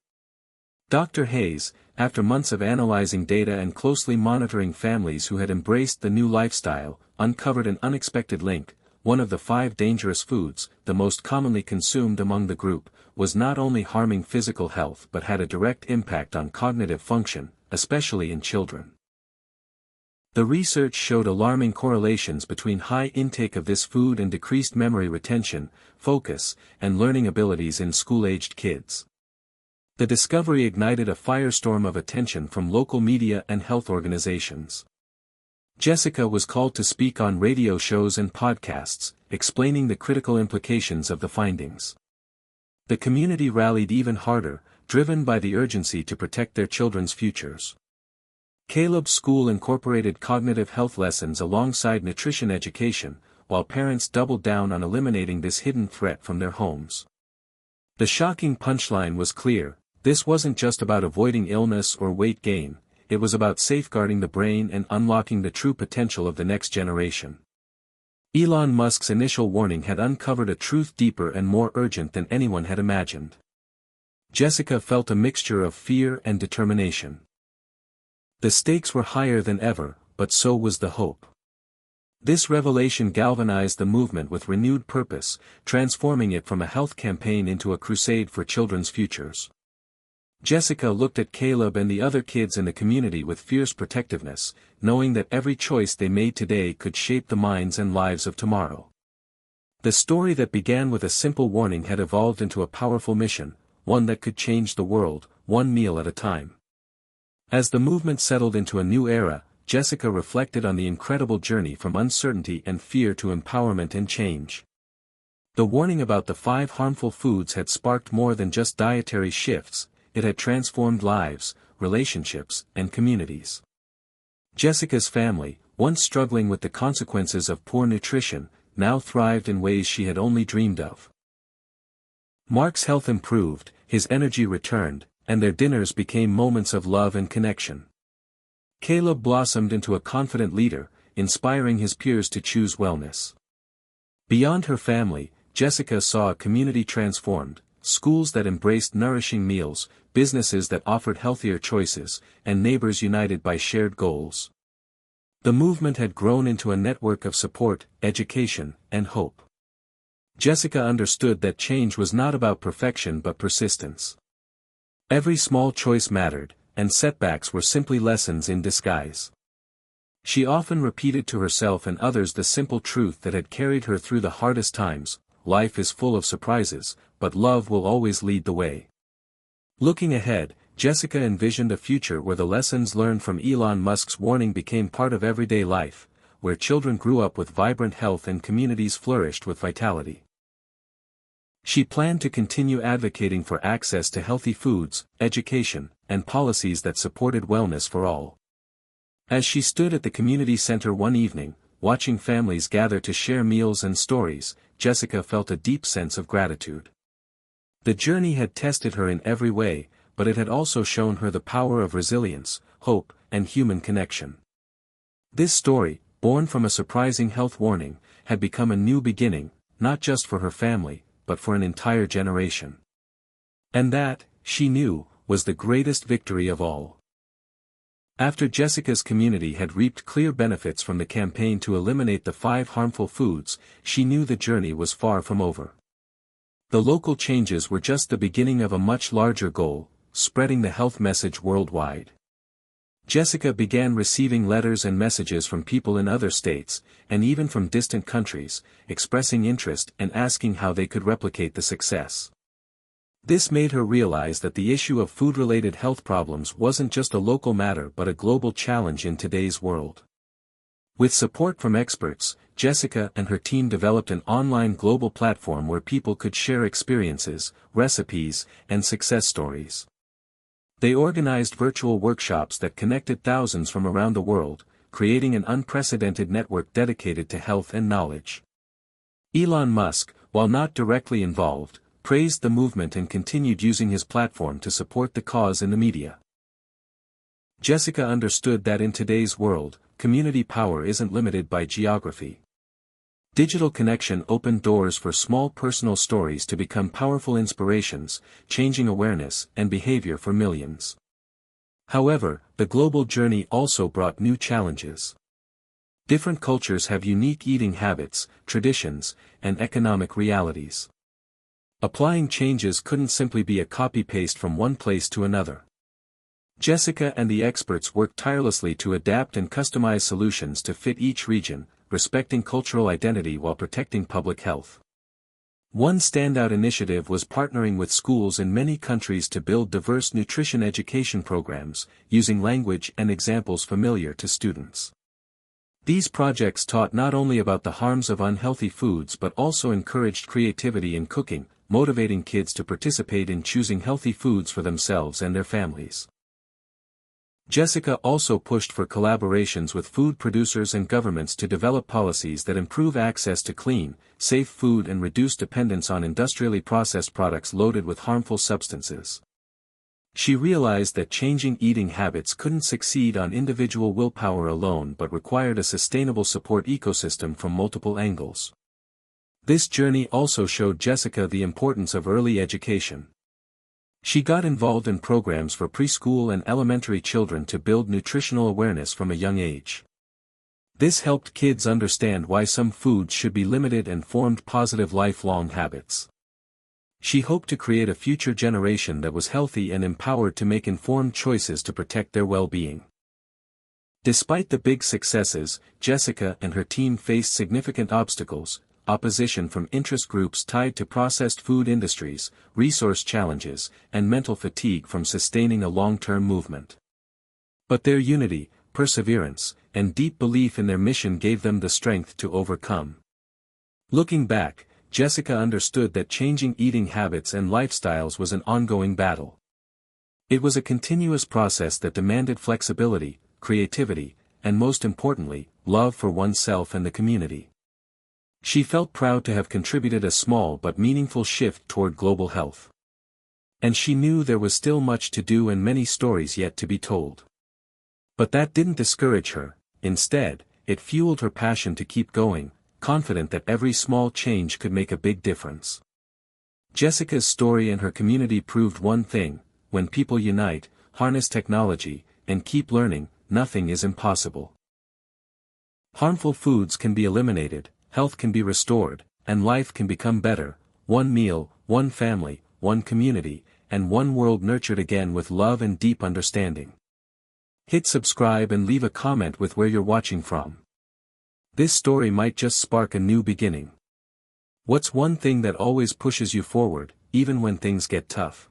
Dr. Hayes, after months of analyzing data and closely monitoring families who had embraced the new lifestyle, uncovered an unexpected link. One of the 5 dangerous foods, the most commonly consumed among the group, was not only harming physical health but had a direct impact on cognitive function, especially in children. The research showed alarming correlations between high intake of this food and decreased memory retention, focus, and learning abilities in school-aged kids. The discovery ignited a firestorm of attention from local media and health organizations. Jessica was called to speak on radio shows and podcasts, explaining the critical implications of the findings. The community rallied even harder, driven by the urgency to protect their children's futures. Caleb's school incorporated cognitive health lessons alongside nutrition education, while parents doubled down on eliminating this hidden threat from their homes. The shocking punchline was clear: this wasn't just about avoiding illness or weight gain, it was about safeguarding the brain and unlocking the true potential of the next generation. Elon Musk's initial warning had uncovered a truth deeper and more urgent than anyone had imagined. Jessica felt a mixture of fear and determination. The stakes were higher than ever, but so was the hope. This revelation galvanized the movement with renewed purpose, transforming it from a health campaign into a crusade for children's futures. Jessica looked at Caleb and the other kids in the community with fierce protectiveness, knowing that every choice they made today could shape the minds and lives of tomorrow. The story that began with a simple warning had evolved into a powerful mission, one that could change the world, one meal at a time. As the movement settled into a new era, Jessica reflected on the incredible journey from uncertainty and fear to empowerment and change. The warning about the 5 harmful foods had sparked more than just dietary shifts, it had transformed lives, relationships, and communities. Jessica's family, once struggling with the consequences of poor nutrition, now thrived in ways she had only dreamed of. Mark's health improved, his energy returned, and their dinners became moments of love and connection. Caleb blossomed into a confident leader, inspiring his peers to choose wellness. Beyond her family, Jessica saw a community transformed, schools that embraced nourishing meals, businesses that offered healthier choices, and neighbors united by shared goals. The movement had grown into a network of support, education, and hope. Jessica understood that change was not about perfection but persistence. Every small choice mattered, and setbacks were simply lessons in disguise. She often repeated to herself and others the simple truth that had carried her through the hardest times: life is full of surprises, but love will always lead the way. Looking ahead, Jessica envisioned a future where the lessons learned from Elon Musk's warning became part of everyday life, where children grew up with vibrant health and communities flourished with vitality. She planned to continue advocating for access to healthy foods, education, and policies that supported wellness for all. As she stood at the community center one evening, watching families gather to share meals and stories, Jessica felt a deep sense of gratitude. The journey had tested her in every way, but it had also shown her the power of resilience, hope, and human connection. This story, born from a surprising health warning, had become a new beginning, not just for her family, but for an entire generation. And that, she knew, was the greatest victory of all. After Jessica's community had reaped clear benefits from the campaign to eliminate the 5 harmful foods, she knew the journey was far from over. The local changes were just the beginning of a much larger goal, spreading the health message worldwide. Jessica began receiving letters and messages from people in other states, and even from distant countries, expressing interest and asking how they could replicate the success. This made her realize that the issue of food-related health problems wasn't just a local matter but a global challenge in today's world. With support from experts, Jessica and her team developed an online global platform where people could share experiences, recipes, and success stories. They organized virtual workshops that connected thousands from around the world, creating an unprecedented network dedicated to health and knowledge. Elon Musk, while not directly involved, praised the movement and continued using his platform to support the cause in the media. Jessica understood that in today's world, community power isn't limited by geography. Digital connection opened doors for small personal stories to become powerful inspirations, changing awareness and behavior for millions. However, the global journey also brought new challenges. Different cultures have unique eating habits, traditions, and economic realities. Applying changes couldn't simply be a copy-paste from one place to another. Jessica and the experts worked tirelessly to adapt and customize solutions to fit each region, respecting cultural identity while protecting public health. One standout initiative was partnering with schools in many countries to build diverse nutrition education programs, using language and examples familiar to students. These projects taught not only about the harms of unhealthy foods but also encouraged creativity in cooking, motivating kids to participate in choosing healthy foods for themselves and their families. Jessica also pushed for collaborations with food producers and governments to develop policies that improve access to clean, safe food and reduce dependence on industrially processed products loaded with harmful substances. She realized that changing eating habits couldn't succeed on individual willpower alone but required a sustainable support ecosystem from multiple angles. This journey also showed Jessica the importance of early education. She got involved in programs for preschool and elementary children to build nutritional awareness from a young age. This helped kids understand why some foods should be limited and formed positive lifelong habits. She hoped to create a future generation that was healthy and empowered to make informed choices to protect their well-being. Despite the big successes, Jessica and her team faced significant obstacles: opposition from interest groups tied to processed food industries, resource challenges, and mental fatigue from sustaining a long-term movement. But their unity, perseverance, and deep belief in their mission gave them the strength to overcome. Looking back, Jessica understood that changing eating habits and lifestyles was an ongoing battle. It was a continuous process that demanded flexibility, creativity, and most importantly, love for oneself and the community. She felt proud to have contributed a small but meaningful shift toward global health. And she knew there was still much to do and many stories yet to be told. But that didn't discourage her; instead, it fueled her passion to keep going, confident that every small change could make a big difference. Jessica's story and her community proved one thing: when people unite, harness technology, and keep learning, nothing is impossible. Harmful foods can be eliminated, health can be restored, and life can become better, one meal, one family, one community, and one world nurtured again with love and deep understanding. Hit subscribe and leave a comment with where you're watching from. This story might just spark a new beginning. What's one thing that always pushes you forward, even when things get tough?